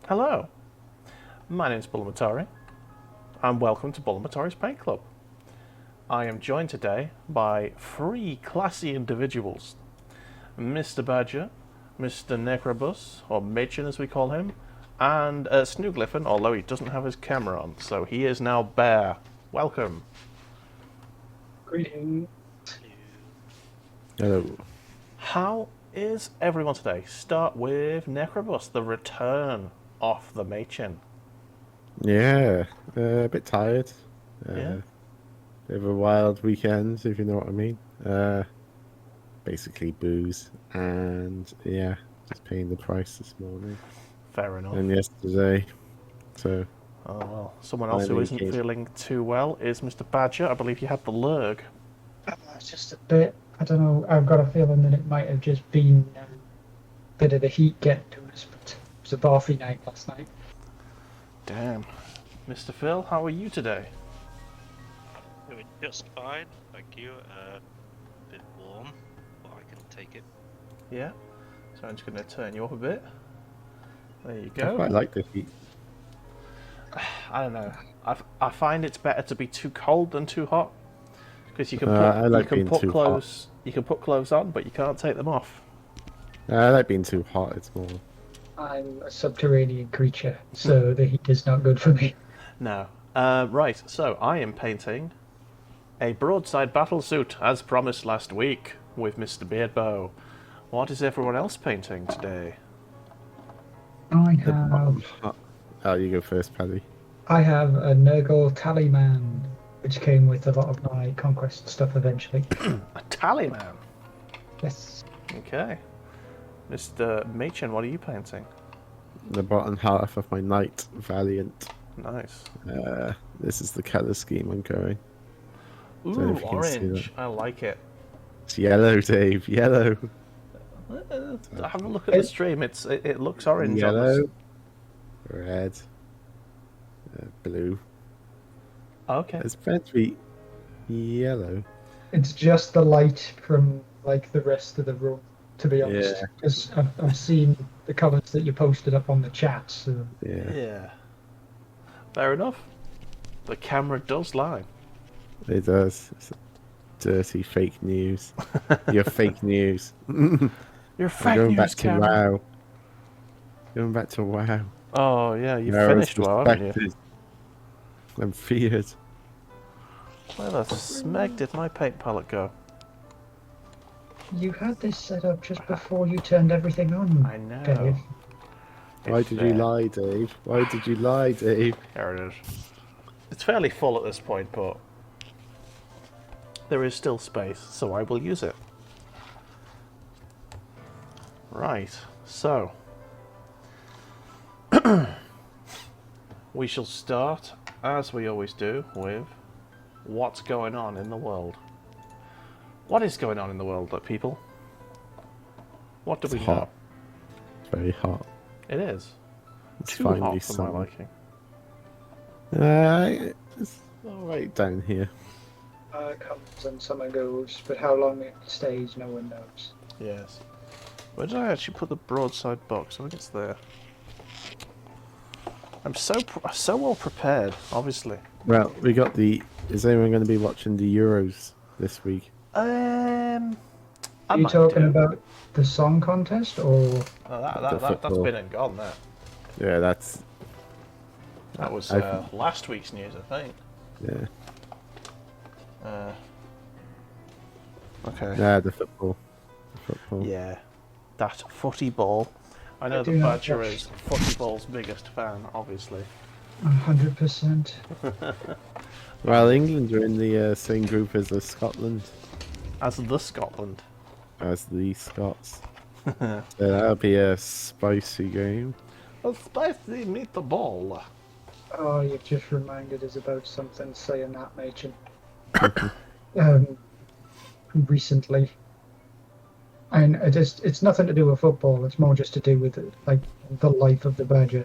Hello, my name is Bulamatari, and welcome to Bulamatari's Paint Club. I am joined today by three classy individuals: Mr. Badger, Mr. Necrobus, or Machin as we call him, and SnueGliffin, although he doesn't have his camera on, so he is now Bear. Welcome. Greetings. Hello. How is everyone today? Start with Necrobus, the return of the Machin. Yeah, a bit tired. Yeah. Bit of a wild weekend, if you know what I mean. Basically booze and yeah, just paying the price this morning Fair enough. and yesterday. So Oh well, someone else who finally isn't came. feeling too well is Mr. Badger. I believe you had the lurg. Just a bit. I don't know. I've got a feeling that it might have just been a bit of the heat getting to us, but it was a barfy night last night. Damn. Mr. Phil, how are you today? Doing just fine, thank you. A bit warm, but I can take it. Yeah? So I'm just going to turn you up a bit. There you I go. quite like the heat. I don't know. I find it's better to be too cold than too hot. Because you can I like you can being put too clothes you can put clothes on, but you can't take them off. I like being too hot. It's more. I'm a subterranean creature, so the heat is not good for me. No. Right, so I am painting a broadside battlesuit as promised last week with Mr. Beardbow. What is everyone else painting today? I The bottom have hot. Oh, you go first, Paddy. I have a Nurgle Tallyman, which came with a lot of my conquest stuff eventually. A tallyman. Yes. Okay. Mr. Machin, what are you painting? The bottom half of my Knight Valiant. Nice. This is the color scheme I'm going. Don't know Ooh, if you can see that. orange. I like it. It's yellow, Dave. Yellow. Have a look at the stream. It looks orange on this. Yellow. Red. Blue. Okay. It's meant to be yellow. It's just the light from like the rest of the room, to be honest. Yeah. Because I've seen the colours that you posted up on the chat. So Yeah. Yeah. Fair enough. The camera does lie. It does. It's dirty fake news. You're fake news. You're I'm fake going news, back to camera. WoW. Going back to WoW. Oh yeah, you Where I was finished well, haven't you? respected and feared. Where the smeg did my paint palette go? you had this set up just before you turned everything on. I know. Dave. Why It's did you there. lie, Dave? Why did you lie, Dave? Here it is. It's fairly full at this point, but there is still space, so I will use it. Right, so we shall start, as we always do, with what's going on in the world. What is going on in the world, people? What do It's we hot. It's very hot. know? It is. It's Too finally hot for my summer. liking. It's all right down here. Comes and summer goes, but how long it stays, no one knows. Yes. Where did I actually put the broadside box? I think it's there. I'm so well prepared, obviously. Well, we got the. Is anyone going to be watching the Euros this week? I Are you might talking do. about the song contest or Oh, The that's football. been and gone. Yeah, that's. That was I- last week's news, I think. Yeah. Okay. Yeah, the football. The football. Yeah, that footy ball. I know I the do not Badger watch- is footy ball's biggest fan, obviously. 100%? Well, England are in the same group as the Scotland, As the Scotland. as the Scots. So that'll be a spicy game. A spicy meatball. Oh, you've just reminded us about something saying that, Machin. Recently. And it's nothing to do with football, it's more just to do with like the life of the Badger.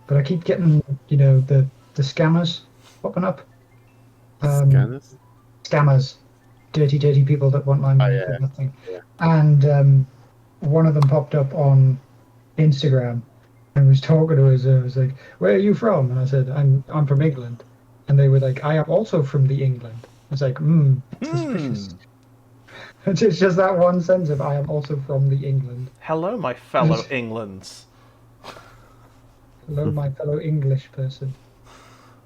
But I keep getting, the scammers popping up. Scanners. Scammers. Dirty people that want my money yeah. for nothing. Yeah. And one of them popped up on Instagram, I was talking to us. I was like, "Where are you from?" And I said, "I'm from England." And they were like, "I am also from the England." I was like, suspicious." It's just that one sense of "I am also from the England." Hello, my fellow Englands. Hello, my fellow English person.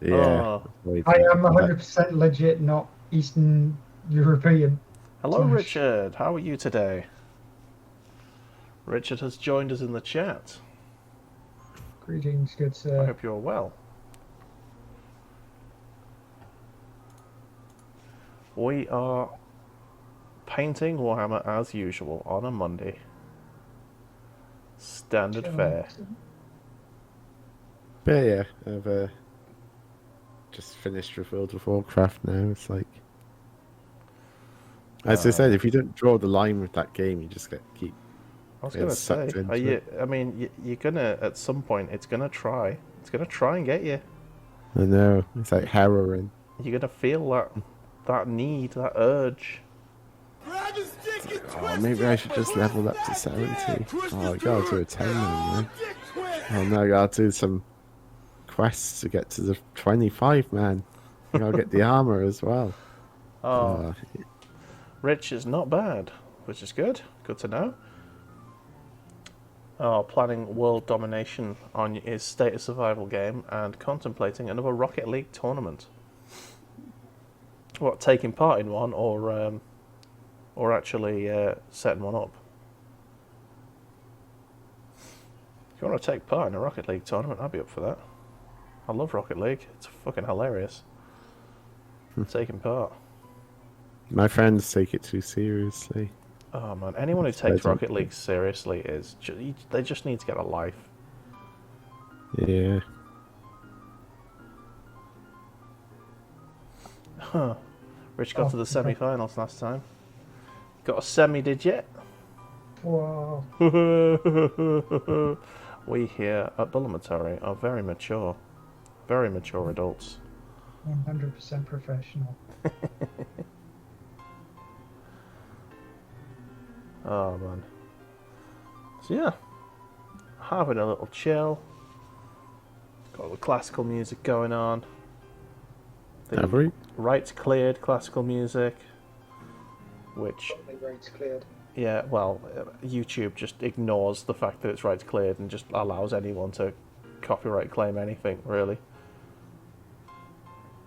Yeah. Oh, I avoiding am that. 100% legit, not Eastern European. hello, Slash. Richard. How are you today? Richard has joined us in the chat. Greetings, good I sir. hope you're well. We are painting Warhammer as usual on a Monday. Standard fare. But yeah, I've just finished with World of Warcraft now. It's like, as I said, if you don't draw the line with that game, you just keep I was getting gonna sucked say, into it. I mean, you're gonna at some point. It's gonna try. It's gonna try and get you. I know, it's like heroin. You're gonna feel that need, that urge. Oh, maybe I should just level up to 70. Oh, I gotta do a 10 now. Oh no, I gotta do some quests to get to the 25, man. I gotta get the armor as well. Oh, Rich is not bad, which is good. Good to know. Oh, planning world domination on his state of survival game and contemplating another Rocket League tournament. What, taking part in one or actually setting one up? If you want to take part in a Rocket League tournament, I'd be up for that. I love Rocket League. It's fucking hilarious. Taking part. My friends take it too seriously. Oh man, anyone who So I takes don't Rocket think- League seriously is they just need to get a life. Yeah. Huh. Rich got Oh, to the okay. semi-finals last time. Got a semi, did you? Whoa. We here at Bulamatari are very mature adults. 100% professional. Oh man. So yeah, having a little chill. Got the classical music going on. Have we? Rights cleared classical music, which Rights cleared. yeah, well, YouTube just ignores the fact that it's rights cleared and just allows anyone to copyright claim anything, really.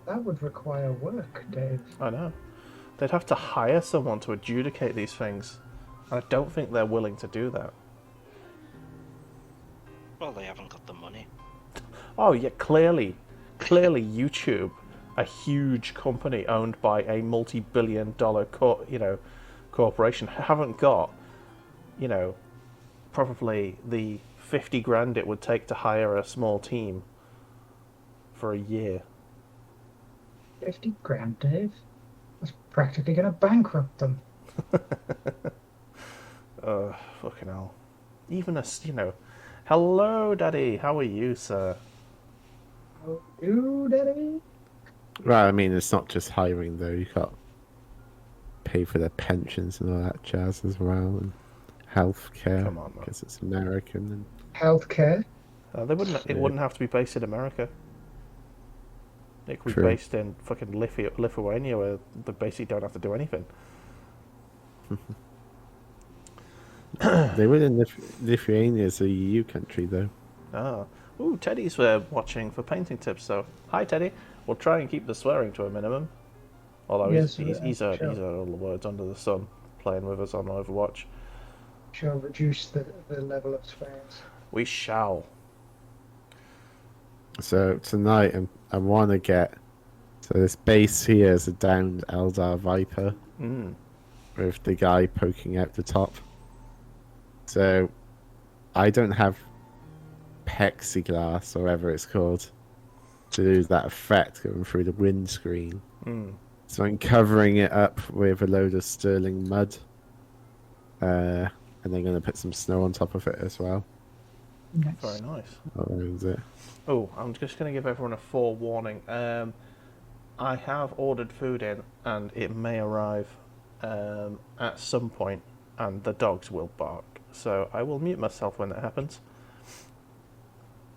That would require work, Dave. I know. They'd have to hire someone to adjudicate these things. And I don't think they're willing to do that. Well, they haven't got the money. Oh, yeah, clearly YouTube, a huge company owned by a multi-billion-dollar corporation, haven't got, probably the 50 grand it would take to hire a small team for a year. 50 grand, Dave? That's practically going to bankrupt them. Fucking hell. Even hello, Daddy, how are you, sir? Oh, you, Daddy? Right, I mean, it's not just hiring though. You got to pay for their pensions and all that jazz as well, and healthcare. Come on, man. Because it's American. And Healthcare? It wouldn't have to be based in America. It could be True. based in fucking Lithuania, where they basically don't have to do anything. they would in Lithuania is a EU country though. Ah. Ooh, Teddy's watching for painting tips, so hi Teddy. We'll try and keep the swearing to a minimum. Although Yes, he's sure. all the words under the sun playing with us on Overwatch. Shall reduce the level of swears. We shall. So tonight I want to get. So this base here is a downed Eldar Viper with the guy poking out the top. So I don't have plexiglass or whatever it's called to do that effect going through the windscreen. So I'm covering it up with a load of sterling mud, and then going to put some snow on top of it as well. Nice. Very nice. Around it. Oh, I'm just going to give everyone a forewarning. I have ordered food in, and it may arrive at some point, and the dogs will bark. So I will mute myself when that happens.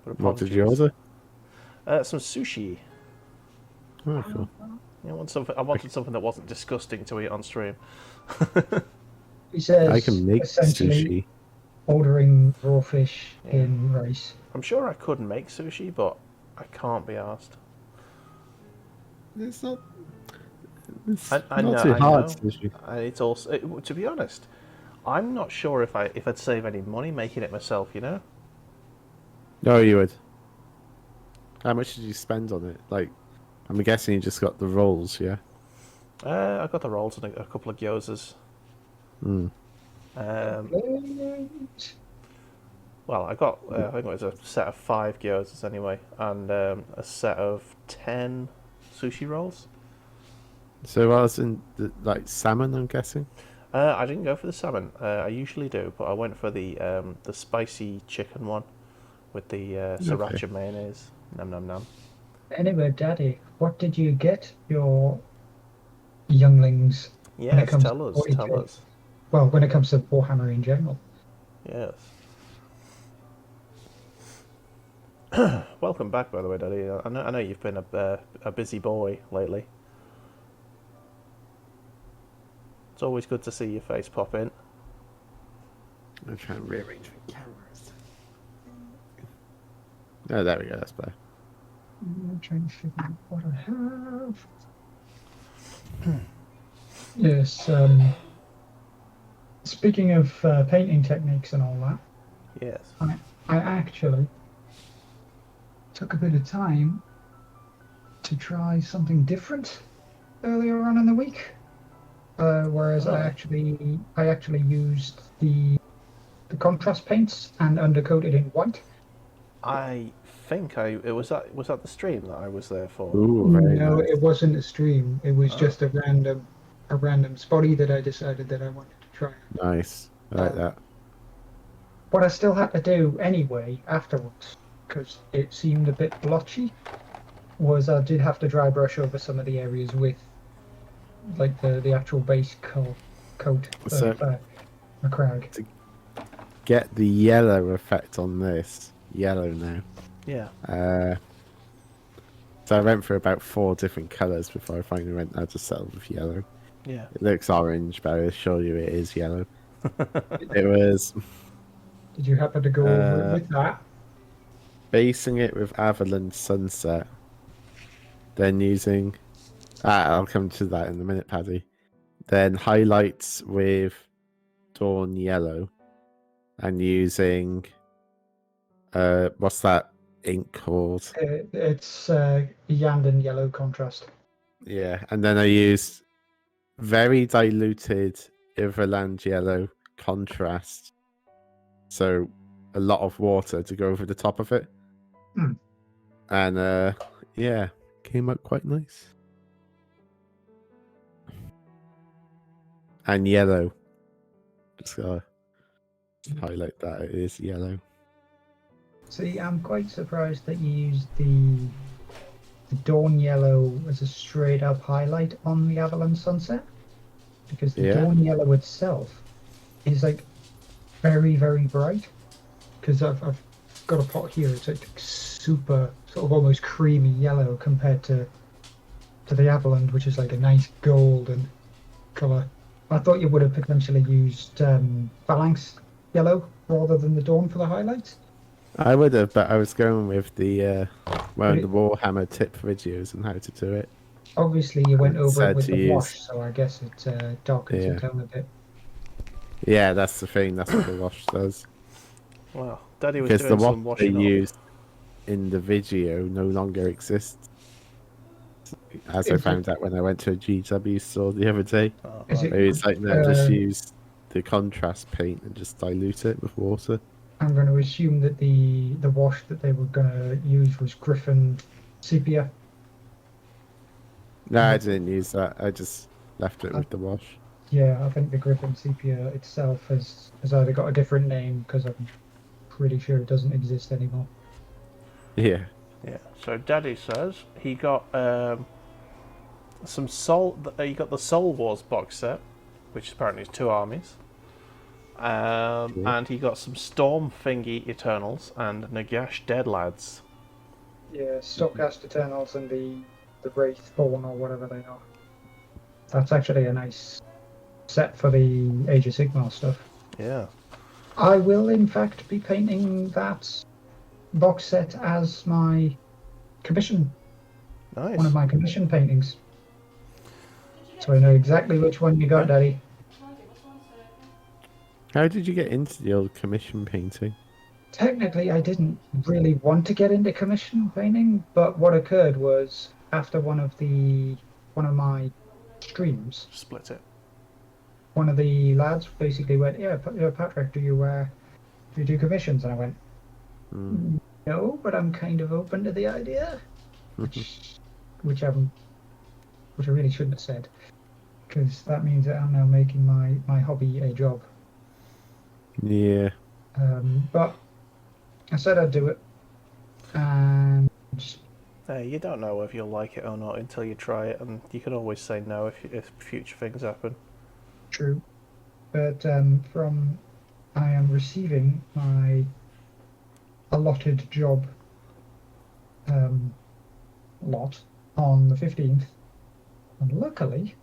But What did you apologies. order? Some sushi. Oh, cool. I wanted something that wasn't disgusting to eat on stream. He I says can make essentially sushi. ordering raw fish Yeah. in rice. I'm sure I could make sushi, but I can't be asked. It's not. It's I not know. too I hard. know. Sushi. It's also, to be honest, I'm not sure if I'd save any money making it myself. You know. No, you would. How much did you spend on it? Like, I'm guessing you just got the rolls, yeah. I got the rolls and a couple of gyozas. Mm. Well, I got I think it was a set of 5 gyozas anyway, and a set of 10 sushi rolls. So I was in like salmon, I'm guessing. I didn't go for the salmon. I usually do, but I went for the spicy chicken one with the sriracha mayonnaise. Nom nom nom. Anyway, Daddy, what did you get your younglings when it Yes, comes tell to us, tell 40K? us. Well, when it comes to Warhammer in general. Yes. Welcome back, by the way, Daddy. I know you've been a busy boy lately. It's always good to see your face pop in. I'm trying to rearrange the cameras. Oh, there we go. That's better. I'm trying to figure out what I have. Yes. Speaking of painting techniques and all that, Yes. I actually took a bit of time to try something different earlier on in the week. Whereas Oh. I actually used the contrast paints and undercoated in white. I think it was that the stream that I was there for. Ooh, very No, nice. it wasn't a stream. It was Oh. just a random spotty that I decided that I wanted to try. Nice. I like that. What I still had to do anyway afterwards, because it seemed a bit blotchy, was I did have to dry brush over some of the areas with like the actual base coat So- of McCrag. Get the yellow effect on this. Yellow now. Yeah. So I went for about 4 different colours before I finally went out to settle with yellow. Yeah. It looks orange, but I assure you it is yellow. It was Did you happen to go over it with that? basing it with Avalon Sunset, then using... I'll come to that in a minute, Paddy. Then highlights with Dawn Yellow, and using... what's that ink called? It's Yandan yellow contrast. Yeah, and then I used very diluted Everland Yellow contrast. So a lot of water to go over the top of it. Hmm. And yeah, came out quite nice. And yellow. Just gotta highlight that it is yellow. See, I'm quite surprised that you used the Dawn Yellow as a straight up highlight on the Avalon Sunset, because the Yeah. Dawn Yellow itself is like very, very bright. Because I've got a pot here, it's like super sort of almost creamy yellow compared to the Avalon, which is like a nice golden color. I thought you would have potentially used Phalanx Yellow rather than the Dawn for the highlights. I would have, but I was going with the one of But the Warhammer tip videos on how to do it. Obviously, you went It over said it with to the use- wash, so I guess it darkens Yeah. it down a bit. Yeah, that's the thing. That's what the wash does. Well, Daddy was Because the doing some wash they washing up. used in the video no longer exists. As I Is it- found out when I went to a GW store the other day. Oh, Is right. it- It was like, no, just Uh, use the contrast paint and just dilute it with water. I'm going to assume that the wash that they were going to use was Griffin Sepia. No, I didn't use that. I just left it with the wash. Yeah, I think the Griffin Sepia itself has either got a different name, because I'm pretty sure it doesn't exist anymore. Yeah. Yeah. So Daddy says he got some Soul. He got the Soul Wars box set, which apparently is 2 armies, And he got some Storm Thingy Eternals and Nagash Dead Lads. Yeah, Stockcast Eternals and the Wraithborn or whatever they are. That's actually a nice set for the Age of Sigmar stuff. Yeah. I will, in fact, be painting that box set as my commission. Nice. One of my commission paintings. So I know exactly which one you got, Daddy. How did you get into the old commission painting? Technically, I didn't really want to get into commission painting, but what occurred was after one of my streams, Split it. one of the lads basically went, "Yeah, Patrick, do you do commissions?" And I went, "No, but I'm kind of open to the idea," which I really shouldn't have said, because that means that I'm now making my hobby a job. Yeah. But I said I'd do it, and You don't know if you'll like it or not until you try it, and you can always say no if future things happen. true. But I am receiving my allotted job lot on the 15th, and luckily,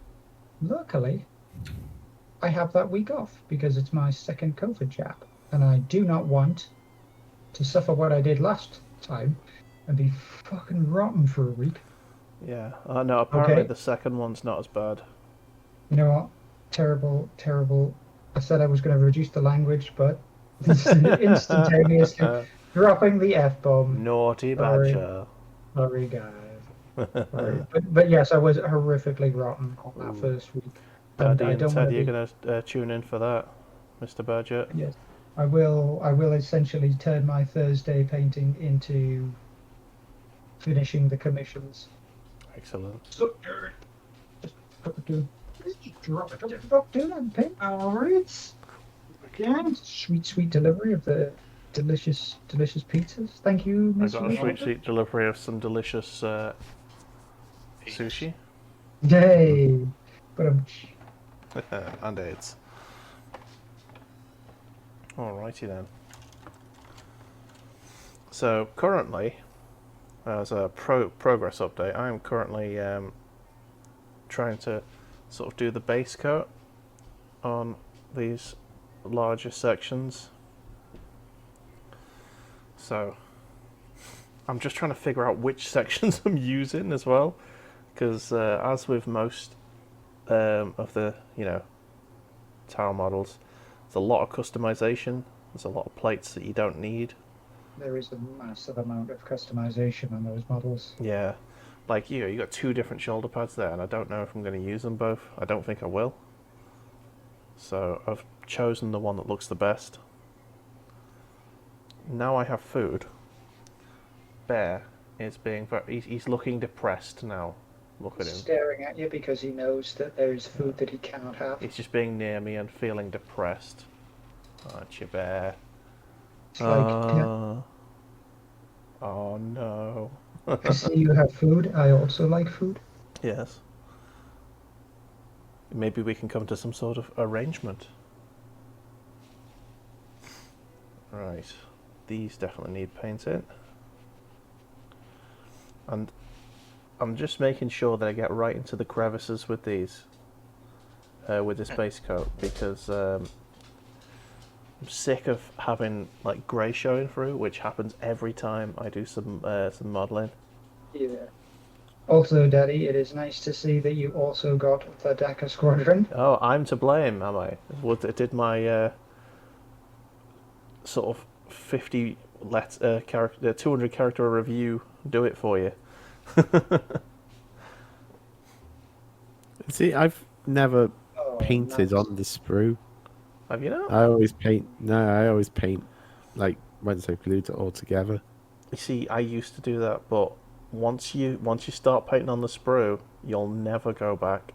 I have that week off because it's my second COVID jab, and I do not want to suffer what I did last time and be fucking rotten for a week. Yeah. No, apparently Okay. the second one's not as bad. You know what? Terrible. I said I was going to reduce the language, but instantaneously dropping the F-bomb. Naughty Sorry. badger. Sorry, guys. Sorry. But yes, I was horrifically rotten on that first week. And I don't want Teddy, to you're going to tune in for that, Mr. Badger. Yes, I will essentially turn my Thursday painting into finishing the commissions. Excellent. So, just drop it. Stop doing that, paint. Alright. Again, sweet delivery of the delicious pizzas. Thank you, I Miss got a sweet delivery of some delicious sushi. Yay! But And AIDS. Alrighty then. So currently, as a progress update, I am currently trying to sort of do the base coat on these larger sections. So I'm just trying to figure out which sections I'm using as well, because as with most of the Tau models, there's a lot of customization. There's a lot of plates that you don't need. there is a massive amount of customization on those models. Yeah, like you got two different shoulder pads there, and I don't know if I'm going to use them both. I don't think I will. So I've chosen the one that looks the best. Now I have food. Bear is being he's looking depressed now. Look at him. Staring at you because he knows that there is food that he cannot have. He's just being near me and feeling depressed. Aren't you, Bear? It's like, Oh no. I see you have food. I also like food. Yes. Maybe we can come to some sort of arrangement. Right. These definitely need painting. And I'm just making sure that I get right into the crevices with these. With this base coat, because I'm sick of having like grey showing through, which happens every time I do some modelling. Yeah. Also, Daddy, it is nice to see that you also got the Daca Squadron. Oh, I'm to blame, am I? Did my sort of 50 character, 200 character review do it for you? See, I've never painted nice. on the sprue. Have you not? I always paint like once I've glued it all together. You see, I used to do that, but once you start painting on the sprue, you'll never go back.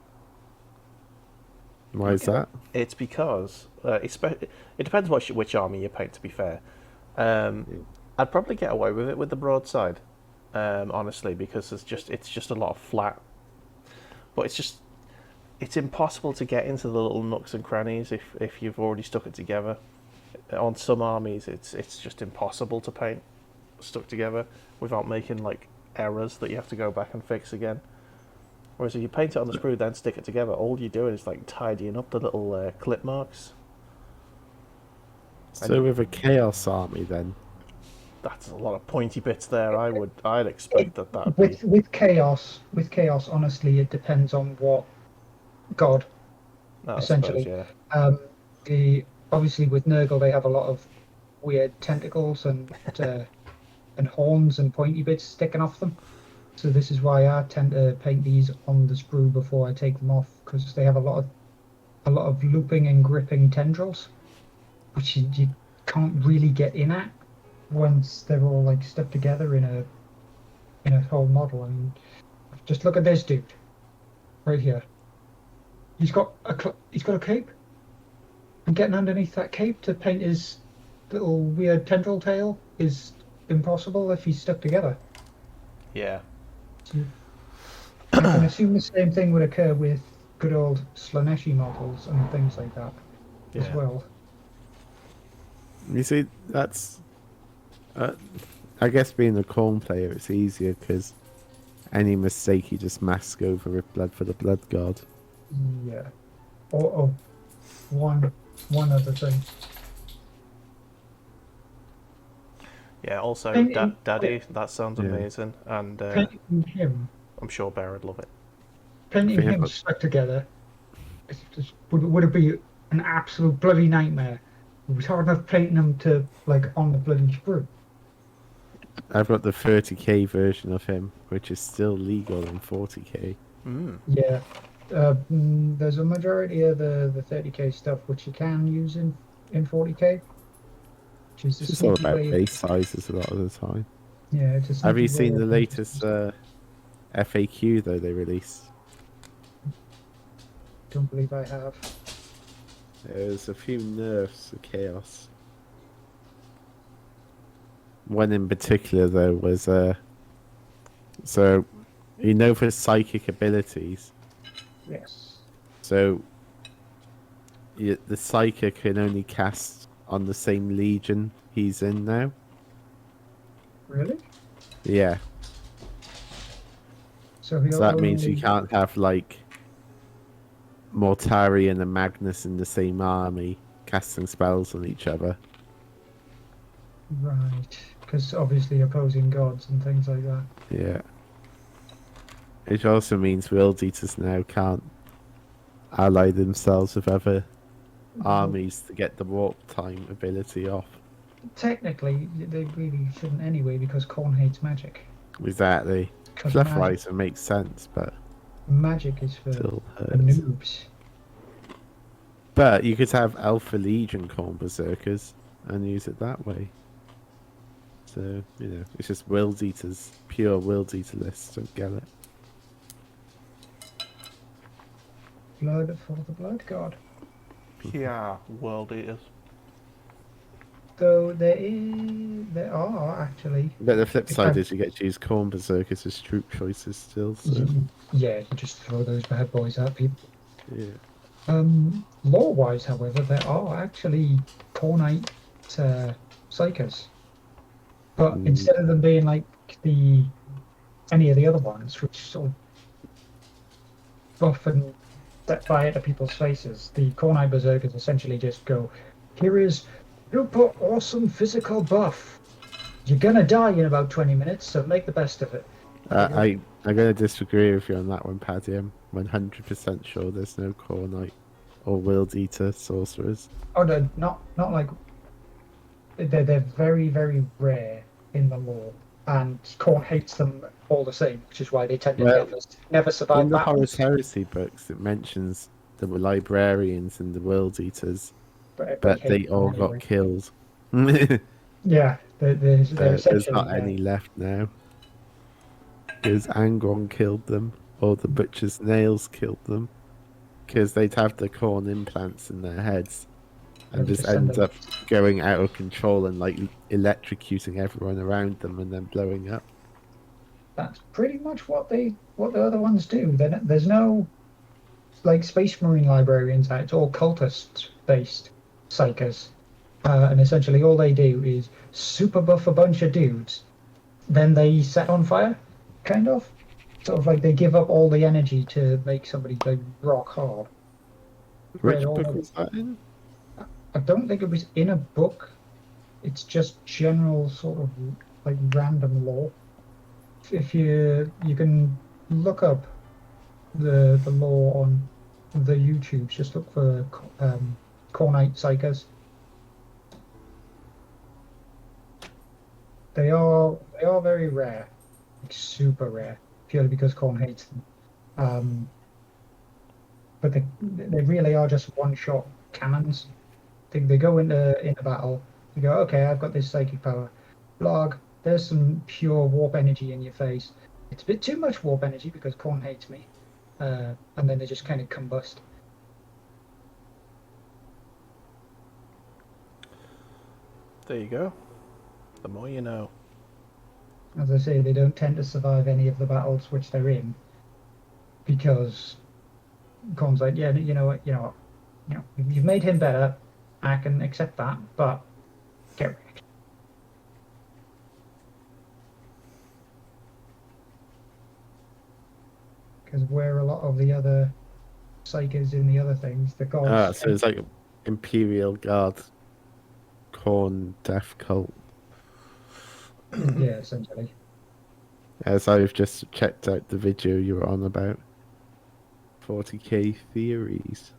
Why is that? It's because it depends which army you paint. To be fair, I'd probably get away with it with the broadside, honestly, because it's just a lot of flat. But it's impossible to get into the little nooks and crannies if you've already stuck it together. On some armies, it's just impossible to paint stuck together without making like errors that you have to go back and fix again. Whereas if you paint it on the sprue then stick it together, all you're doing is like tidying up the little clip marks. So with a chaos army, then That's a lot of pointy bits there. I'd expect that'd be with chaos. Honestly, it depends on what god. I Essentially, suppose, yeah. The obviously with Nurgle they have a lot of weird tentacles and horns and pointy bits sticking off them. So this is why I tend to paint these on the sprue before I take them off, because they have a lot of looping and gripping tendrils, which you can't really get in at once they're all like stuck together in a whole model. I mean, just look at this dude right here. He's got a cape, and getting underneath that cape to paint his little weird tendril tail is impossible if he's stuck together. Yeah. So I can assume the same thing would occur with good old Slaneshi models and things like that as Yeah. well. you see that's. I guess being a corn player, it's easier because any mistake you just mask over with blood for the blood god. Yeah. Or one other thing. Yeah, also, Painting- Daddy, that sounds Yeah. amazing, and Painting him, I'm sure Bear would love it. painting Yeah, him but- stuck together, would it be an absolute bloody nightmare? It was hard enough painting him to like on the bloody sprue. I've got the 30k version of him, which is still legal in 40k. Mm. Yeah. There's a majority of the 30k stuff which you can use in 40k. Which is It's a just all sneaky about way of- base sizes a lot of the time. Yeah, it's a Have you sneaky way seen the of- latest FAQ though they released? Don't believe I have. There's a few nerfs for chaos. One in particular though was so you know for psychic abilities, Yes. so the psychic can only cast on the same legion he's in now. Really? Yeah. So So that means you can't have like Mortari and a Magnus in the same army casting spells on each other. Right. Because obviously opposing gods and things like that. Yeah. Which also means World Eaters now can't ally themselves with other armies to get the warp time ability off. Technically, they really shouldn't anyway, because Khorne hates magic. Exactly. 'Cause Fluff Riser makes sense, but magic is for still the hurts. noobs. But you could have Alpha Legion Corn Berserkers and use it that way. So, you know, it's just World Eaters, pure World Eater lists, don't get it. Blood for the blood god. Yeah, World Eaters. Though there are actually. But the flip side Okay. is you get to use Corn Berserkers as troop choices still, so Yeah, you just throw those bad boys at people. yeah. Lore-wise, however, there are actually Khornite psychers. But Mm. instead of them being like any of the other ones, which sort of buff and set fire to people's faces, the Khornite Berserkers essentially just go, here is super awesome physical buff. You're gonna die in about 20 minutes, so make the best of it. I'm going to disagree with you on that one, Paddy. I'm 100% sure there's no Cornite or World Eater sorcerers. Oh no, not like they're very very rare in the lore, and Khorne hates them all the same, which is why they tend to Well, never survive In the battles. Horus Heresy books, it mentions the librarians and the World Eaters, but hate they all Khorne got anyway. killed. There- Yeah, they're There's essentially not any left now. Because Angron killed them, or the Butcher's Nails killed them. Because they'd have the corn implants in their heads and They just send end them- up going out of control and like electrocuting everyone around them and then blowing up. That's pretty much what the other ones do. There's no like Space Marine librarians. It's all cultist-based psychers, and essentially all they do is super buff a bunch of dudes, then they set on fire, kind of. Sort of like they give up all the energy to make somebody like rock hard. Which All book was that in? I don't think it was in a book. It's just general sort of like random lore. If you can look up the lore on the YouTubes, just look for Cornite Psychers. They are very rare, like super rare, purely because Corn hates them. But they really are just one-shot cannons. They go into battle. You go, okay, I've got this psychic power. Blog, there's some pure warp energy in your face. It's a bit too much warp energy because Corn hates me. And then they just kind of combust. There you go. The more you know. As I say, they don't tend to survive any of the battles which they're in because Corn's like, yeah, you know what, you've made him better. I can accept that, but get wrecked. Because where a lot of the other psychers in the other things, the gods. So it's like Imperial Guard, Corn Death Cult. Yeah, essentially. As I've just checked out the video you were on about 40k theories.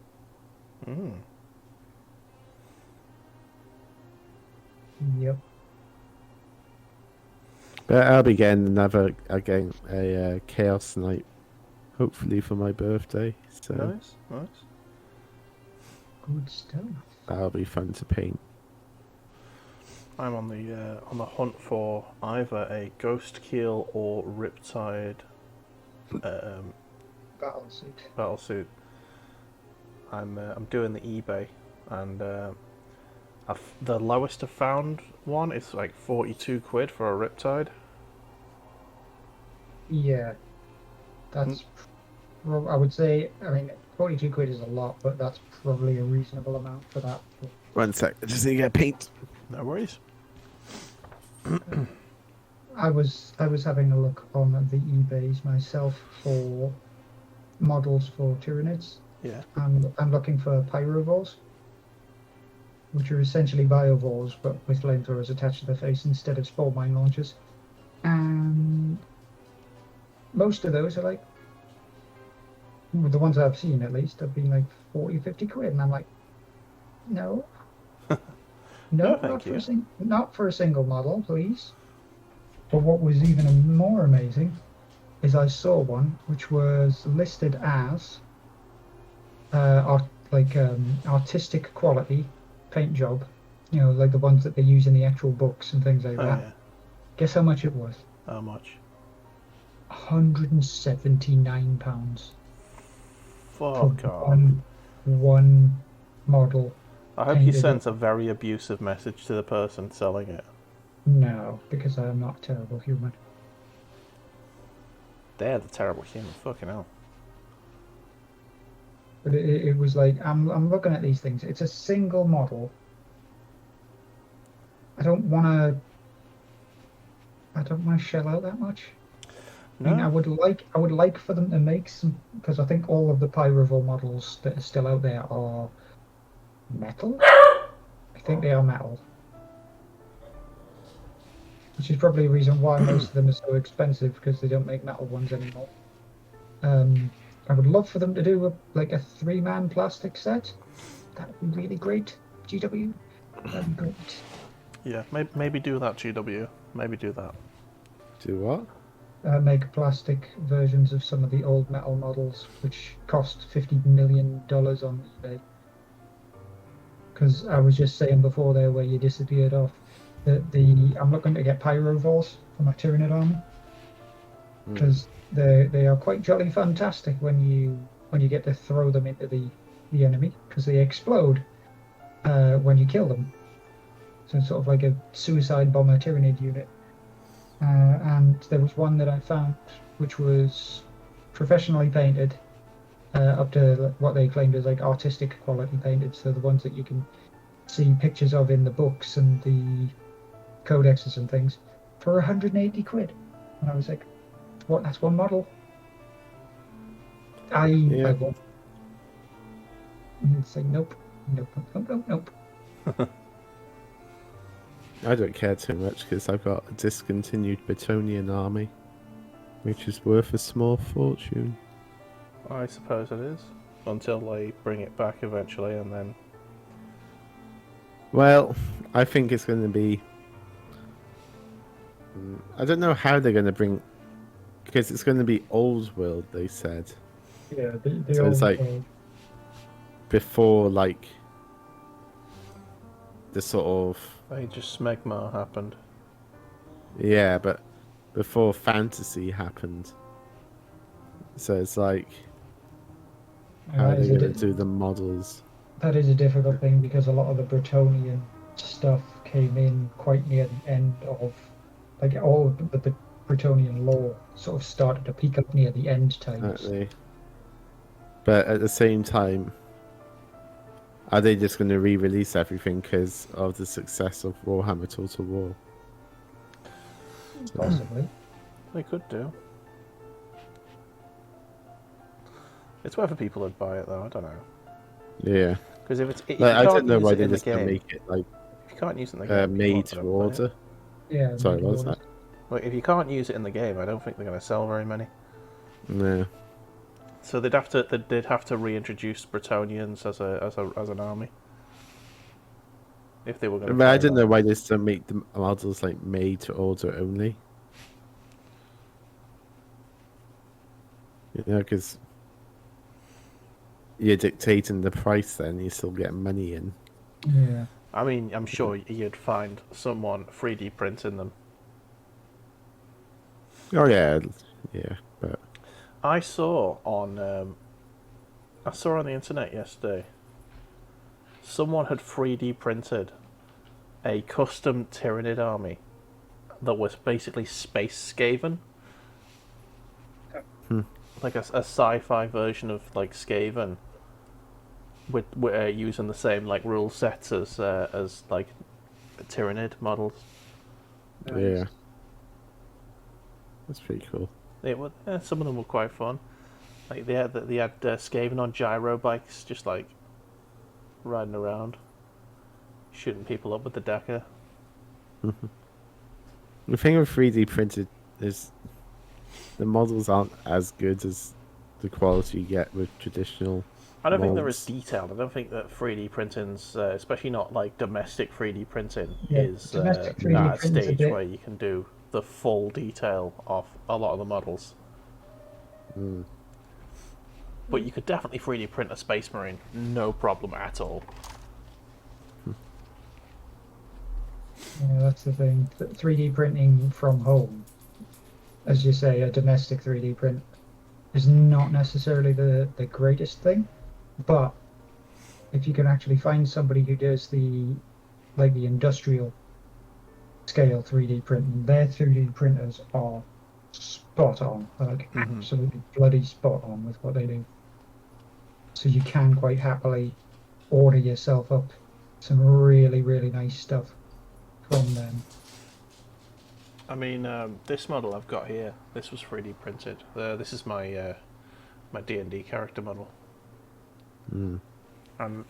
Mm. Yep. But I'll be getting a Chaos Knight, hopefully for my birthday. So Nice. Good stuff. that'll be fun to paint. I'm on the hunt for either a Ghost Keel or Riptide battlesuit. I'm doing the eBay, and the lowest I've found one is like 42 quid for a Riptide. Yeah, that's. I would say. I mean, 42 quid is a lot, but that's probably a reasonable amount for that. 1 sec, I just need to get paint. No worries. I was having a look on the eBays myself for models for Tyranids. Yeah. And I'm looking for pyrovores, which are essentially biovores but with flamethrowers attached to their face instead of spore mine launchers. And most of those are like, the ones I've seen at least, have been like 40, 50 quid, and I'm like, no. No, not for a single model, please. But what was even more amazing is I saw one which was listed as artistic quality paint job. You know, like the ones that they use in the actual books and things like that. Yeah. Guess how much it was? How much? £179 Fuck for off. one model. I hope you painted sent a very abusive message to the person selling it. No, because I am not a terrible human. They're the terrible human. Fucking hell. But it was like, I'm looking at these things. It's a single model. I don't want to shell out that much. No. I mean, I would like for them to make some, because I think all of the Pyrovore models that are still out there are metal. I think they are metal. Which is probably a reason why most of them are so expensive, because they don't make metal ones anymore. I would love for them to do a 3-man plastic set. That would be really great. GW, that'd be great. Yeah, maybe do that, GW. Maybe do that. Do what? Make plastic versions of some of the old metal models, which cost $50 million on eBay. Because I was just saying before there, where you disappeared off, that I'm looking to get pyrovores for my Tyranid army, because they are quite jolly fantastic when you get to throw them into the enemy, because they explode when you kill them. So it's sort of like a suicide bomber Tyranid unit. And there was one that I found which was professionally painted, up to what they claimed as like artistic quality painted, so the ones that you can see pictures of in the books and the codexes and things, for 180 quid. And I was like, what? That's one model. I Yeah. want. And it's like, nope, nope, nope, nope, nope. I don't care too much because I've got a discontinued Bretonian army, which is worth a small fortune. I suppose it is. Until they bring it back eventually, and then... Well, I think it's going to be... I don't know how they're going to bring... Because it's going to be old world, they said. Yeah, the So old it's like... Before, like... The sort of... Age of Smegma happened. Yeah, but before fantasy happened. So it's like... How are they going to do the models? That is a difficult thing because a lot of the Bretonian stuff came in quite near the end of, like, all the Bretonian lore sort of started to peak up near the end times. Exactly. But at the same time, are they just going to re-release everything because of the success of Warhammer Total War? Possibly. They could do. It's whether people would buy it though, I don't know. Yeah. Because if it's... If Like, you I can't don't know use why it they in the just don't game, make it like if you can't use it in the game, people made aren't to gonna play it. order. Yeah. Sorry, what was that? Well, if you can't use it in the game, I don't think they're going to sell very many. No. So they'd have to reintroduce Bretonians as an army. If they were going to. But I don't know why they just don't make the models like made to order only. You know, because you're dictating the price, then you still get money in. Yeah. I mean, I'm sure you'd find someone 3D printing them. Oh yeah, yeah, but I saw on the internet yesterday. Someone had 3D printed a custom Tyranid army that was basically space Skaven. Like a sci-fi version of like Skaven, with using the same like rule sets as like Tyranid models. yeah, that's pretty cool. Some of them were quite fun. Like they had Skaven on gyro bikes, just like riding around, shooting people up with the Daca. The thing with 3D printed is the models aren't as good as the quality you get with traditional. I don't think they're molds. as detailed. I don't think that 3D printing's, especially not like domestic 3D printing, Yeah, is domestic 3D at a print's a stage bit- where you can do the full detail of a lot of the models. But you could definitely 3D print a Space Marine, no problem at all. Yeah, that's the thing. 3D printing from home, as you say, a domestic 3D print is not necessarily the greatest thing, but if you can actually find somebody who does the industrial scale 3D printing, their 3D printers are spot on, like absolutely bloody spot on with what they do. So you can quite happily order yourself up some really, really nice stuff from them. I mean, this model I've got here, this was 3D printed. This is my my D&D character model. And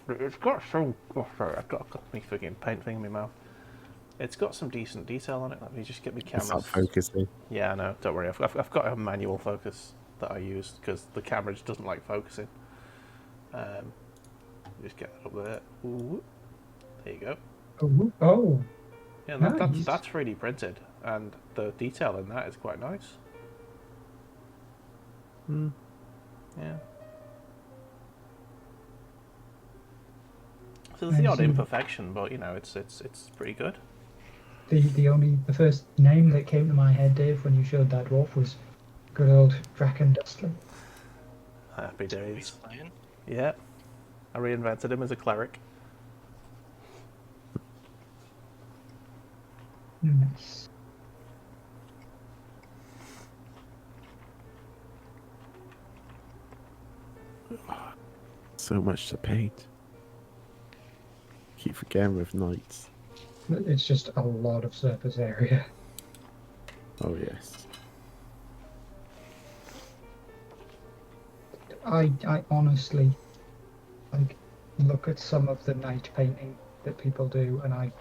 it's got some... Oh, sorry, I've got me fucking paint thing in my mouth. It's got some decent detail on it. Let me just get my It's cameras. not focusing. Yeah, I know. Don't worry. I've got a manual focus that I use because the camera just doesn't like focusing. Just get it up there. Ooh. There you go. Oh, Yeah, nice. that's 3D printed, and the detail in that is quite nice. Yeah. So there's the odd imperfection, but you know, it's pretty good. the first name that came to my head, Dave, when you showed that dwarf was good old Draken Dustler. Happy days. Playing. Yeah. I reinvented him as a cleric. Nice. So much to paint. Keep forgetting with knights. It's just a lot of surface area. Oh yes. I honestly like look at some of the night painting that people do, and I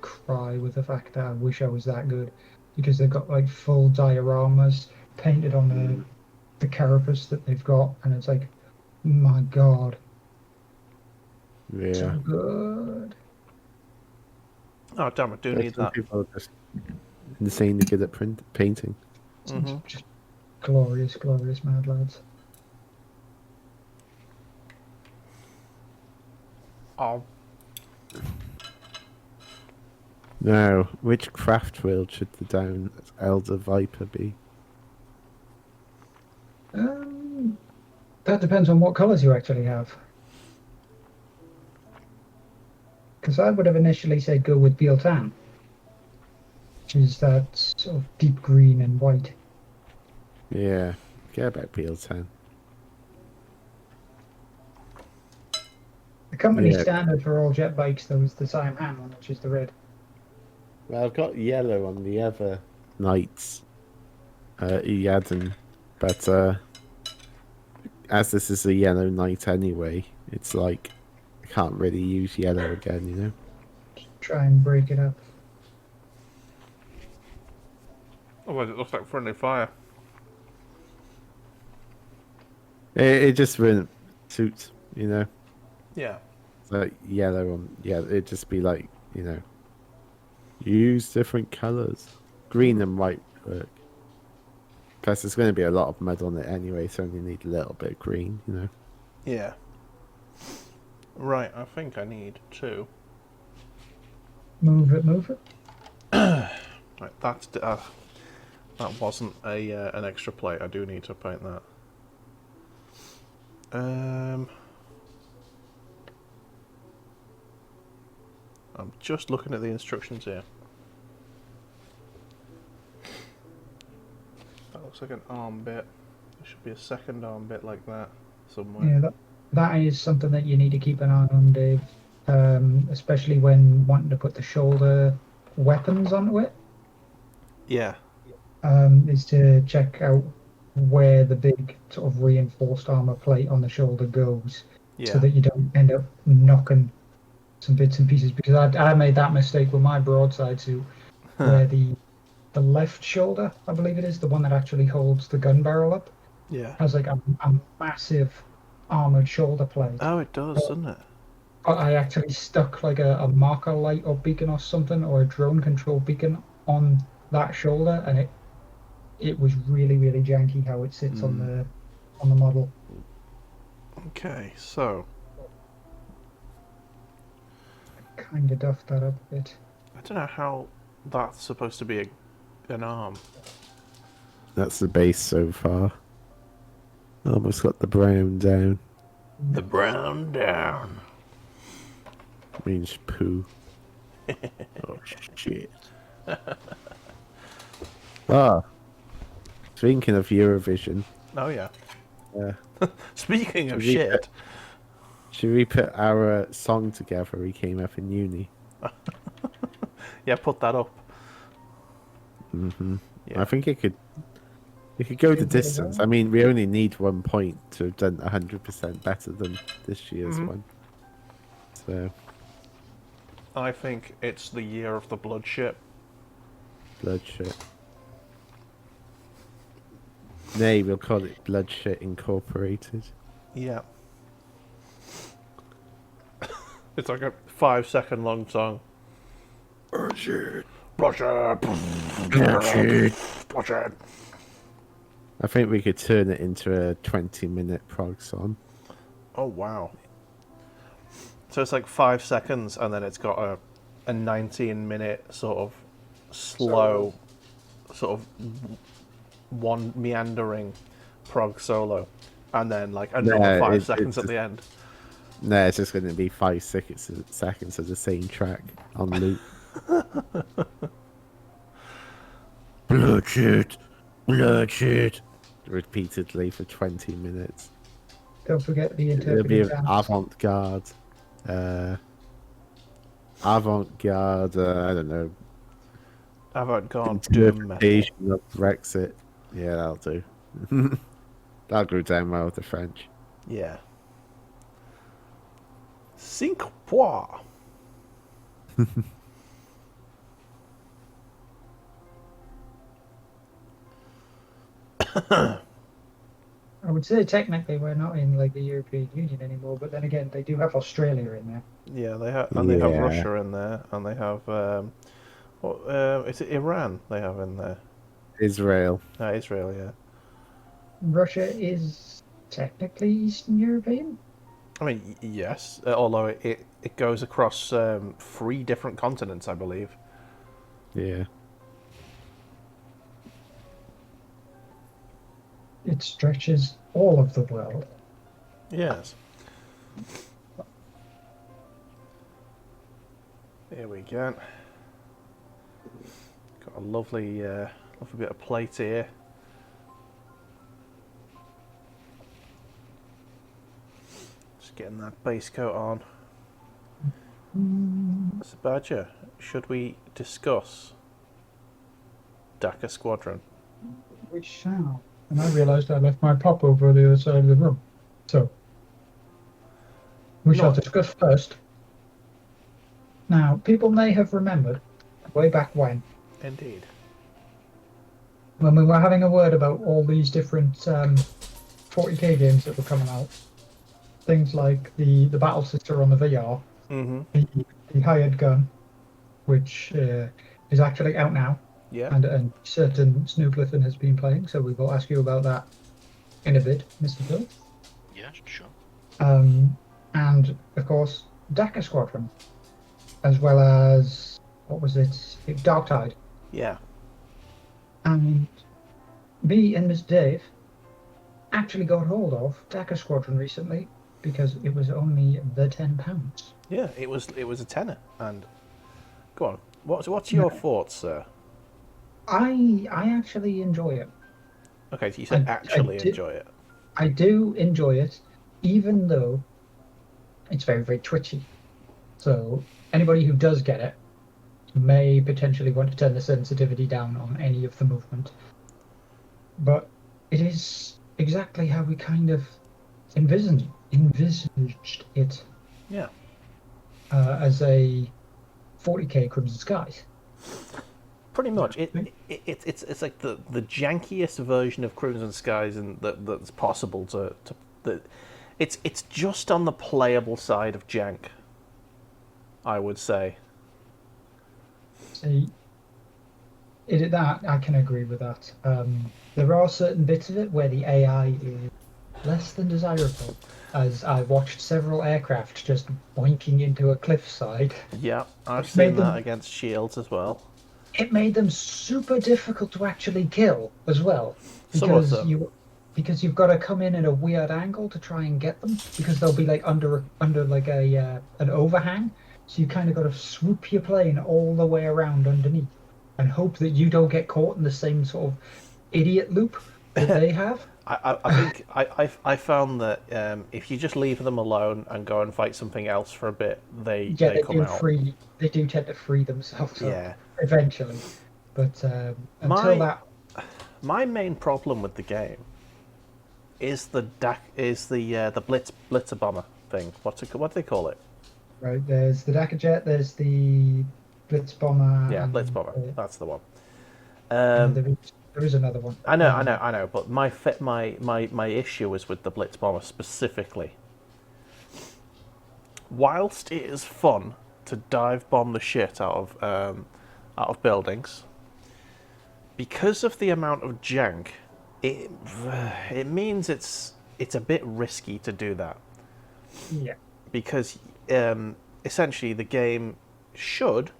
cry with the fact that I wish I was that good, because they've got like full dioramas painted on the carapace that they've got, and it's like, my God, Yeah. so good. Oh damn! I do need Some that. people are just insanely good at painting. Mm-hmm. It's just glorious, glorious mad lads. Oh, Now, which craft world should the down Elder Viper be? That depends on what colours you actually have. Because I would have initially said go with Beal Tan, which is that sort of deep green and white. Yeah, get about PL10. The company Yeah. standard for all jet bikes, though, is the Siam Han one, which is the red. Well, I've got yellow on the other knights, Iyadan, but as this is a yellow knight anyway, it's like I can't really use yellow again, you know. Try and break it up. otherwise it looks like friendly fire. It just wouldn't suit, you know. Yeah. It's like yellow on it'd just be like, you know, use different colours. Green and white work. Plus, there's going to be a lot of mud on it anyway, so you need a little bit of green, you know. Yeah. Right. I think I need two. Move it, move it. Right. That wasn't an extra plate. I do need to paint that. I'm just looking at the instructions here. That looks like an arm bit. There should be a second arm bit like that somewhere. Yeah, that is something that you need to keep an eye on, Dave. Especially when wanting to put the shoulder weapons onto it. Yeah. Is to check out where the big sort of reinforced armor plate on the shoulder goes, Yeah. so that you don't end up knocking some bits and pieces. Because I made that mistake with my broadside suit, where the left shoulder, I believe it is, the one that actually holds the gun barrel up, Yeah. has like a massive armored shoulder plate. Oh, it does, doesn't it? I actually stuck like a marker light or beacon or something, or a drone control beacon on that shoulder, and it was really, really janky how it sits on the model. Okay, so I kind of duffed that up a bit. I don't know how that's supposed to be an arm. That's the base so far. Almost got the brown down. The brown down. Means poo. Oh shit. Speaking of Eurovision, Oh yeah. uh, Speaking of Should we- shit. should we put our song together? We came up in uni. Yeah, put that up. Hmm Yeah. I think it could go the distance. I mean, we only need 1 point to have done 100% better than this year's one. So, I think it's the year of the bloodship. bloodshed. Nay, we'll call it Bloodshed Incorporated. Yeah. It's like a 5-second long song. Bloodshed. Bloodshed. Bloodshed. Bloodshed. I think we could turn it into a 20-minute prog song. Oh wow. So it's like 5 seconds, and then it's got a 19-minute sort of slow, sort of one meandering prog solo, and then like another 5 seconds at the end. No, it's just going to be 5 seconds of the same track on loop. Bloodshed, bloodshed, repeatedly for 20 minutes. Don't forget the It'll be interpretive dance. avant-garde. Uh, avant-garde, I don't know, Avant-garde doom metal. interpretation of Brexit. Yeah, that'll do. That'll go down well with the French. Yeah. Cinq pois. I would say technically we're not in like the European Union anymore, but then again, they do have Australia in there. Yeah, they have, and they have Yeah, Russia in there, and they have is it Iran they have in there? Israel. Israel, yeah. Russia is technically Eastern European. I mean, yes, although it goes across 3 different continents, I believe. Yeah. It stretches all of the world. Yes. Here we go. Got a lovely, lovely bit of plate here. Just getting that base coat on. So, Badger, should we discuss Daca Squadron? We shall. And I realised I left my pop over on the other side of the room. So, we shall Not- discuss first. Now, people may have remembered, way back when Indeed. we were having a word about all these different 40k games that were coming out. Things like the Battle Sister on the VR, Mm-hmm. the Hired Gun, which is actually out now, Yeah. and certain SnueGliffin has been playing, so we will ask you about that in a bit, Mr. Bill. Yeah, sure. And, of course, Daca Squadron, as well as, what was it? Dark Tide. Yeah. And me and Miss Dave actually got hold of Daca Squadron recently because it was only the £10. Yeah. It was a tenner. And go on. What's your thoughts, sir? I actually enjoy it. Okay, so you said I actually do- enjoy it. I do enjoy it, even though it's very, very twitchy. So anybody who does get it may potentially want to turn the sensitivity down on any of the movement. But it is exactly how we kind of envisaged it Yeah. as a 40k Crimson Skies. Pretty much. It's like the jankiest version of Crimson Skies and that's possible it's just on the playable side of jank, I would say. See, that I can agree with that. There are certain bits of it where the AI is less than desirable, as I watched several aircraft just boinking into a cliffside. Yeah, I've Made seen them- that against shields as well. It made them super difficult to actually kill as well, Some of because them. you've got to come in at a weird angle to try and get them, because they'll be like under like an overhang. So you kind of got to swoop your plane all the way around underneath and hope that you don't get caught in the same sort of idiot loop that they have. I think I found that if you just leave them alone and go and fight something else for a bit, they come do out. They do tend to free themselves up Yeah. eventually, but until My main problem with the game is the blitzer bomber thing. What do they call it? right, there's the Dakka jet, there's the Blitz bomber. Yeah, and, blitz bomber. That's the one. there is another one. I know. But my issue is with the blitz bomber specifically. Whilst it is fun to dive bomb the shit out of buildings, because of the amount of jank, it means it's a bit risky to do that. Yeah. Because essentially the game should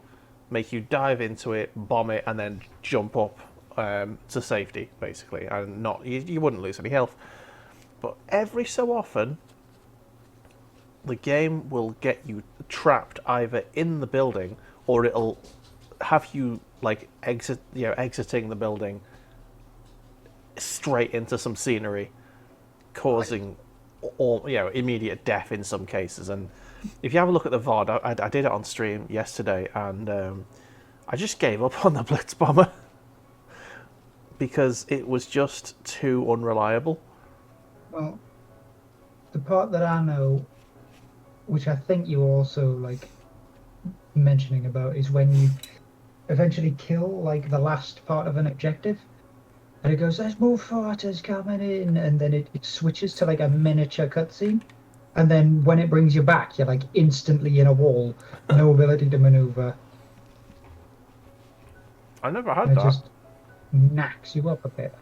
make you dive into it, bomb it, and then jump up to safety, basically, and not you wouldn't lose any health. But every so often, the game will get you trapped either in the building, or it'll have you like exiting the building straight into some scenery, causing or immediate death in some cases. And if you have a look at the VOD, I did it on stream yesterday, and I just gave up on the Blitz Bomber because it was just too unreliable. Well, the part that I know, which I think you also like mentioning about, is when you eventually kill like the last part of an objective, and it goes, "There's more fighters coming in," and then it switches to like a miniature cutscene, and then when it brings you back, you're like instantly in a wall, no ability to maneuver. I never had And it that. just knacks you up a bit.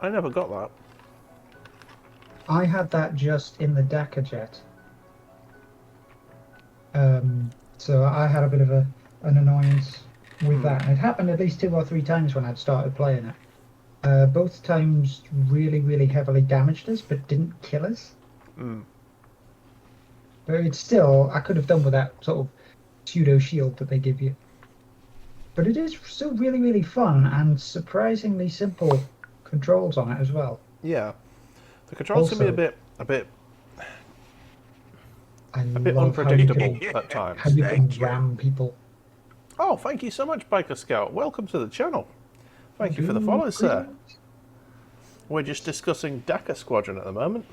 I never got that. I had that just in the Daca jet. So I had a bit of an annoyance with that. And it happened at least 2 or 3 times when I'd started playing it. Both times really, really heavily damaged us, but didn't kill us. But it's still, I could have done with that sort of pseudo shield that they give you. But it is still really, really fun and surprisingly simple controls on it as well. Yeah, the controls can be a bit unpredictable at times. How you can ram people. Oh, thank you so much, Biker Scout. Welcome to the channel. Thank you for the follow, sir. We're just discussing Daca Squadron at the moment.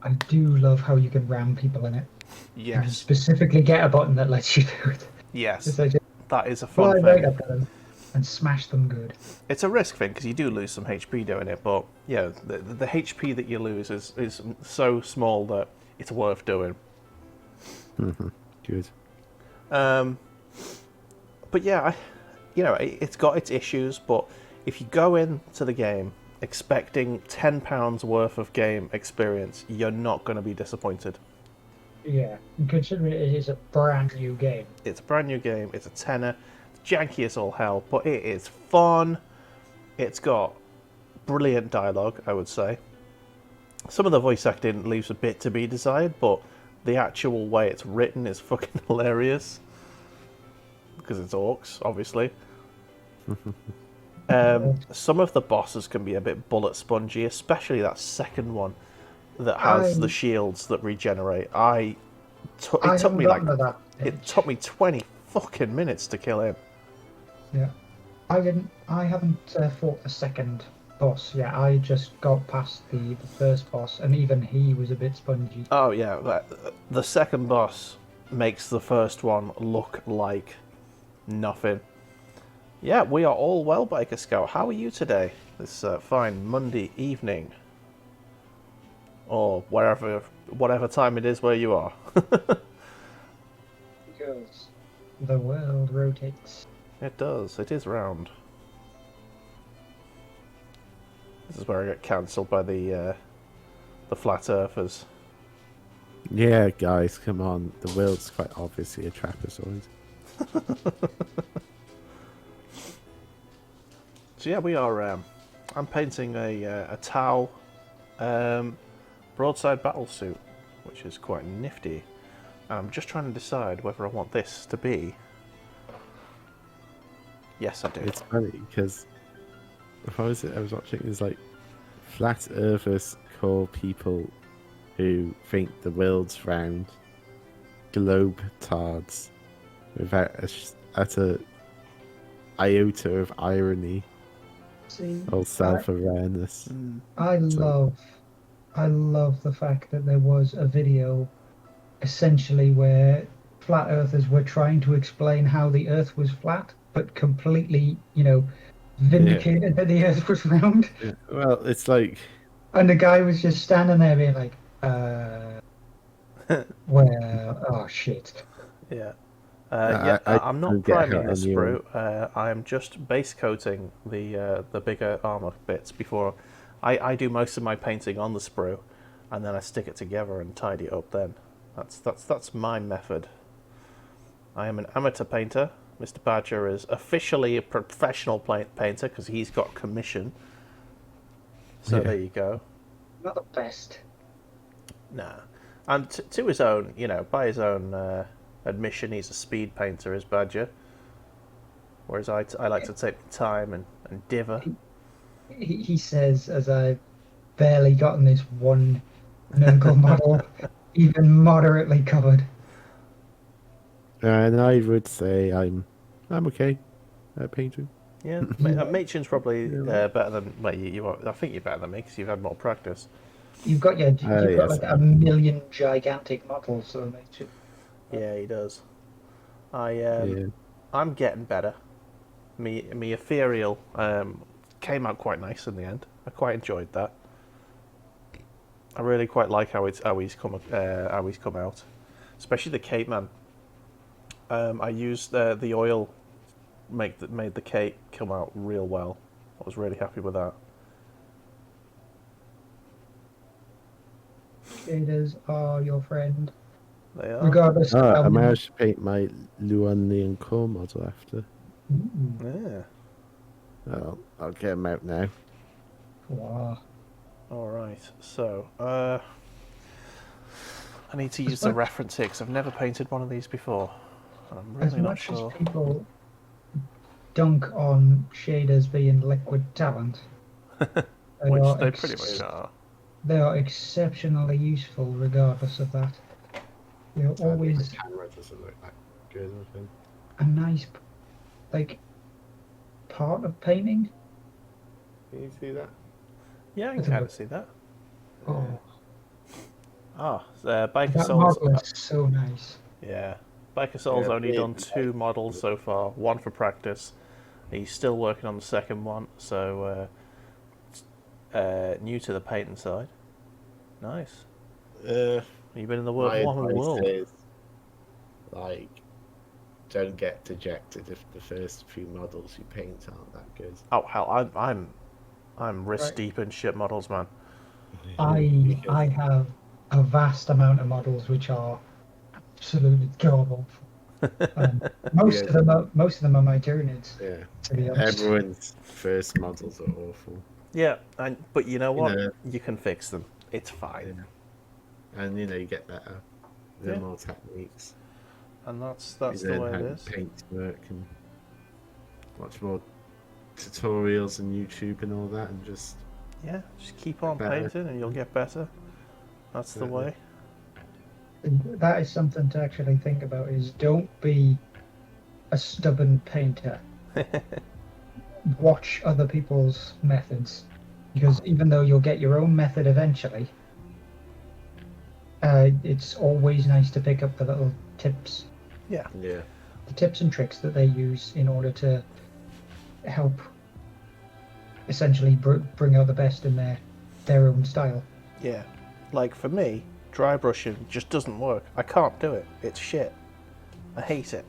I do love how you can ram people in it. Yes. You specifically get a button that lets you do it. Yes. So just that is a fly fun right thing. up to them and smash them good. It's a risk thing because you do lose some HP doing it, but yeah, the HP that you lose is so small that it's worth doing. Good. But yeah, it's got its issues, but if you go into the game expecting £10 worth of game experience, you're not going to be disappointed. Yeah, and considering it is a brand new game. It's a brand new game, it's a tenner, it's janky as all hell, but it is fun. It's got brilliant dialogue, I would say. Some of the voice acting leaves a bit to be desired, but the actual way it's written is fucking hilarious. Because it's orcs, obviously. Some of the bosses can be a bit bullet spongy, especially that second one that has the shields that regenerate. It took me 20 fucking minutes to kill him. Yeah, I haven't fought the second boss yet. I just got past the first boss, and even he was a bit spongy. Oh yeah, the second boss makes the first one look like nothing. Yeah, we are all well, Biker Scout. How are you today? This fine Monday evening, or whatever time it is where you are. Because the world rotates. It does. It is round. This is where I get cancelled by the flat earthers. Yeah, guys, come on. The world's quite obviously a trapezoid. So yeah, we are. I'm painting a Tau Broadside Battlesuit, which is quite nifty. I'm just trying to decide whether I want this to be. Yes, I do. It's funny because I was watching. There's like flat earthers call people who think the world's round globe tards without a iota of irony. See, or self-awareness. I love the fact that there was a video essentially where flat earthers were trying to explain how the earth was flat, but completely, vindicated that the earth was round. Yeah. Well, it's like... And the guy was just standing there being like, well, oh shit. Yeah. I'm not priming the sprue. I'm just base coating the bigger armor bits before I do most of my painting on the sprue, and then I stick it together and tidy it up. Then that's my method. I am an amateur painter. Mr. Badger is officially a professional painter because he's got commission. So there you go. Not the best. Nah, and to his own, by his own. Admission, he's a speed painter, is Badger. Whereas I like to take time and diver. He says, as I barely gotten this one Nurgle model even moderately covered. And I would say I'm okay at painting. Yeah, Machin's probably better than. Well, I think you're better than me because you've had more practice. You've got Yes. like a million gigantic models, so it makes it. Yeah, he does. Yeah. I'm getting better. Me ethereal came out quite nice in the end. I quite enjoyed that. I really quite like how he's come out, especially the cape man. I used the oil made the cape come out real well. I was really happy with that. Shaders are your friend, They are. regardless of how I many. managed to paint my Luan and Core model after. Yeah. Oh, I'll get him out now. Wow. All right. So I need to use the reference here because I've never painted one of these before. I'm As really not much sure. as people dunk on shaders being liquid talent, Which they pretty much are. they are exceptionally useful regardless of that. They're always The camera doesn't look that good with him. a nice, like, part of painting. Can you see that? Yeah, I can kind of see that. Oh, Biker that Soul's. model is so nice. Yeah. Biker Soul's Yeah, only me- done 2 models so far, one for practice. He's still working on the second one, so new to the painting side. Nice. You've been in the My Warhammer advice world. is, like, don't get dejected if the first few models you paint aren't that good. Oh hell, I'm wrist deep in shit models, man. I have a vast amount of models which are absolutely god awful. Most of them are my Tyranids, Yeah. to be honest. Everyone's first models are awful. Yeah, but you know what? know. You can fix them. It's fine. Yeah. And you get better. There are Yeah. more techniques. And that's You the learn way how it is. paint work and watch more tutorials on YouTube and all that, and just Yeah, just keep on better. painting and you'll get better. That's the way. That is something to actually think about, is don't be a stubborn painter. Watch other people's methods, because even though you'll get your own method eventually, it's always nice to pick up the little tips, Yeah. Yeah. the tips and tricks that they use in order to help essentially bring out the best in their own style. Yeah. Like for me, dry brushing just doesn't work. I can't do it. It's shit. I hate it.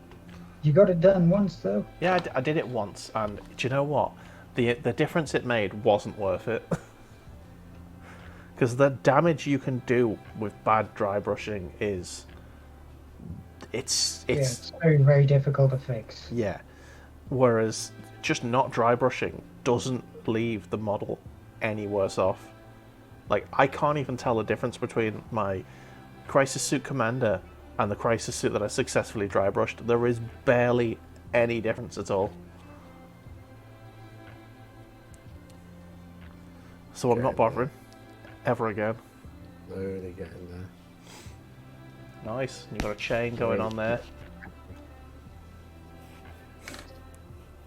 You got it done once though. Yeah, I did it once, and do you know what? The difference it made wasn't worth it. Because the damage you can do with bad dry brushing is... It's very, very difficult to fix. Yeah. Whereas just not dry brushing doesn't leave the model any worse off. Like, I can't even tell the difference between my Crisis Suit Commander and the Crisis Suit that I successfully dry brushed. There is barely any difference at all. So I'm not bothering. Ever again. Slowly getting there. Nice. You've got a chain going on there.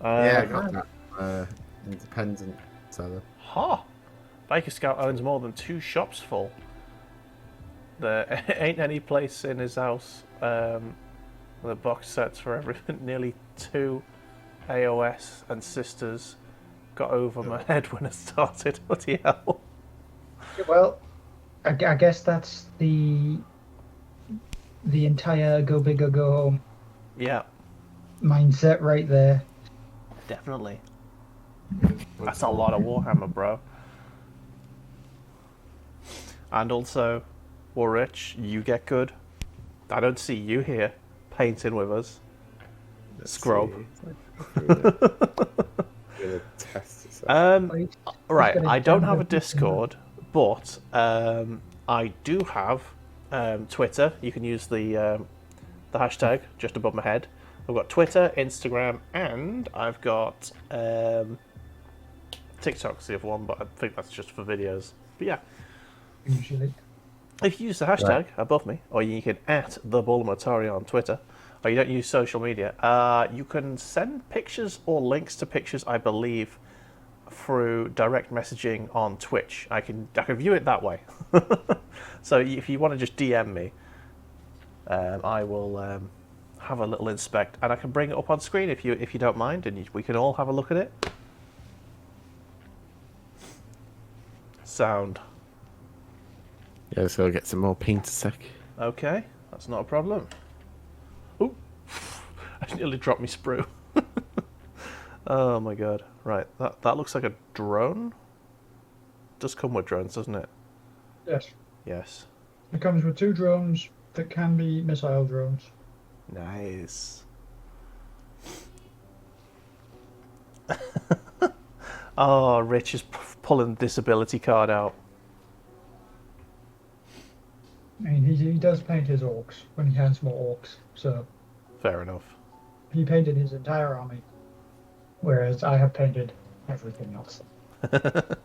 Yeah, I got that independent seller. Ha! Baker Scout owns more than 2 shops full. There ain't any place in his house with box sets for everything. Nearly 2 AOS and sisters got over my head when it started. Bloody hell. Well, I guess that's the entire go big or go home Yeah, mindset right there. definitely. That's a lot of Warhammer, bro. And also, Warrich, you get good. I don't see you here painting with us. Scrub. Gonna test this out. Right, I don't have a Discord, but I do have Twitter. You can use the hashtag just above my head. I've got Twitter, Instagram, and I've got TikTok's the other one, but I think that's just for videos. But yeah, usually. if you use the hashtag above me, or you can at the Bulamatari on Twitter, or you don't use social media, you can send pictures or links to pictures, I believe, through direct messaging on Twitch. I can view it that way. So if you want to just DM me, I will have a little inspect, and I can bring it up on screen if you don't mind, and we can all have a look at it. Sound. Yeah, let's go get some more paint a sec. Okay, that's not a problem. Ooh, I nearly dropped my sprue. Oh my god. Right, that looks like a drone. Does come with drones, doesn't it? Yes. Yes. It comes with 2 drones that can be missile drones. Nice. Oh, Rich is pulling the disability card out. I mean, he does paint his orcs when he has more orcs, so Fair enough. he painted his entire army, whereas I have painted everything else. But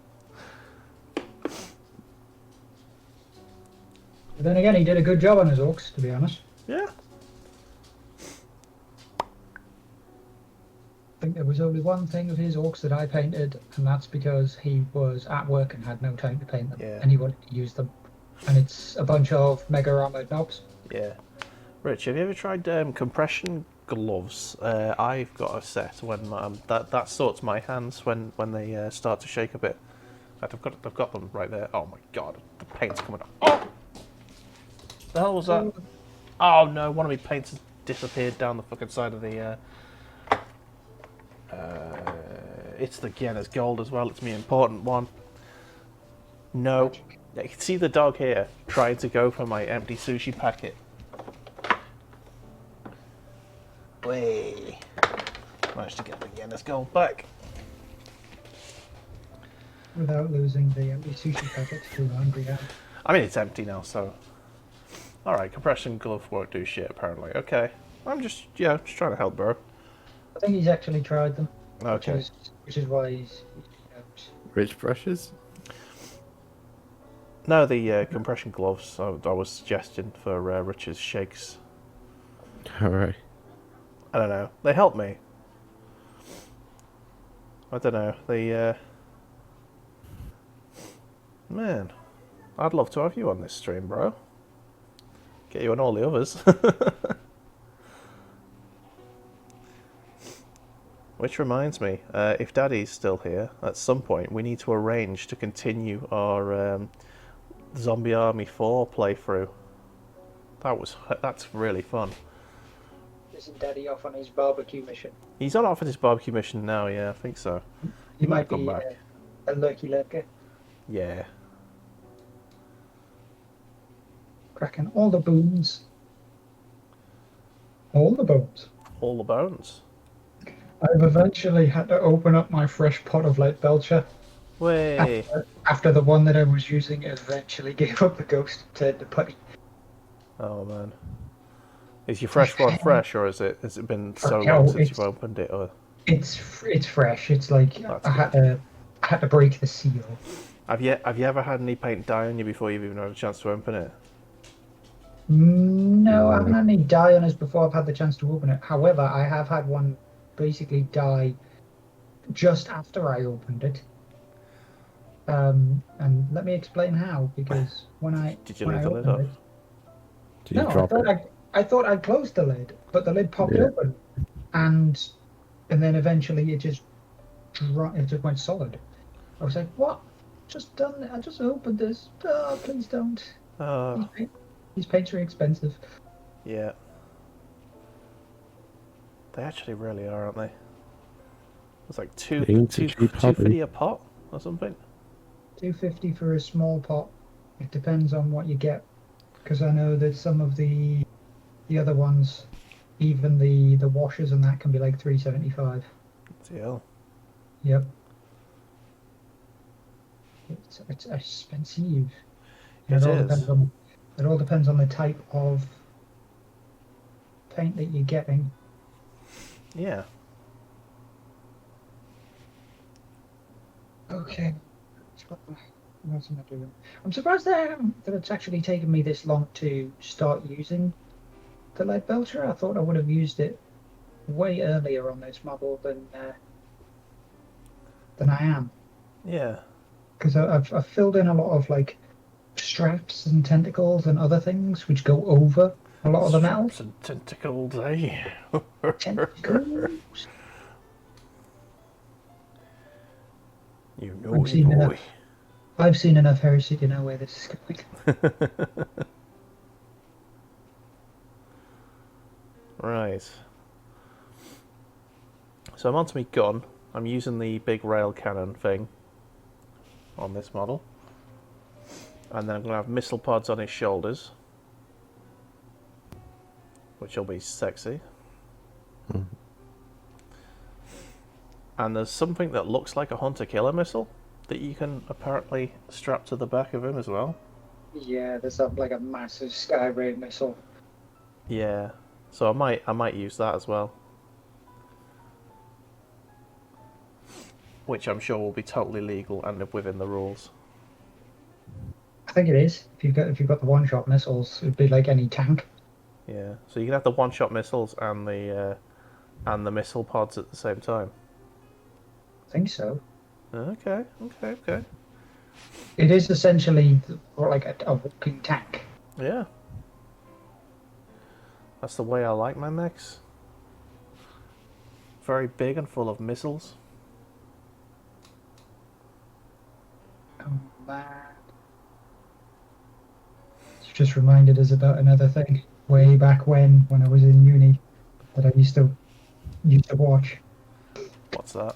then again, he did a good job on his orcs, to be honest. Yeah. I think there was only one thing of his orcs that I painted, and that's because he was at work and had no time to paint them, Yeah. and he wanted to use them. And it's a bunch of mega armored knobs. Yeah. Rich, have you ever tried compression gloves? I've got a set when that sorts my hands when they start to shake a bit. I've got them right there. Oh my god, the paint's coming off. Oh! The hell was that? Oh no, one of my paints has disappeared down the fucking side of the. It's the Guinness Gold as well. It's my important one. No. You can see the dog here trying to go for my empty sushi packet. Way. Managed to get the Guinness Gold back. Without losing the empty sushi packet to a hungry hand. I mean, it's empty now, so. Alright, compression glove won't do shit, apparently. Okay. I'm just trying to help, bro. I think he's actually tried them. Okay. Which is why he's Rich brushes? No, the compression gloves I was suggesting for Richard's shakes. Alright. I don't know. They help me. I don't know. They, Man, I'd love to have you on this stream, bro. Get you on all the others. Which reminds me, if Daddy's still here, at some point we need to arrange to continue our Zombie Army 4 playthrough. That's really fun. Isn't Daddy off on his barbecue mission? He's on off at his barbecue mission now, yeah, I think so. He might come be back. a lurky lurker. Yeah. Cracking all the bones. All the bones. All the bones. I've eventually had to open up my fresh pot of light belcher Way. after the one that I was using eventually gave up the ghost and turned to putty. Oh man. Is your fresh one fresh, or has it been so No, long since it's- you've opened it? Or It's fresh. It's like That's I had to break the seal. have you ever had any paint die on you before you've even had a chance to open it? No, I haven't had any die on us before I've had the chance to open it. However, I have had one basically die just after I opened it. And let me explain how, because when I Did you when leave I the lid opened up? Do you no, drop it? I thought I closed the lid, but the lid popped Yeah. open, and then eventually it just went solid. I was like, "What? Just done it. I just opened this. Oh, please don't. These paints are expensive." Yeah. They actually really are, aren't they? It's like Paint a cheap hobby. $2.50 a pot or something. $2.50 for a small pot. It depends on what you get, because I know that some of the other ones, even the washers and that, can be like $3.75. TL. Yep. It's expensive. It all is. depends on it all depends on the type of paint that you're getting. Yeah. Okay. What else am I doing? I'm surprised that it's actually taken me this long to start using the lead belcher. I thought I would have used it way earlier on this model than I am, Yeah. because I've filled in a lot of like straps and tentacles and other things which go over a lot of the metal. Straps and tentacles, eh? Tentacles. You I've naughty seen boy. enough. I've seen enough heresy to know where this is going. Right. So I'm onto my gun. I'm using the big rail cannon thing on this model. And then I'm going to have missile pods on his shoulders, which will be sexy. And there's something that looks like a hunter-killer missile that you can apparently strap to the back of him as well. Yeah, there's like a massive Skyray missile. Yeah. So I might use that as well. Which I'm sure will be totally legal and within the rules. I think it is. If you've got the one-shot missiles, it'd be like any tank. Yeah. So you can have the one-shot missiles and the missile pods at the same time. I think so. Okay. It is essentially like a walking tank. Yeah. That's the way I like my mechs. Very big and full of missiles. Oh man. It's just reminded us about another thing way back when I was in uni that I used to watch. What's that?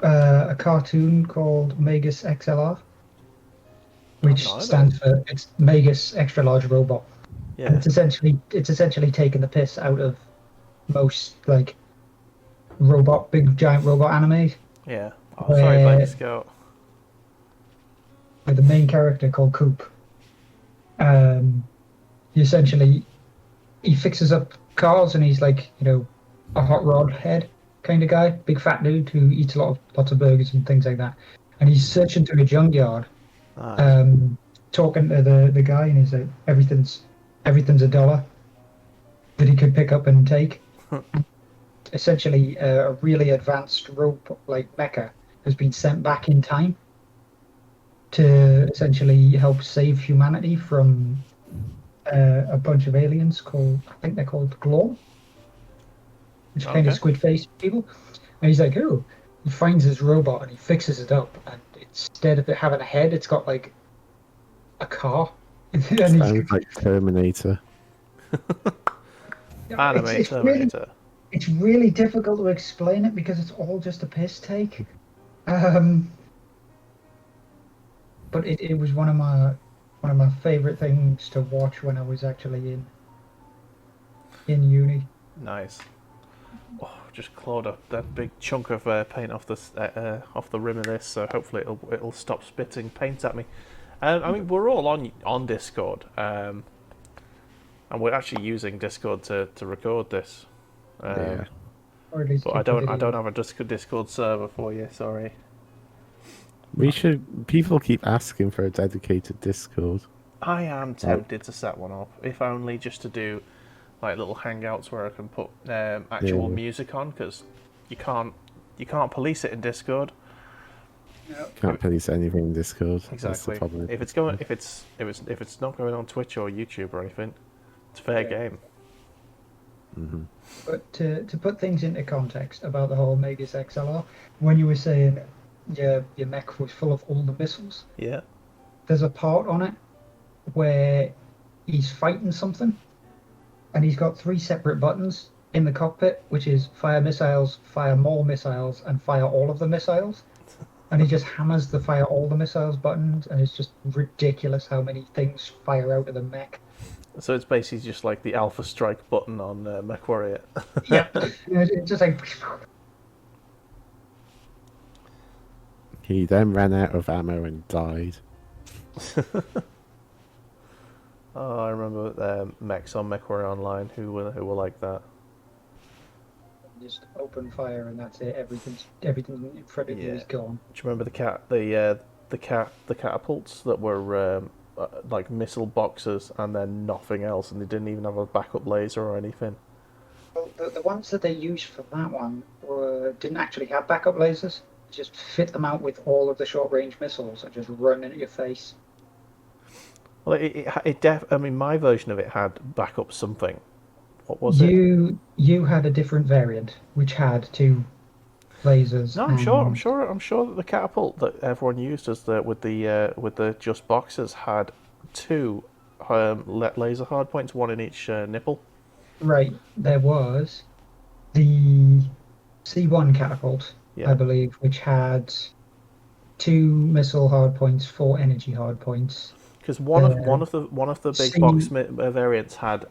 A cartoon called Magus XLR, which Oh, no, stands for it's Magus Extra Large Robot. And Yeah. it's essentially taken the piss out of most like big giant robot anime, Yeah. Oh, sorry, Vegas Scout. with the main character called Coop. He essentially he fixes up cars and he's like a hot rod head kind of guy, big fat dude who eats lots of burgers and things like that. And he's searching through a junkyard, Ah. talking to the guy, and he's like, everything's $1 that he could pick up and take. Essentially, a really advanced rope like mecha has been sent back in time to essentially help save humanity from a bunch of aliens I think they're called Glom, which are kind of Okay. squid face people. And he's like, oh, he finds his robot and he fixes it up, and instead of it having a head, it's got like a car. And Sounds like Terminator. Anime it's Terminator. it's really difficult to explain it because it's all just a piss take. But it was one of my favorite things to watch when I was actually in uni. Nice. Oh, just clawed up that big chunk of paint off the rim of this, so hopefully it'll stop spitting paint at me. I mean, we're all on Discord, and we're actually using Discord to record this. Yeah. Or at least But keep the I video. don't have a Discord server for you. Sorry. We should. People keep asking for a dedicated Discord. I am tempted to set one up, if only just to do like little hangouts where I can put actual Yeah. music on, because you can't police it in Discord. Can't police anything in Discord. That's the Exactly. problem. If it's not going on Twitch or YouTube or anything, it's fair Yeah. game. But to put things into context about the whole Magus XLR, when you were saying your mech was full of all the missiles, Yeah. there's a part on it where he's fighting something, and he's got 3 separate buttons in the cockpit, which is fire missiles, fire more missiles, and fire all of the missiles. And he just hammers the fire all the missiles buttons, and it's just ridiculous how many things fire out of the mech. So it's basically just like the Alpha Strike button on MechWarrior. Yeah, it's just like He then ran out of ammo and died. Oh, I remember mechs on MechWarrior Online who were like that. just open fire, and that's it. Everything in front of you Yeah. is gone. Do you remember the catapults that were like missile boxes and then nothing else, and they didn't even have a backup laser or anything. Well, the ones that they used for that one didn't actually have backup lasers. Just fit them out with all of the short-range missiles and just run into your face. Well, I mean, my version of it had backup something. What was it? You had a different variant which had two lasers. No, I'm sure that the catapult that everyone used as with the just boxes had two laser hardpoints, one in each nipple. Right, there was the C1 catapult, Yeah. I believe, which had two missile hardpoints, four energy hardpoints. Because one of the big box variants had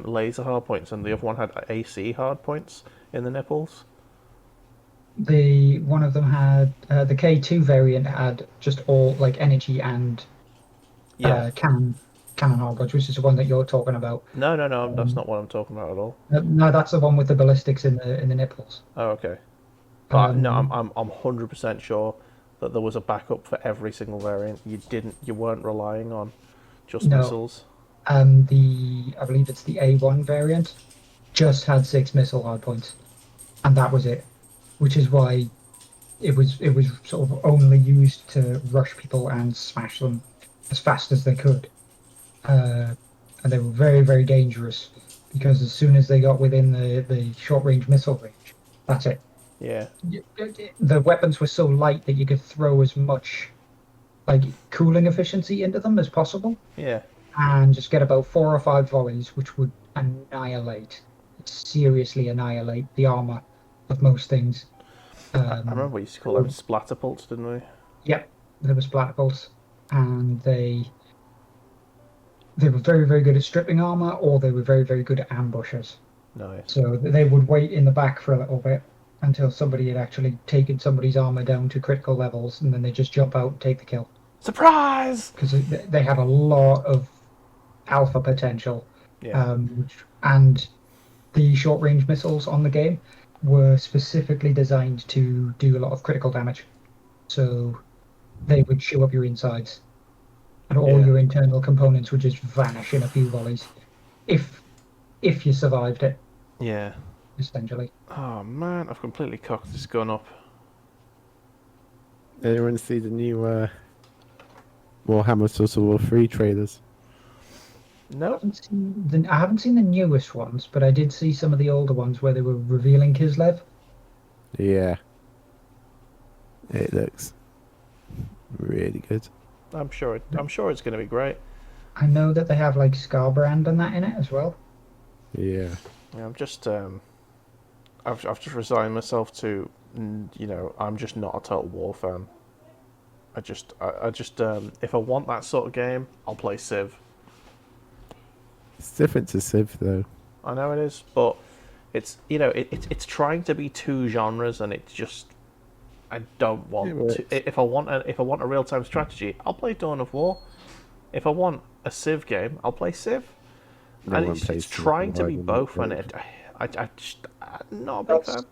laser hardpoints, and the other one had AC hardpoints in the nipples. One of them had the K2 variant had just all like energy and Yeah. cannon hardpoints, which is the one that you're talking about. No, that's not what I'm talking about at all. No, that's the one with the ballistics in the nipples. Oh, okay. But no, Um, I'm 100% sure that there was a backup for every single variant. You weren't relying on just No. missiles. I believe it's the A1 variant, just had 6 missile hardpoints, and that was it. Which is why it was sort of only used to rush people and smash them as fast as they could, and they were very, very dangerous because as soon as they got within the short range missile range, that's it. Yeah. The weapons were so light that you could throw as much like cooling efficiency into them as possible, Yeah. and just get about 4 or 5 volleys, which would seriously annihilate the armor of most things. I remember we used to call them splatterpults, didn't we? Yep, there were splatterpults, and they were very, very good at stripping armor, or they were very, very good at ambushers. Nice. So they would wait in the back for a little bit until somebody had actually taken somebody's armor down to critical levels, and then they just jump out and take the kill. Surprise! Because they had a lot of alpha potential. Yeah. And the short-range missiles on the game were specifically designed to do a lot of critical damage. So they would chew up your insides. And all your internal components would just vanish in a few volleys. If you survived it. Yeah. Essentially. Oh man, I've completely cocked this gun up. Anyone see the new Warhammer Total War 3 trailers? No. I haven't seen the newest ones, but I did see some of the older ones where they were revealing Kislev. Yeah. It looks really good. I'm sure it's going to be great. I know that they have like Scarbrand and that in it as well. Yeah. Yeah, I'm just I've just resigned myself to, I'm just not a Total War fan. I just if I want that sort of game, I'll play Civ. It's different to Civ though. I know it is, but it's it's trying to be two genres, and it's just I don't want to. If I want a real time strategy, I'll play Dawn of War. If I want a Civ game, I'll play Civ. And it's trying to be both, and I'm not a big fan.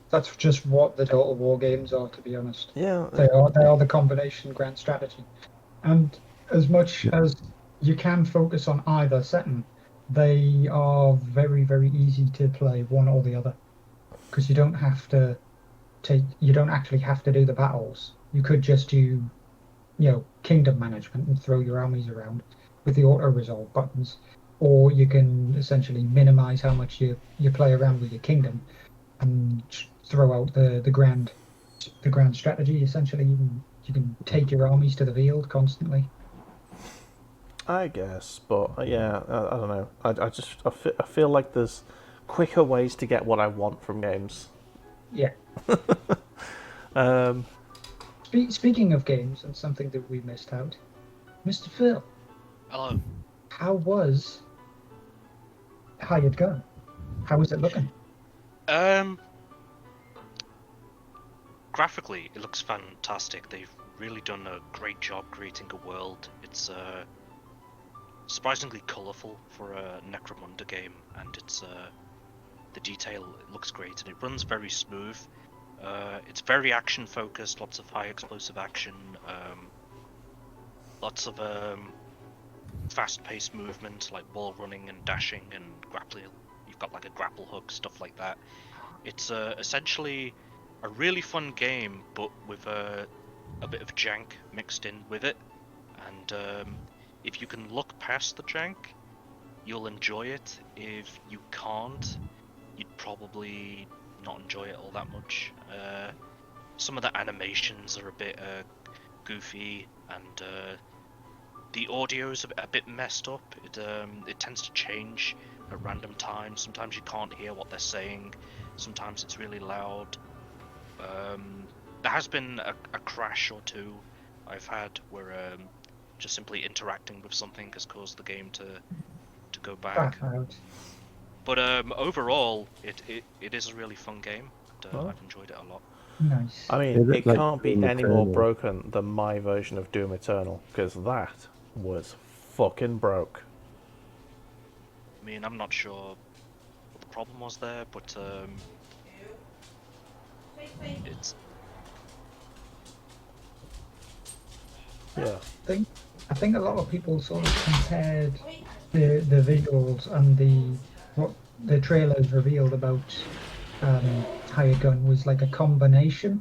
That's just what the Total War games are, to be honest. Yeah, they are the combination grand strategy, and as much as you can focus on either setting, they are very, very easy to play one or the other, because you don't actually have to do the battles. You could just do, kingdom management and throw your armies around with the auto resolve buttons, or you can essentially minimize how much you play around with your kingdom and throw out the grand strategy. Essentially, you can take your armies to the field constantly. I guess, but yeah, I don't know. I feel like there's quicker ways to get what I want from games. Yeah. Speaking of games and something that we missed out, Mr. Phil. Hello. How was Hired Gun? How was it looking? Graphically, it looks fantastic. They've really done a great job creating a world. It's surprisingly colourful for a Necromunda game, and it's the detail, it looks great, and it runs very smooth. It's very action focused, lots of high explosive action. lots of fast-paced movement, like wall running and dashing and grappling. You've got like a grapple hook, stuff like that. It's essentially a really fun game, but with a bit of jank mixed in with it. And if you can look past the jank, you'll enjoy it. If you can't, you'd probably not enjoy it all that much. Some of the animations are a bit goofy, and the audio's a bit messed up. It tends to change at random times. Sometimes you can't hear what they're saying. Sometimes it's really loud. There has been a crash or two I've had where just simply interacting with something has caused the game to go back. But overall, it is a really fun game. And, I've enjoyed it a lot. Nice. I mean, it like can't be Doom any more Eternal. broken than my version of Doom Eternal, because that was fucking broke. I mean, I'm not sure what the problem was there, but it's Yeah. I think a lot of people sort of compared the visuals and what the trailers revealed about Hired Gun was like a combination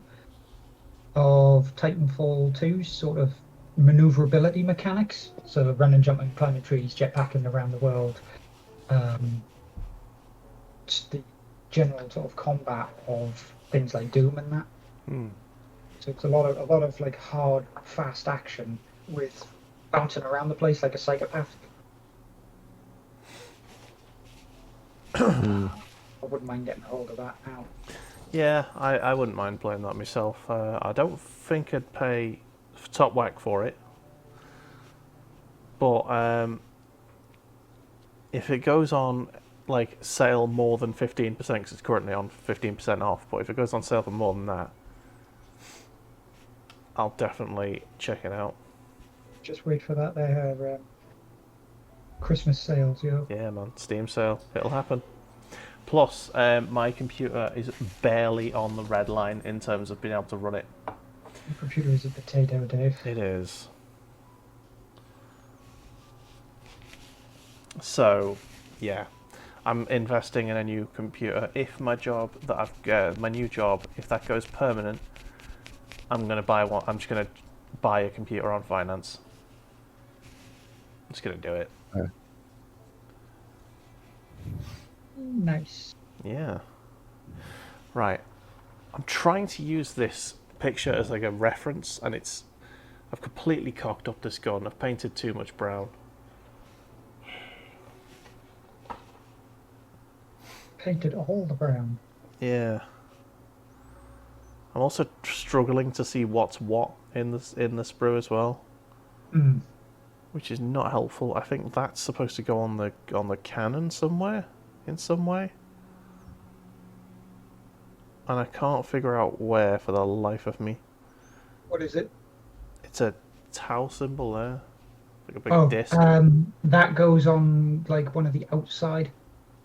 of Titanfall 2's sort of maneuverability mechanics, so running, jumping, climbing trees, jetpacking around the world, just the general sort of combat of things like Doom and that. So it's a lot of like hard, fast action with bouncing around the place like a psychopath. I wouldn't mind getting a hold of that now. Yeah, I wouldn't mind playing that myself. I don't think I'd pay top whack for it. But if it goes on like sale more than 15%, because it's currently on 15% off, but if it goes on sale for more than that, I'll definitely check it out. Just wait for that there Christmas sales, yo. Yeah, man, Steam sale, it'll happen. Plus, my computer is barely on the red line in terms of being able to run it. Your computer is a potato, Dave. It is. So, yeah, I'm investing in a new computer. If my job that I've got, my new job, if that goes permanent, I'm gonna buy one. I'm just gonna buy a computer on finance. I'm just gonna do it. Nice. Yeah. Right. I'm trying to use this picture as like a reference, and I've completely cocked up this gun. I've painted too much brown. Painted all the brown. Yeah. I'm also struggling to see what's what in the sprue as well, which is not helpful. I think that's supposed to go on the cannon somewhere, in some way, and I can't figure out where for the life of me. What is it? It's a Tau symbol there, like a big disc. That goes on like one of the outside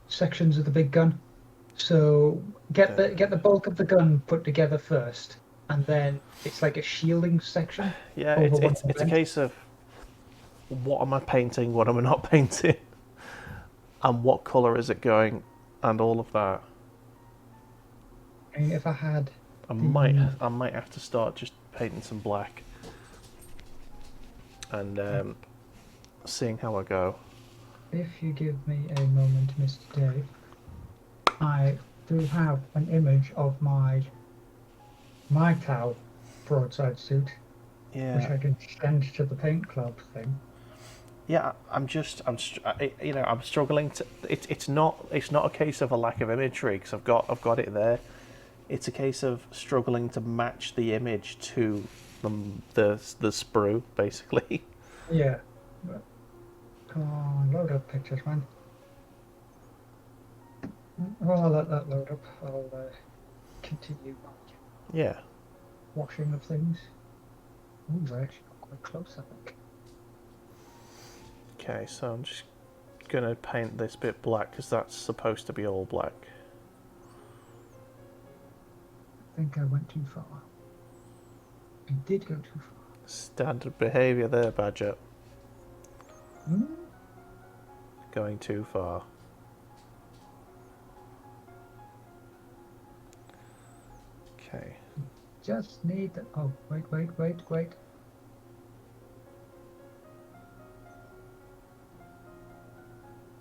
sections of the big gun. So get the bulk of the gun put together first, and then it's like a shielding section. Yeah, it's a case of what am I painting, what am I not painting, and what colour is it going, and all of that. I mean, if I had, I might have to start just painting some black, and seeing how I go. If you give me a moment, Mr. Dave, I do have an image of my Tau Broadside suit, which I can send to the paint club thing. Yeah, I'm struggling to. It's not a case of a lack of imagery, because I've got it there. It's a case of struggling to match the image to the sprue, basically. Yeah. But, come on, load up pictures, man. Well, I'll let that load up. I'll continue my washing of things. Ooh, I actually got quite close, I think. Okay, so I'm just gonna paint this bit black, because that's supposed to be all black. I think I went too far. I did go too far. Standard behaviour there, Badger. Hmm? Going too far. Okay. Just need the... Oh, wait.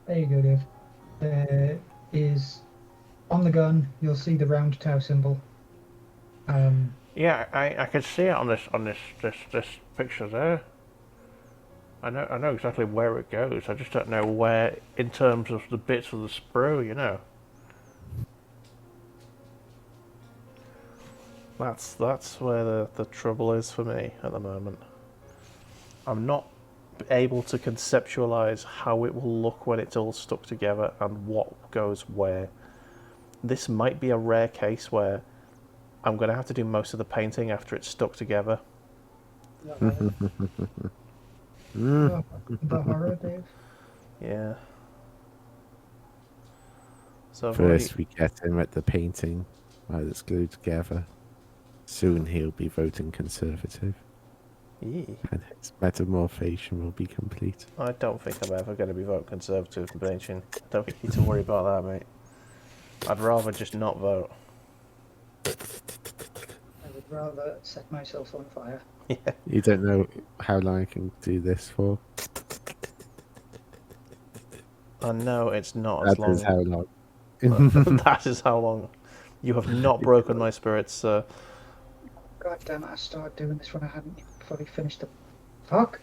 There you go, Dave. There is... On the gun, you'll see the round Tau symbol. Yeah, I can see it on this picture there. I know exactly where it goes. I just don't know where in terms of the bits of the sprue, you know. That's where the trouble is for me at the moment. I'm not able to conceptualize how it will look when it's all stuck together and what goes where. This might be a rare case where I'm going to have to do most of the painting after it's stuck together. The horror, Dave. Yeah. So First, we get him at the painting while it's glued together. Soon he'll be voting Conservative, and his metamorphosation will be complete. I don't think I'm ever going to be voting Conservative for Machin. I don't think you need to worry about that, mate. I'd rather just not vote. I would rather set myself on fire. Yeah. You don't know how long I can do this for. I know it's not as That long. is how long. That is how long. You have not broken my spirits, sir. God damn it, I started doing this when I hadn't even fully finished the... Fuck!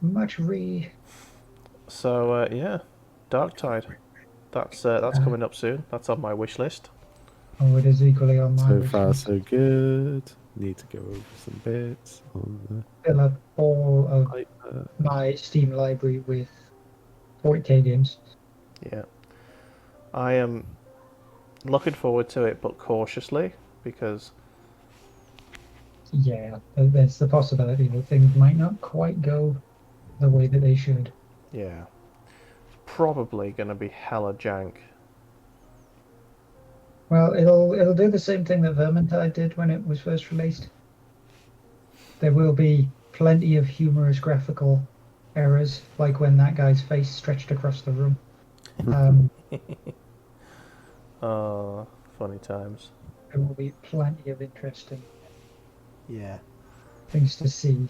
Much re... So yeah, Dark Tide. That's coming up soon. That's on my wish list. Oh, it is equally on my So wish far, list. so good. Need to go over some bits on Fill up all of the my Steam library with 40k games. Yeah, I am looking forward to it, but cautiously because Yeah, there's the possibility that things might not quite go the way that they should. yeah, probably gonna be hella jank. Well, it'll do the same thing that Vermintide did when it was first released. There will be plenty of humorous graphical errors, like when that guy's face stretched across the room. Oh, funny times. There will be plenty of interesting Yeah, things to see.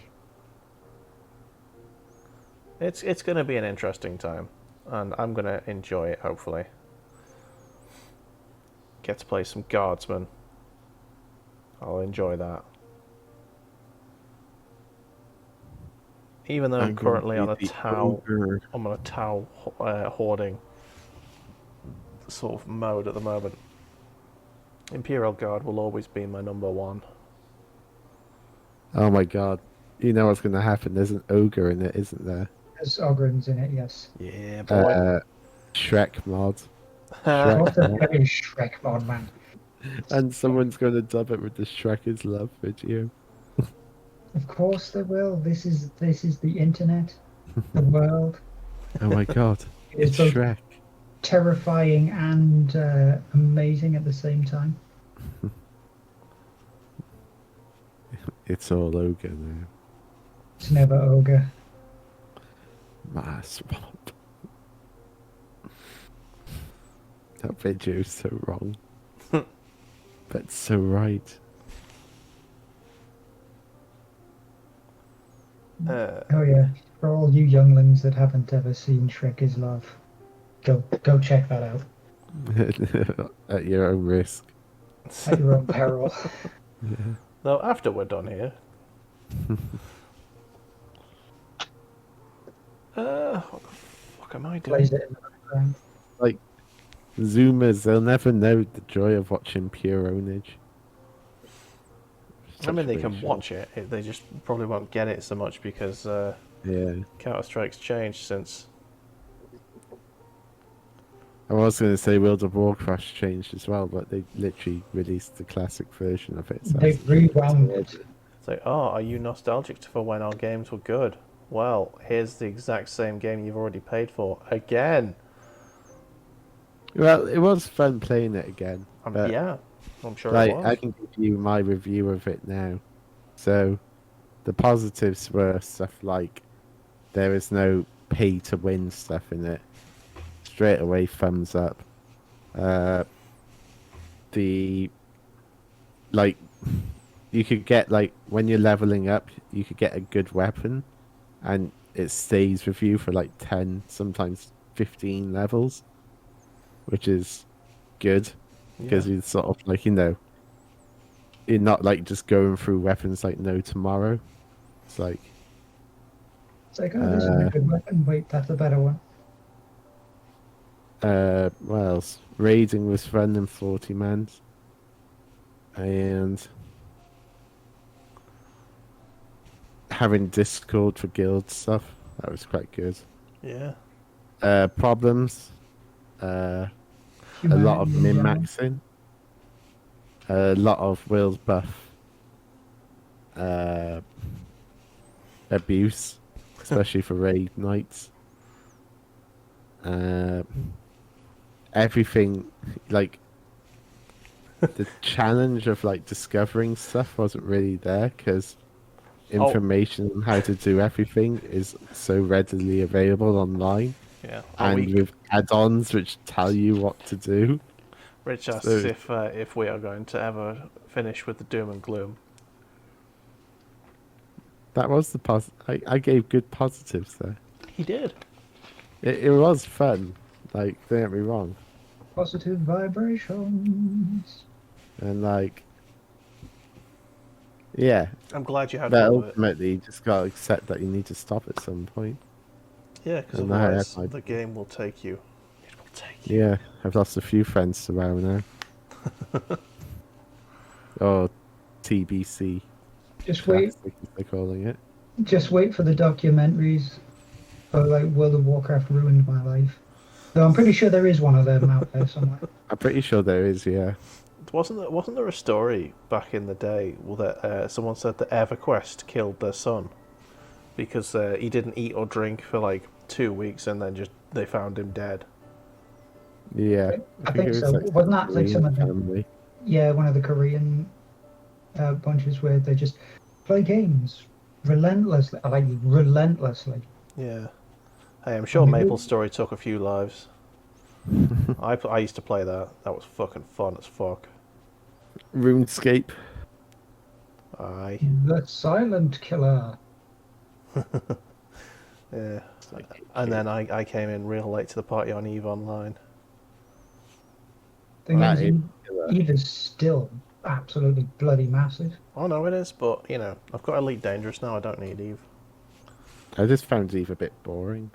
it's gonna be an interesting time, and I'm gonna enjoy it. Hopefully, get to play some Guardsmen. I'll enjoy that. Even though I'm currently on a Tau, I'm on a Tau hoarding sort of mode at the moment. Imperial Guard will always be my number one. Oh my god. You know what's going to happen. There's an ogre in it, isn't there? There's Ogrins in it, yes. Yeah, boy. Shrek mod. What the mod. heck is Shrek mod, man? And someone's going to dub it with the Shrek is Love video. Of course they will. This is the internet, the world. Oh my god. It's both Shrek. terrifying and amazing at the same time. It's all ogre now. It's never ogre. My swamp. That video is so wrong. But so right. Oh yeah, for all you younglings that haven't ever seen Shrek is Love, go check that out. At your own risk. At your own peril. Yeah. No, after we're done here. What the fuck am I doing? Plays it in the background. Like, Zoomers, they'll never know the joy of watching pure ownage. I mean, they can Such watch it. They just probably won't get it so much because yeah. Counter-Strike's changed since. I was going to say World of Warcraft changed as well, but they literally released the classic version of it. So They've rewound it. It's like, oh, are you nostalgic for when our games were good? Well, here's the exact same game you've already paid for again. Well, it was fun playing it again. But Yeah. I'm sure it Like, was. I can give you my review of it now. So, the positives were stuff like there is no pay to win stuff in it. Straight away, thumbs up. The like, you could get like when you're leveling up, you could get a good weapon, and it stays with you for like 10, sometimes 15 levels, which is good because Yeah. you sort of like you're not like just going through weapons like no tomorrow. It's like It's like, oh, this is a good weapon. Wait, that's a better one. what else? Raiding was fun in 40 mans, and having Discord for guild stuff, that was quite good. Yeah. Problems, a lot of Humanity in min general. maxing, a lot of Will's buff abuse, especially for raid nights. Everything like the challenge of like discovering stuff wasn't really there because information on how to do everything is so readily available online, Yeah. and with add-ons which tell you what to do. Rich asks So if we are going to ever finish with the doom and gloom. that was the I gave good positives there. He did. It was fun. Like, don't get me wrong. Positive vibrations. And like, yeah, I'm glad you had but fun with it. ultimately you just gotta accept that you need to stop at some point. Yeah, because And I had otherwise my- the game will take you. It will take you. Yeah, I've lost a few friends to WoW now. Or TBC, Just wait. classic as they're calling it. Just wait for the documentaries for like World of Warcraft ruined my life. Though I'm pretty sure there is one of them out there somewhere. I'm pretty sure there is, yeah. Wasn't there a story back in the day that someone said that EverQuest killed their son because he didn't eat or drink for like 2 weeks and then just they found him dead. Yeah. I think it was so. like Wasn't that like some Korean of the family. one of the Korean bunches where they just play games relentlessly, like relentlessly. Yeah. Hey, I'm sure Maple Story took a few lives. I used to play that. That was fucking fun as fuck. RuneScape. Aye. The Silent Killer. Yeah. And then I came in real late to the party on EVE Online. Thing That is, is Eve is still absolutely bloody massive. Oh no, it is, but you know, I've got Elite Dangerous now. I don't need EVE. I just found Eve a bit boring.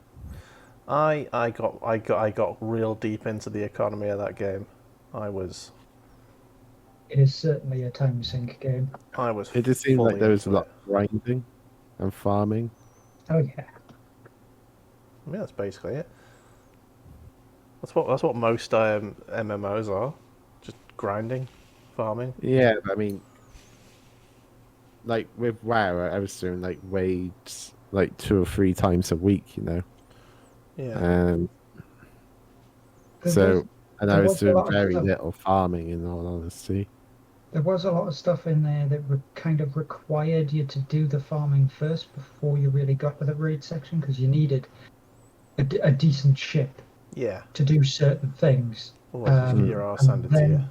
I got real deep into the economy of that game. It is certainly a time sink game. It just seemed like fully there was a into lot of grinding and farming. Oh yeah. Yeah, that's basically it. That's what most MMOs are, just grinding, farming. Yeah, I mean, like with WoW, I was doing like raids like 2 or 3 times a week, you know. Yeah. And There I was was a doing lot of very stuff. little farming, in all honesty. There was a lot of stuff in there that kind of required you to do the farming first before you really got to the raid section because you needed a decent ship Yeah. to do certain things. Otherwise your arse handed to you.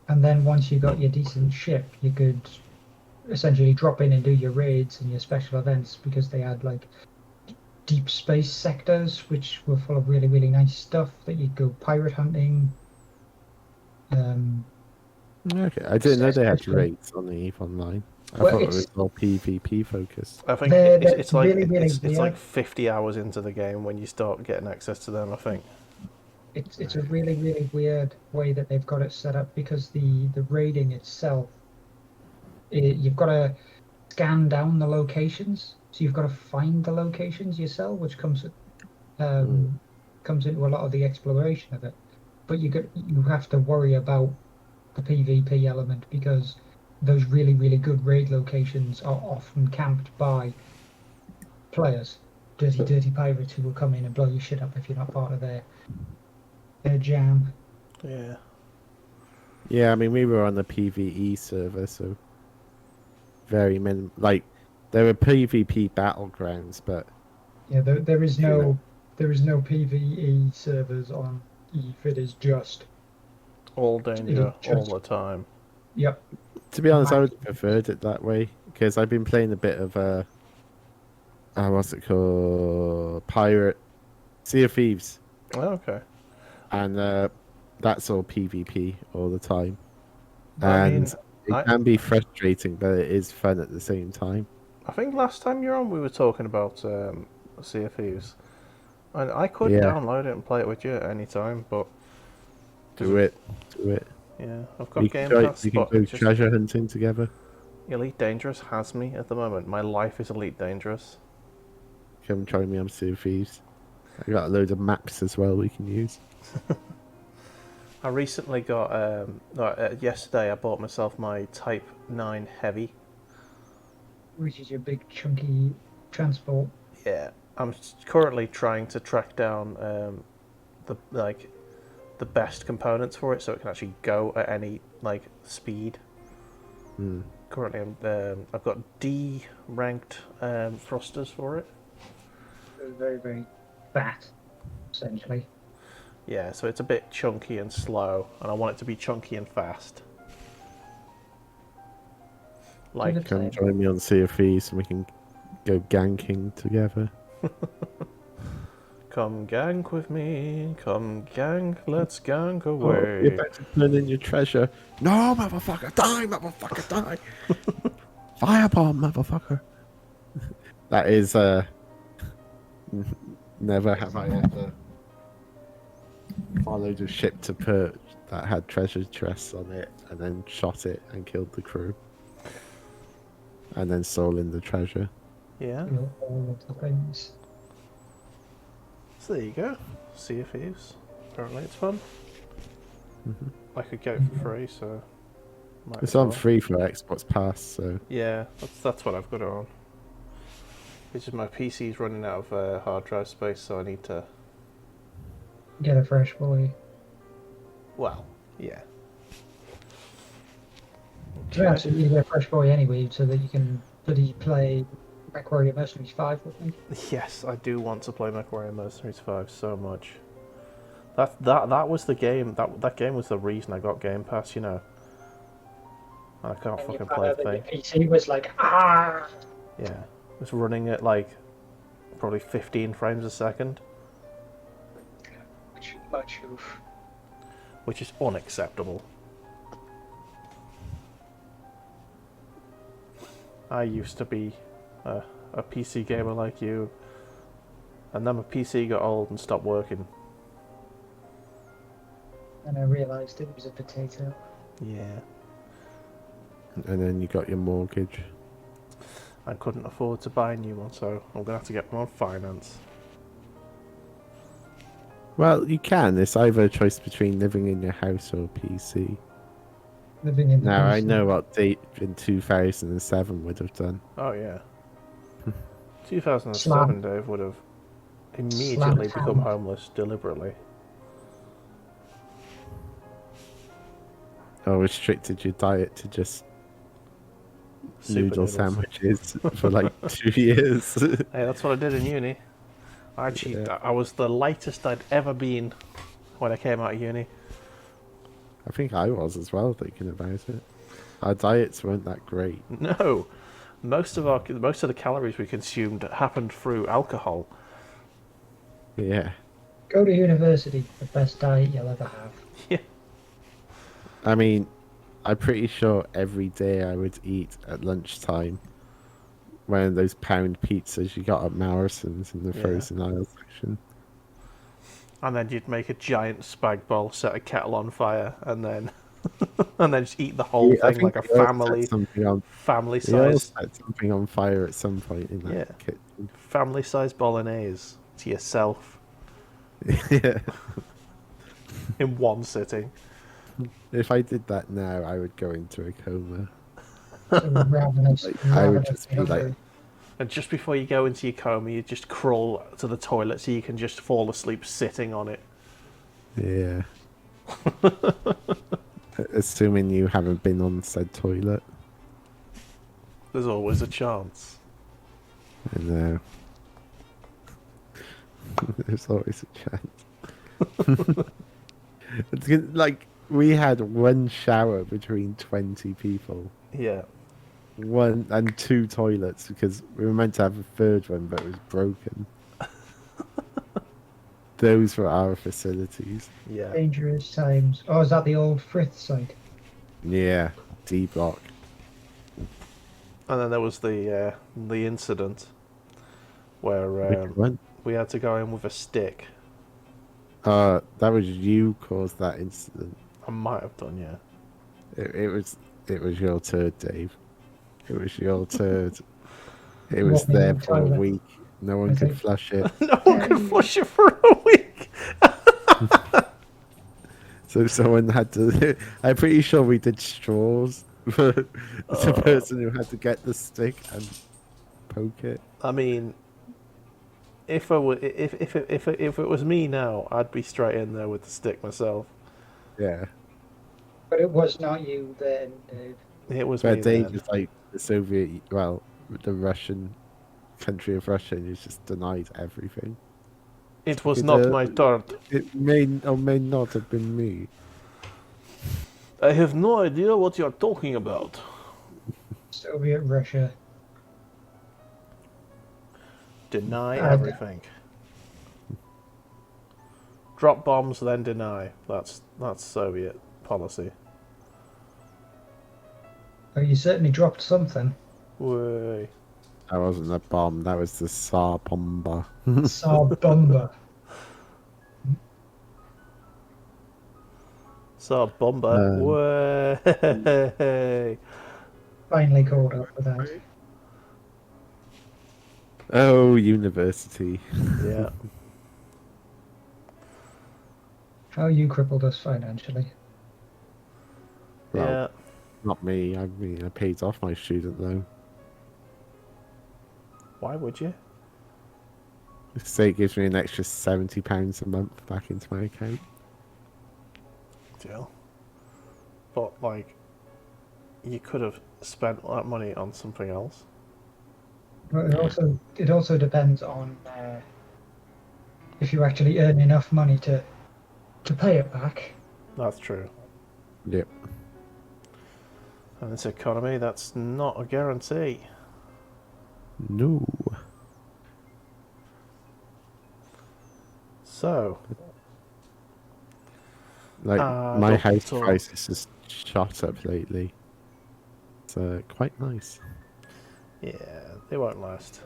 And then once you got your decent ship, you could essentially drop in and do your raids and your special events because they had like deep space sectors which were full of really, really nice stuff that you'd go pirate hunting. Okay, I didn't know they had raids on the EVE Online. I Well, thought it it's- was all PvP focused. I think They're it's like really, really it's like weird. 50 hours into the game when you start getting access to them. I think. It's a really, really weird way that they've got it set up because the raiding itself, you've got to scan down the locations, so you've got to find the locations yourself, which comes into a lot of the exploration of it. But you have to worry about the PvP element because those really, really good raid locations are often camped by players, dirty pirates who will come in and blow your shit up if you're not part of their jam. Yeah. Yeah, I mean, we were on the PvE server, so very minimal. Like, there were PvP battlegrounds, but Yeah, there is you know, no PvE servers on Eve. It is just All it is danger, all just the time. yep. to be honest, I would have Max. preferred it that way because I've been playing a bit of what's it called? Pirate Sea of Thieves, Oh, okay. and that's all PvP all the time, I and mean, it I can be frustrating, but it is fun at the same time. I think last time you were on, we were talking about Sea of Thieves, and I could Yeah, download it and play it with you at any time, but because do of it, do it. yeah, I've got Game Pass, We can but go it just treasure hunting together. Elite Dangerous has me at the moment. My life is Elite Dangerous. Come join me on Sea of Thieves. I got a load of maps as well we can use. I recently got yesterday. I bought myself my Type 9 Heavy. Which is your big chunky transport. Yeah, I'm currently trying to track down the best components for it, so it can actually go at any speed. Hmm. Currently, I've got D ranked thrusters for it. It's very, very fat, essentially. Yeah, so it's a bit chunky and slow, and I want it to be chunky and fast. Like, Come join me on Sea of Thieves and we can go ganking together. come gank with me, come gank, let's gank Oh, you're away. about to turn in your treasure. No, motherfucker, die, motherfucker, die. Firebomb, motherfucker. That is, never have I ever followed a ship to port that had treasure chests on it and then shot it and killed the crew. And then stolen the treasure. Yeah, All of the things. so there you go. Sea of Thieves. Apparently it's fun. Mhm. I could get it for free, so might It's as on well. free for Xbox Pass, so Yeah, that's what I've got it on. It's just my PC's running out of hard drive space, so I need to. Get a fresh boy. Well, yeah. To be honest, you need to get a fresh boy anyway, so that you can bloody play MechWarrior Mercenaries 5 with me. Yes, I do want to play MechWarrior Mercenaries 5 so much. That was the game. That game was the reason I got Game Pass. You know. I can't And you fucking found play a out that thing. your PC was like, ah! Yeah, it was running at like probably 15 frames a second, Much oof. which is unacceptable. I used to be a PC gamer like you, and then my PC got old and stopped working. And I realised it was a potato. Yeah, and then you got your mortgage. I couldn't afford to buy a new one, so I'm gonna have to get one on finance. Well, you can. It's either a choice between living in your house or PC. Living in the Now, I PC. know what Date in 2007 would have done. Oh yeah, 2007, Dave would have immediately Slam become ham. homeless deliberately. Or restricted your diet to just Super noodle noodles. sandwiches for like 2 years. Hey, that's what I did in uni. I was the lightest I'd ever been when I came out of uni. I think I was as well, thinking about it. Our diets weren't that great. No, most of the calories we consumed happened through alcohol. Yeah. Go to university, the best diet you'll ever have. Yeah, I mean, I'm pretty sure every day I would eat at lunchtime one of those pound pizzas you got at Morrison's in the Yeah. frozen aisle section. and then you'd make a giant spag bowl, set a kettle on fire, and then and then just eat the whole I thing think like a we all family set something on. family We all size set something on fire at some point in that Yeah. kitchen. family size bolognese to yourself Yeah. in one sitting. If I did that now, I would go into a coma. So ravenous, I would ravenous just be like- hungry. And just before you go into your coma, you just crawl to the toilet so you can just fall asleep sitting on it. Yeah. Assuming you haven't been on said toilet. There's always a chance. I know. There's always a chance. Like, we had one shower between 20 people. Yeah. One and two toilets because we were meant to have a third one, but it was broken. Those were our facilities. Yeah. Dangerous times. Oh, is that the old Frith site? Yeah, D block. And then there was the incident where Which one? we had to go in with a stick. That was you caused that incident. I might have done, yeah. It was your turd, Dave. It was your turd. It was Walking in there the for a toilet. week. No one could flush it. No one could flush it for a week. So someone had to. I'm pretty sure we did straws for the person who had to get the stick and poke it. I mean, if it was me now, I'd be straight in there with the stick myself. Yeah. But it was not you then, Dave. It was me But Dave then. is like the Soviet, well, the Russian country of Russia, and he's just denied everything. It was not my turn. It may or may not have been me. I have no idea what you're talking about. Soviet Russia. Deny everything. Drop bombs, then deny. That's Soviet policy. Oh, you certainly dropped something. Way. That wasn't a bomb. That was the Tsar bomber. Saab bomber. So bomber. Way. Finally caught up with that. Oh, university. Yeah. How you crippled us financially. Well, Yeah. not me. I mean, I paid off my student loan. Why would you? The state gives me an extra £70 a month back into my account. Deal. But like, you could have spent that money on something else. But it also depends on if you actually earn enough money to pay it back. That's true. Yep. And this economy, that's not a guarantee. No. So, Like, my house Doctor. price has just shot up lately. It's quite nice. yeah, they won't last.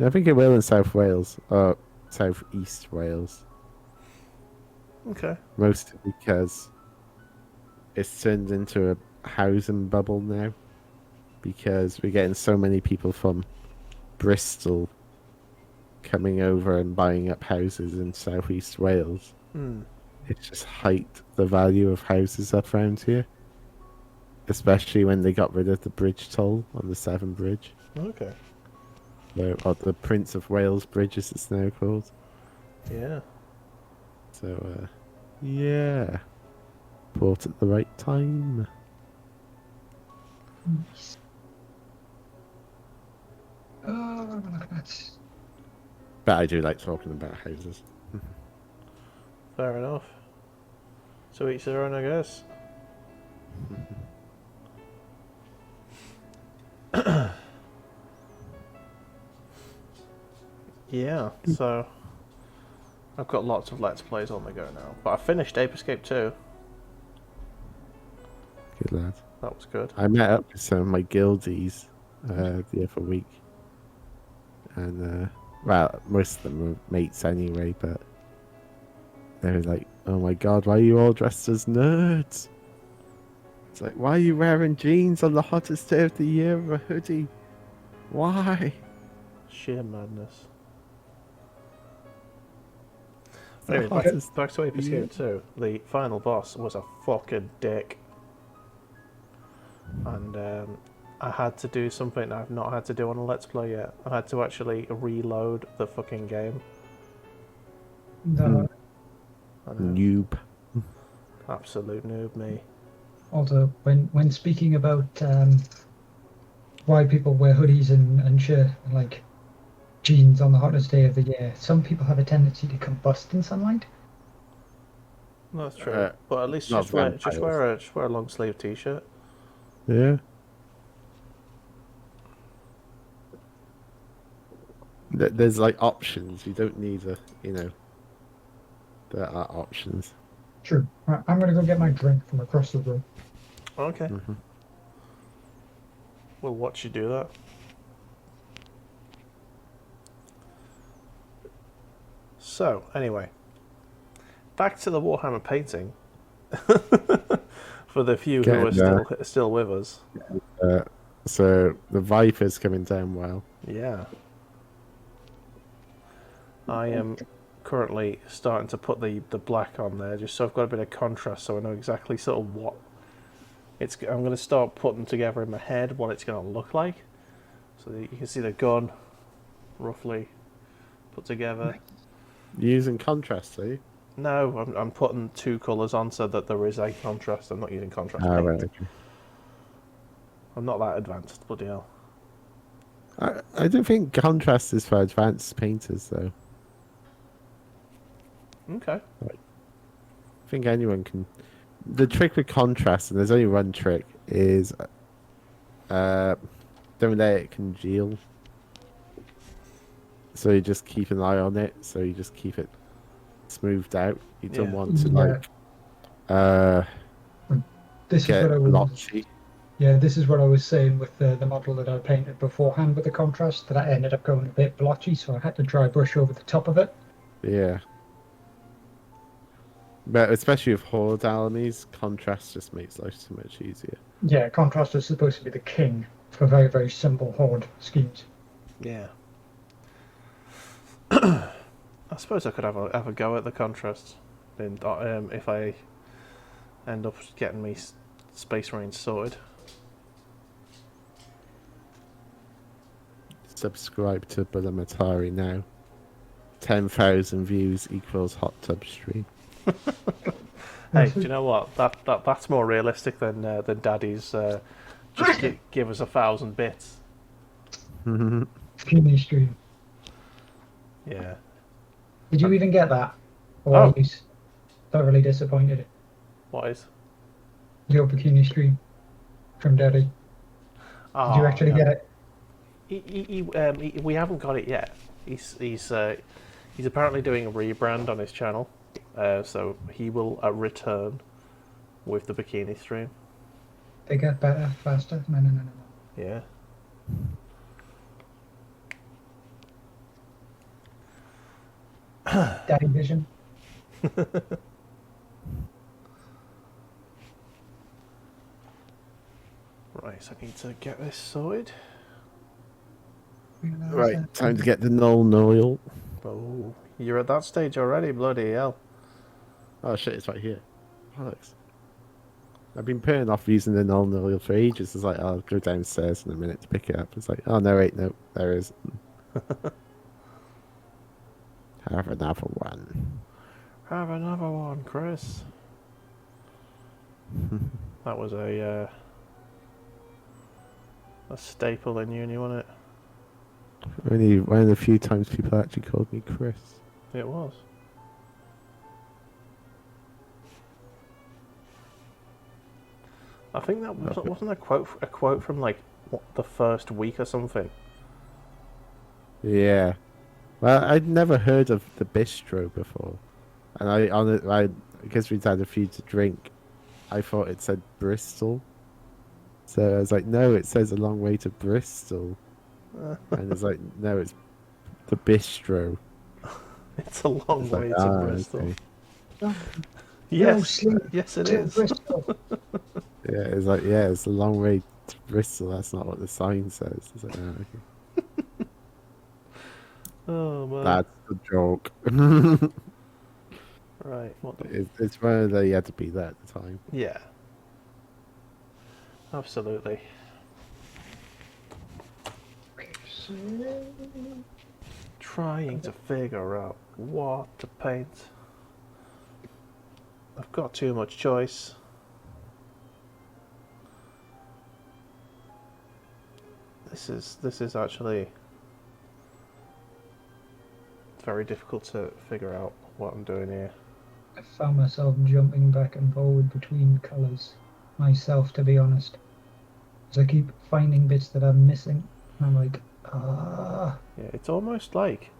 I think it will in South Wales. Or South East Wales. Okay. Mostly because it's turned into a housing bubble now. Because we're getting so many people from Bristol coming over and buying up houses in Southeast Wales. It's just hiked the value of houses up around here. Especially when they got rid of the bridge toll on the Severn Bridge. Okay. Or the Prince of Wales Bridge, as it's now called. Yeah. So, yeah. Bought at the right time. Oh, that's... But I do like talking about houses. Fair enough. To each their own, I guess. Yeah, so I've got lots of Let's Plays on the go now. But I finished Ape Escape 2. Good lad. That was good. I met up with some of my guildies the other week. And, well, most of them were mates anyway, but they were like, oh my god, why are you all dressed as nerds? It's like, why are you wearing jeans on the hottest day of the year with a hoodie? Why? Sheer madness. It's the Anyway, hottest back to Ape of the year. Escape 2. The final boss was a fucking dick. And I had to do something I've not had to do on a Let's Play yet. I had to actually reload the fucking game. No, I know. Noob. Absolute noob, me. Also, when speaking about why people wear hoodies and shirt and like jeans on the hottest day of the year, some people have a tendency to combust in sunlight. No, that's true. But at least not just wear vampires. just wear a long sleeve t-shirt. Yeah. There's like options. You don't need a, there are options. True. Right, I'm gonna go get my drink from across the room. Okay. Mhm. We'll watch you do that. So, anyway, back to the Warhammer painting. For the few who are Getting there. still with us. So the Viper's coming down well. Yeah. I am currently starting to put the black on there, just so I've got a bit of contrast, so I know exactly sort of what it's. I'm going to start putting together in my head what it's going to look like, so that you can see the gun roughly put together. Using contrast, are you? No, I'm putting two colours on so that there is a contrast. I'm not using contrast paint. Right, okay. I'm not that advanced, bloody hell. I don't think contrast is for advanced painters, though. Okay. I think anyone can. The trick with contrast, and there's only one trick, is don't let it congeal. So you just keep an eye on it. So you just keep it smoothed out. You don't want to This is get what I was. blotchy. Yeah, this is what I was saying with the model that I painted beforehand with the contrast. That I ended up going a bit blotchy, so I had to dry brush over the top of it. Yeah. But especially with horde armies, contrast just makes life so much easier. Yeah, contrast is supposed to be the king for very, very simple horde schemes. Yeah. I suppose I could have a go at the contrast, if I end up getting me Space Marines sorted. Subscribe to Bulamatari now. 10,000 views equals hot tub stream. Hey, do you know what? That's more realistic than Daddy's. Just give us 1,000 bits. Puny stream. Yeah. Did you even get that? Or Oh. are you thoroughly disappointed? What is? Your bikini stream from Daddy. Did you actually get it? We haven't got it yet. He's apparently doing a rebrand on his channel, so he will return with the bikini stream. Bigger, better, faster? No. Yeah. Daddy vision. Right, so I need to get this sorted. Right, time to get the null oil. Oh, you're at that stage already, bloody hell. Oh shit, it's right here. Alex. I've been putting off using the null oil for ages. It's like, I'll go downstairs in a minute to pick it up. It's like, oh no, wait, no, there is. Have another one. Have another one, Chris. That was a staple in uni, wasn't it? Only one of the few times people actually called me Chris. It was. I think that wasn't a quote from like the first week or something. Yeah. Well, I'd never heard of the bistro before, and I because we'd had a few to drink, I thought it said Bristol. So I was like, no, it says a long way to Bristol, and it's like, no, it's the bistro. It's a long way like, to Bristol. Okay. Yes, yes, it is. Yeah, it's like, yeah, it's a long way to Bristol. That's not what the sign says. It's like, oh, okay. Oh man, That's the joke. right. What It's one that you had to be there at the time. Yeah, absolutely. Trying to figure out what to paint. I've got too much choice. This is actually very difficult to figure out what I'm doing here. I found myself jumping back and forward between colours myself, to be honest. So I keep finding bits that I'm missing. And I'm like, ah. Yeah, it's almost like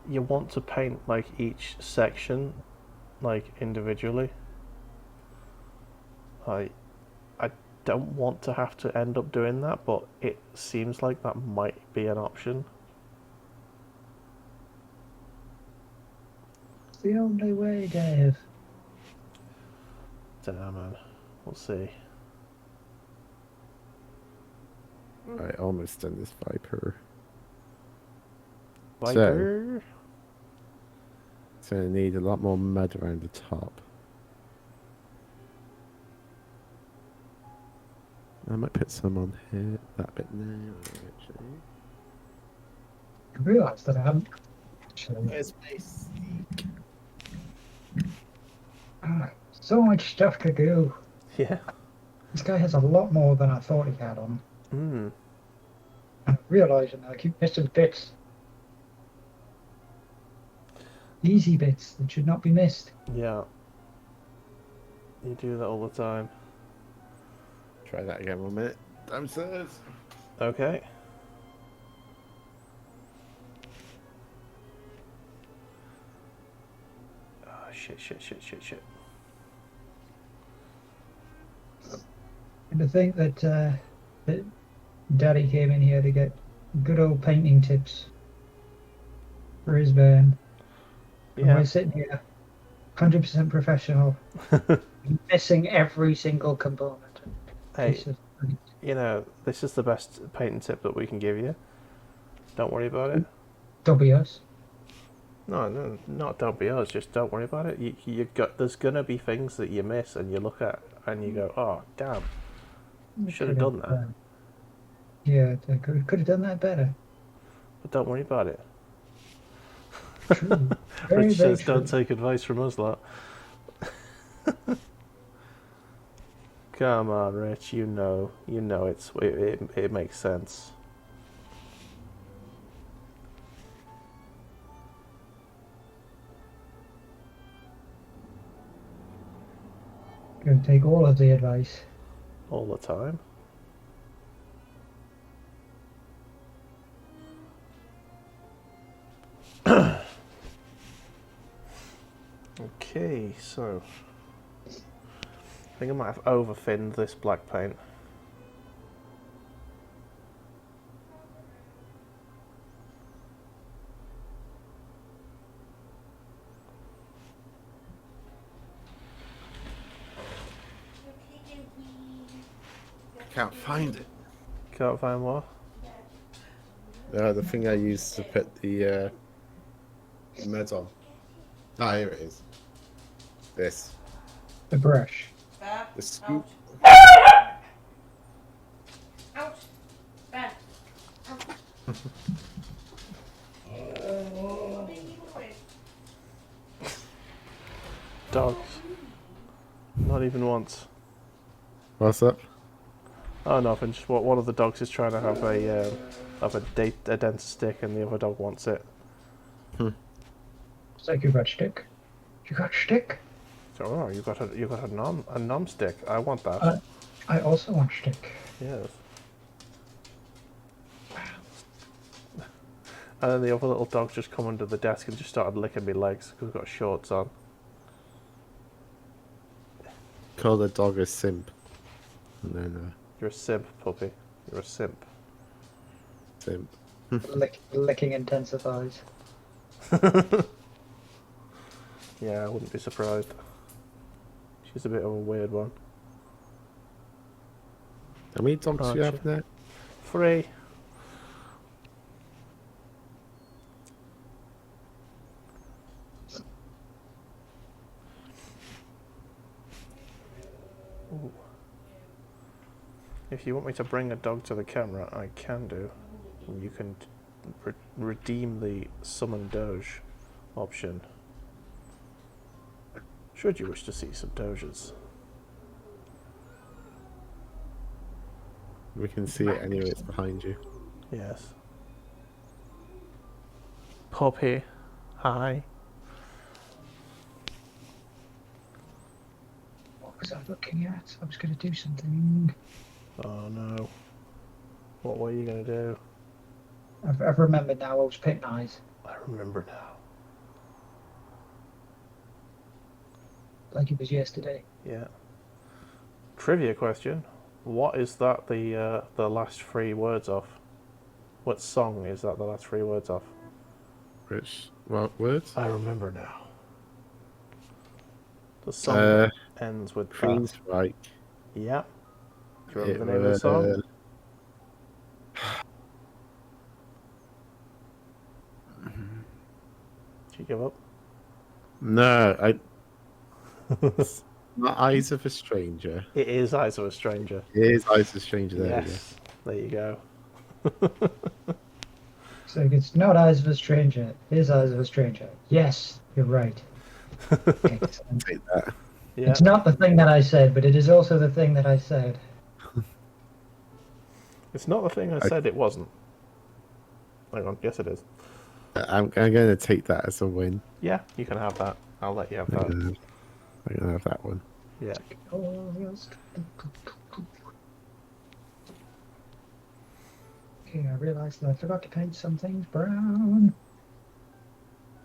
you want to paint like each section like individually. I don't want to have to end up doing that, but it seems like that might be an option. It's the only way, Dave. Dunno, man. We'll see. I almost done this Viper. Viper. So I need a lot more mud around the top. I might put some on here, that bit now, actually. I realised that I haven't actually. Where's my sneak? So much stuff to do. Yeah. This guy has a lot more than I thought he had on. Hmm. I'm realising I keep missing bits. Easy bits that should not be missed. Yeah. You do that all the time. Try that again 1 minute. Downstairs. Okay. Oh, shit. And to think that that Daddy came in here to get good old painting tips for his band. And Yeah. we're sitting here, 100% professional, missing every single component. Hey, Piece of paint. you know, this is the best painting tip that we can give you. Don't worry about it. Don't be us. No, not don't be us. Just don't worry about it. You got. There's gonna be things that you miss, and you look at, and you go, "Oh, damn, should have done that." Yeah, I could have done that better. But don't worry about it. True. Very, Rich very says, "Don't true. take advice from us, lot." Come on, Rich. You know it makes sense. Gonna take all of the advice. All the time. Okay, so I think I might have over-thinned this black paint. Can't find it. Can't find what? The thing I used to put the meds on. Ah, here it is. This. The brush. The scoop. Ouch. Bad. Ouch. Dogs. Not even once. What's up? Oh, nothing. Just one of the dogs is trying to have a dense stick, and the other dog wants it. It's like you got stick. You got stick? So, oh, you got a nom stick. I want that. I also want stick. Yes. And then the other little dog just come under the desk and just started licking me legs because I've got shorts on. Call the dog a simp. And then You're a simp, puppy. You're a simp. simp. Licking intensifies. Yeah, I wouldn't be surprised. She's a bit of a weird one. How many dogs do you have shit. there? 3. Ooh. If you want me to bring a dog to the camera, I can do. You can redeem the summon doge option. should you wish to see some Doges. We can see it anyway, it's behind you. Yes. Puppy, hi. What was I looking at? I was going to do something. Oh no. What were you going to do? I've remembered now. I was picking eyes. I remember now. Like it was yesterday. Yeah. Trivia question. What is that the last three words of? What song is that the last three words of? Which words? I remember now. The song that ends with Queen's that. Right. Yeah. Do you remember the name of the song? Did you give up? No, It's not Eyes of a Stranger. It is Eyes of a Stranger. It is Eyes of a Stranger. There Yes. There you go. So it's not Eyes of a Stranger. It is Eyes of a Stranger. Yes, you're right. Excellent. Take that. Yeah. It's not the thing that I said, but it is also the thing that I said. It's not the thing I said it wasn't. Hang on. Yes, it is. I'm going to take that as a win. Yeah, you can have that. I'll let you have that. I'm going to have that one. Yeah. Okay, I realised that I forgot to paint some things brown.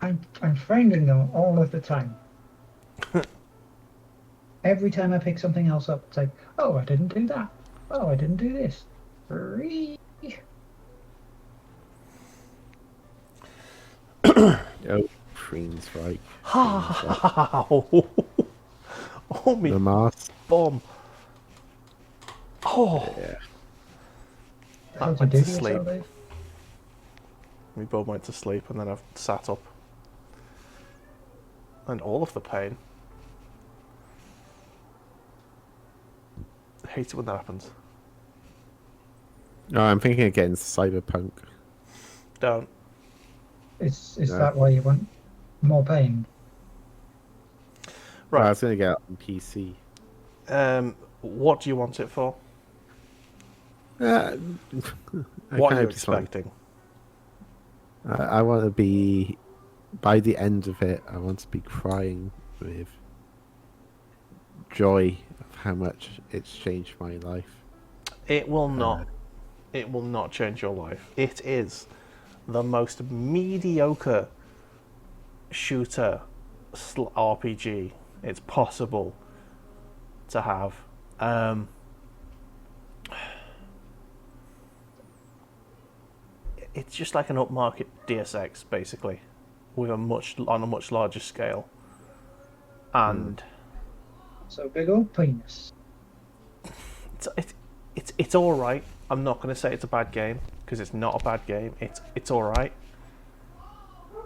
I'm finding them all of the time. Every time I pick something else up, it's like, oh, I didn't do that. Oh, I didn't do this. Free. Oh, Queen's Right. How? Oh, me The Mask. bum. Oh. Yeah. I How'd you went do to to sleep. yourself, Dave? We both went to sleep and then I've sat up. And all of the pain. I hate it when that happens. No, I'm thinking against Cyberpunk. Don't. Is No. that why you want more pain? Well, I Right. was going to get it on PC. What do you want it for? I What are kind you of just want- expecting? I want to be, by the end of it, I want to be crying with joy of how much it's changed my life. It will not. It will not change your life. It is the most mediocre shooter RPG it's possible to have. It's just like an upmarket DSX, basically, with on a much larger scale. And So big old penis. it's all right. I'm not going to say it's a bad game because it's not a bad game. It's all right.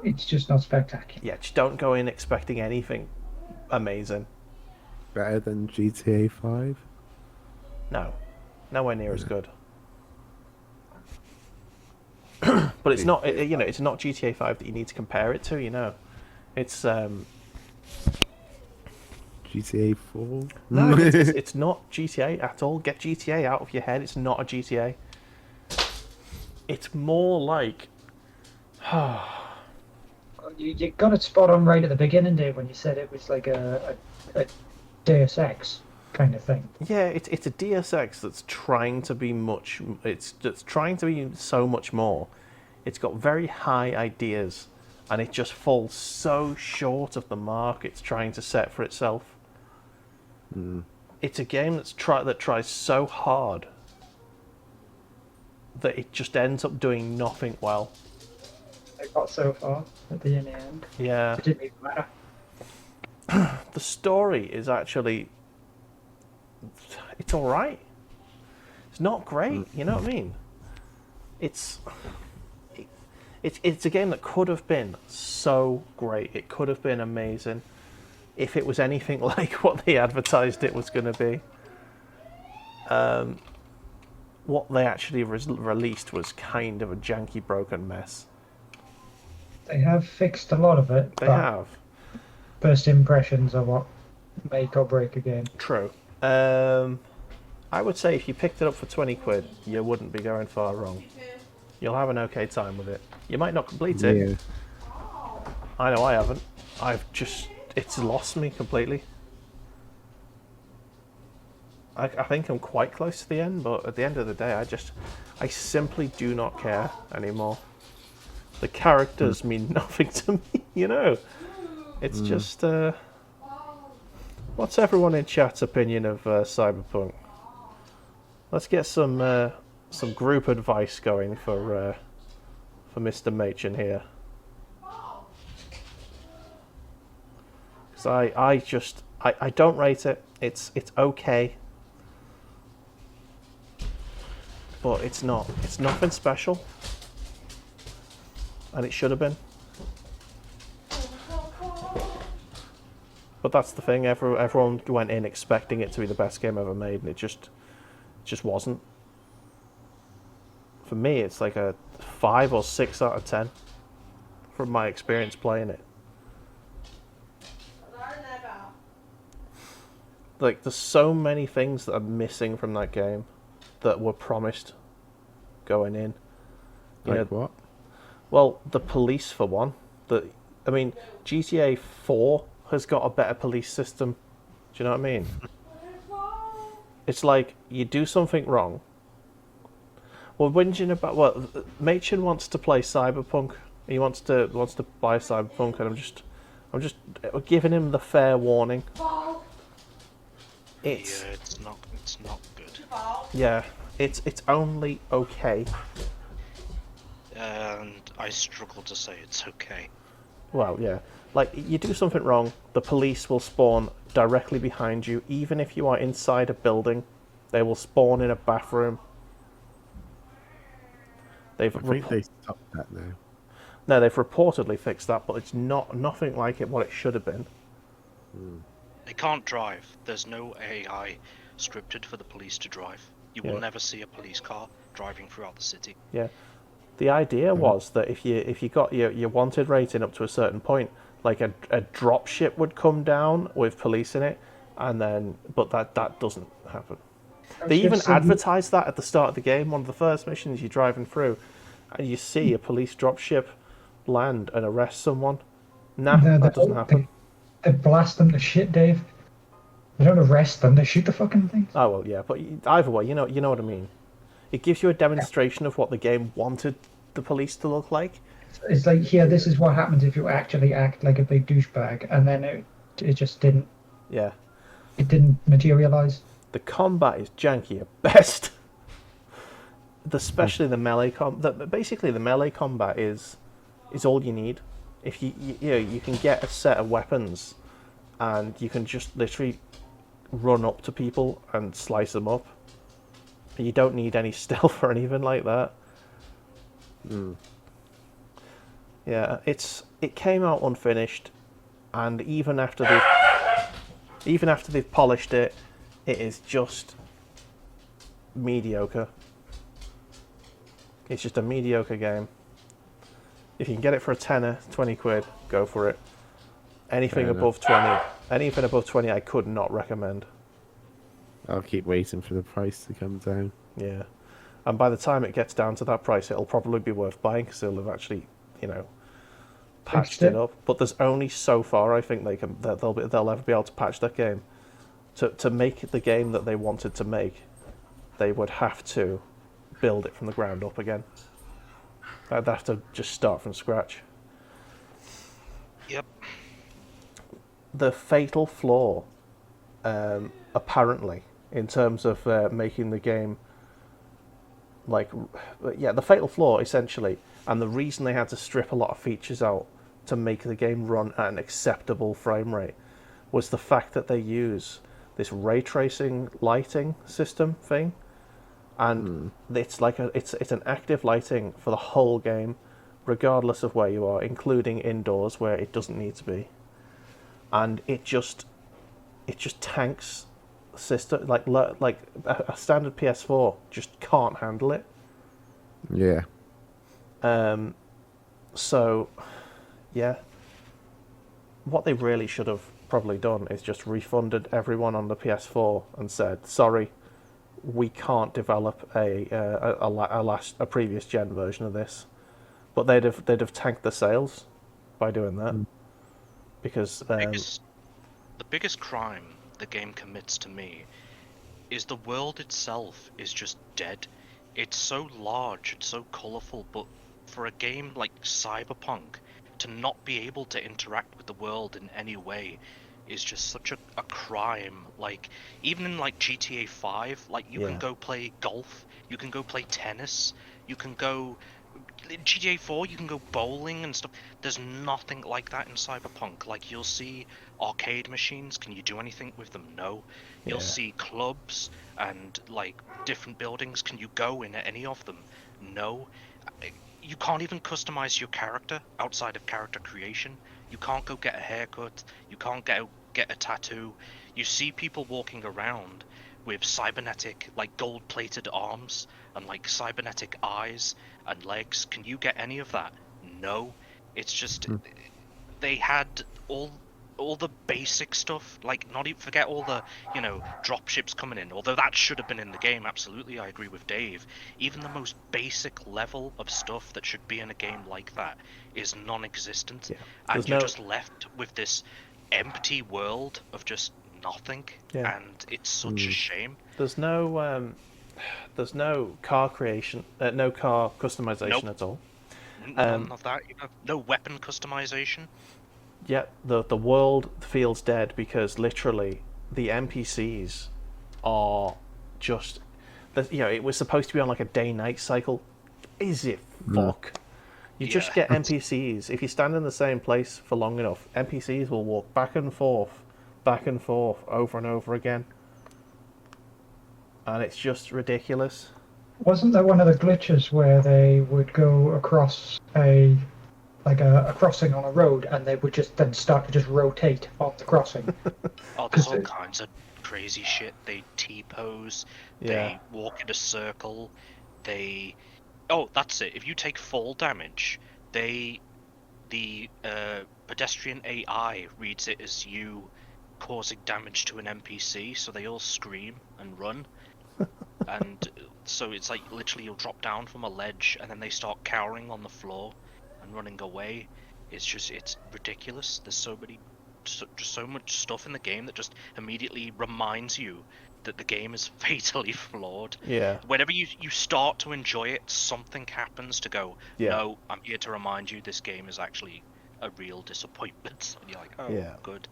It's just not spectacular. Yeah, just don't go in expecting anything amazing. Better than GTA 5? No, nowhere near as good. But it's not, it's not GTA 5 that you need to compare it to. It's GTA 4? no, it's not GTA at all. Get GTA out of your head. It's not a GTA. It's more like, You got it spot on right at the beginning, Dave, when you said it was like a Deus Ex kind of thing. yeah, it's a DSX that's trying to be much. It's trying to be so much more. It's got very high ideas, and it just falls so short of the mark it's trying to set for itself. It's a game that tries so hard that it just ends up doing nothing well. I got so far at the end. Yeah, It didn't even matter. the story is actually, it's all right. It's not great, you know what I mean? It's a game that could have been so great. It could have been amazing if it was anything like what they advertised it was going to be. What they actually released was kind of a janky, broken mess. They have fixed a lot of it. They but have. First impressions are what make or break a game. True. I would say if you picked it up for 20 quid, you wouldn't be going far wrong. You'll have an okay time with it. You might not complete it. Yeah. I know I haven't. It's lost me completely. I think I'm quite close to the end, but at the end of the day, I simply do not care anymore. The characters mean nothing to me, you know? It's just, what's everyone in chat's opinion of Cyberpunk? Let's get some group advice going for Mr. Machin here. Because I don't rate it. It's okay. But it's nothing special. And it should have been. But that's the thing, everyone went in expecting it to be the best game ever made, and it just wasn't. For me, it's like a 5 or 6 out of 10 from my experience playing it. Like, there's so many things that are missing from that game that were promised going in. Like what? Well, the police, for one. GTA 4 has got a better police system. Do you know what I mean? It's like, you do something wrong. Well, Machin wants to play Cyberpunk. He wants to buy Cyberpunk, and I'm just giving him the fair warning. It's not good. Yeah, it's only okay. And I struggle to say it's okay. Well, yeah. Like, you do something wrong, the police will spawn directly behind you. Even if you are inside a building, they will spawn in a bathroom. I think they stopped that now. No, they've reportedly fixed that, but it's nothing like what it should have been. They can't drive. There's no AI scripted for the police to drive. You will never see a police car driving throughout the city. Yeah. The idea was that if you got your wanted rating up to a certain point, like a drop ship would come down with police in it, but that doesn't happen. They even advertised that at the start of the game. One of the first missions, you're driving through, and you see a police drop ship land and arrest someone. That doesn't happen. They blast them to shit, Dave. They don't arrest them; they shoot the fucking things. Oh well, yeah, but either way, you know what I mean. It gives you a demonstration of what the game wanted the police to look like. It's like, here, this is what happens if you actually act like a big douchebag, and then it just didn't. Yeah. It didn't materialize. The combat is janky at best. Especially the melee combat. Basically, the melee combat is all you need. If you can get a set of weapons, and you can just literally run up to people and slice them up. You don't need any stealth or anything like that. Yeah, it came out unfinished, and even after they've polished it, it is just mediocre. It's just a mediocre game. If you can get it for a tenner, 20 quid, go for it. Anything above 20, I could not recommend. I'll keep waiting for the price to come down. Yeah, and by the time it gets down to that price, it'll probably be worth buying because they'll have actually, patched it up. But there's only so far I think they'll ever be able to patch that game. To make the game that they wanted to make, they would have to build it from the ground up again. They'd have to just start from scratch. Yep. The fatal flaw, apparently, in terms of making the game, the fatal flaw essentially, and the reason they had to strip a lot of features out to make the game run at an acceptable frame rate, was the fact that they use this ray tracing lighting system thing, and it's like it's an active lighting for the whole game, regardless of where you are, including indoors where it doesn't need to be, and it just tanks the system. Like a standard PS4 just can't handle it. Yeah. So, yeah. What they really should have probably done is just refunded everyone on the PS4 and said, sorry, we can't develop a previous gen version of this. But they'd have tanked the sales by doing that. Because the biggest crime the game commits to me is the world itself is just dead. It's so large, it's so colourful, but for a game like Cyberpunk to not be able to interact with the world in any way is just such a crime. Like, even in like GTA 5, like you can go play golf, you can go play tennis, you can go in GTA 4 you can go bowling and stuff. There's nothing like that in Cyberpunk. Like, you'll see arcade machines, can you do anything with them? No. You'll see clubs and like different buildings, can you go in any of them? No. You can't even customize your character outside of character creation. You can't go get a haircut, you can't get a tattoo. You see people walking around with cybernetic, like gold-plated arms and like cybernetic eyes and legs. Can you get any of that? No. It's just they had all the basic stuff, like not even forget all the, you know, dropships coming in, although that should have been in the game. Absolutely, I agree with Dave. Even the most basic level of stuff that should be in a game like that is non-existent, and you're just left with this empty world of just nothing, and it's such a shame. There's no car creation, no car customization at all. None of that. You know, no weapon customization. Yeah, the world feels dead because literally the NPCs are just, you know, it was supposed to be on like a day-night cycle. Is it fuck? You just get NPCs. If you stand in the same place for long enough, NPCs will walk back and forth, over and over again. And it's just ridiculous. Wasn't there one of the glitches where they would go across a crossing on a road and they would just then start to just rotate on the crossing? Oh, there's all kinds of crazy shit. They T-pose, they walk in a circle, they... Oh, that's it. If you take fall damage, the pedestrian AI reads it as you causing damage to an NPC, so they all scream and run. And so it's like literally you'll drop down from a ledge and then they start cowering on the floor and running away. It's ridiculous. There's so much stuff in the game that just immediately reminds you that the game is fatally flawed. Yeah. Whenever you start to enjoy it, something happens to go, no, I'm here to remind you this game is actually a real disappointment. And you're like, oh, good.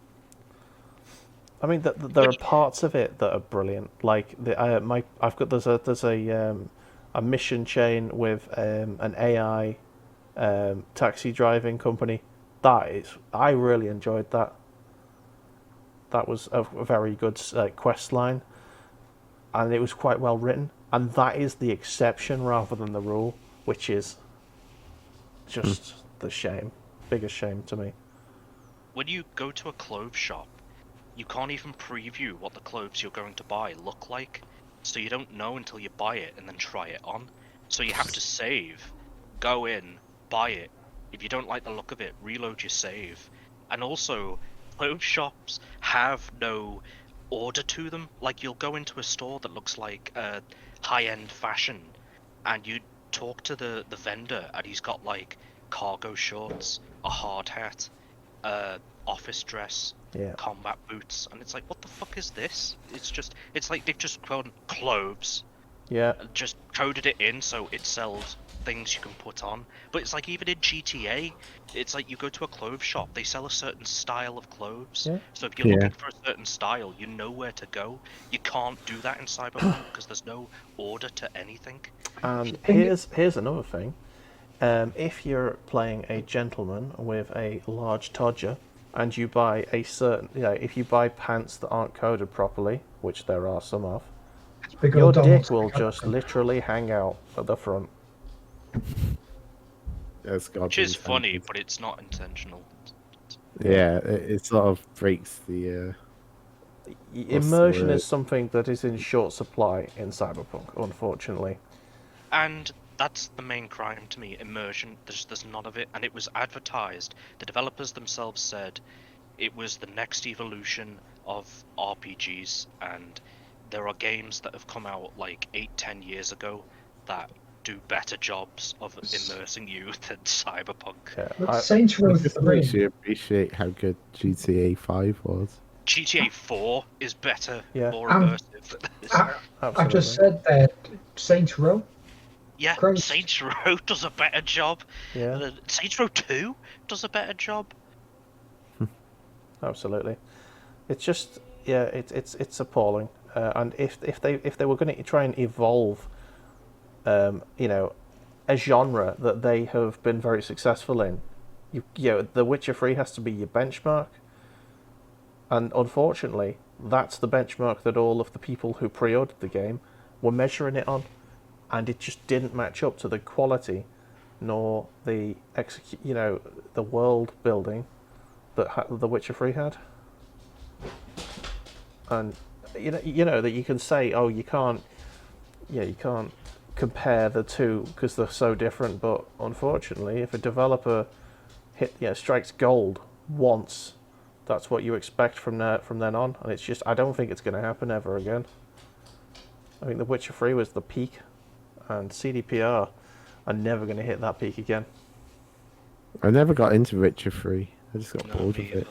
I mean, there are parts of it that are brilliant. Like there's a mission chain with an AI taxi driving company. I really enjoyed that. That was a very good quest line, and it was quite well written. And that is the exception rather than the rule, which is just the biggest shame to me. When you go to a clothes shop, you can't even preview what the clothes you're going to buy look like, so you don't know until you buy it and then try it on. So you have to save, go in, buy it. If you don't like the look of it, reload your save. And also, clothes shops have no order to them. Like, you'll go into a store that looks like high-end fashion, and you talk to the vendor, and he's got like cargo shorts, a hard hat, office dress, combat boots, and it's like, what the fuck is this? It's like they've just gone clothes, just coded it in so it sells things you can put on. But it's like, even in GTA, it's like you go to a clothes shop, they sell a certain style of clothes, so if you're looking for a certain style, you know where to go. You can't do that in Cyberpunk because there's no order to anything. And here's another thing. If you're playing a gentleman with a large todger, and you buy if you buy pants that aren't coded properly, which there are some of, your dick will just literally hang out at the front. Which is funny, but it's not intentional. Yeah, it sort of breaks the... Immersion is something that is in short supply in Cyberpunk, unfortunately. And that's the main crime to me, immersion. There's none of it, and it was advertised. The developers themselves said, it was the next evolution of RPGs, and there are games that have come out like 8-10 years ago that do better jobs of immersing you than Cyberpunk. Yeah, But Saints Row Just 3. makes you appreciate how good GTA 5 was. GTA 4 is better, Yeah. more immersive than this. I just said that Saints Row. Yeah, Christ. Saints Row does a better job. Yeah, Saints Row 2 does a better job. absolutely. It's just, yeah, it's appalling. And if they were going to try and evolve, you know, a genre that they have been very successful in, you know, The Witcher 3 has to be your benchmark. And unfortunately, that's the benchmark that all of the people who pre-ordered the game were measuring it on, and it just didn't match up to the quality, nor the you know, the world building that The Witcher 3 had. And you know that you can say, oh, you can't compare the two because they're so different. But unfortunately, if a developer strikes gold once, that's what you expect from then on, and it's just, I don't think it's going to happen ever again. I think The Witcher 3 was the peak, and CDPR are never going to hit that peak again. I never got into Witcher 3. I just got bored of me it.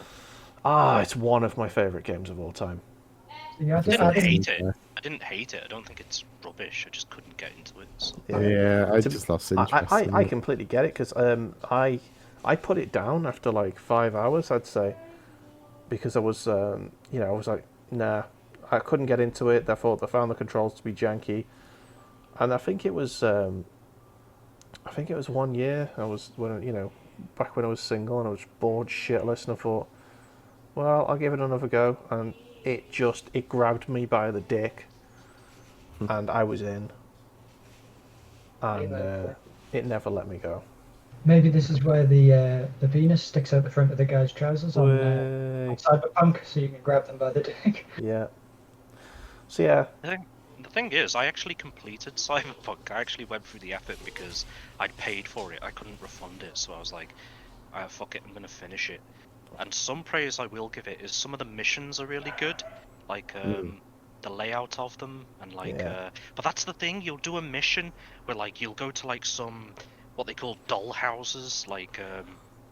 either. It's one of my favourite games of all time. Yeah, I didn't didn't- hate it. I didn't hate it. I don't think it's rubbish. I just couldn't get into it. So. Yeah, I To- just lost interest. in I it. completely get it, because I put it down after like 5 hours, I'd say, because I was I was like, nah, I couldn't get into it. I found the controls to be janky, and I think it was 1 year. I was back when I was single and I was bored shitless, and I thought, well, I'll give it another go, and it grabbed me by the dick, and I was in, and it never let me go. Maybe this is where the Venus sticks out the front of the guy's trousers on Way. Cyberpunk, so you can grab them by the dick. Yeah. So yeah, The thing is, I actually completed Cyberpunk. I actually went through the effort because I'd paid for it. I couldn't refund it, so I was like, fuck it, I'm gonna finish it. And some praise I will give it is some of the missions are really good, like the layout of them, and like. Yeah. But that's the thing. You'll do a mission where like you'll go to like some what they call doll houses, like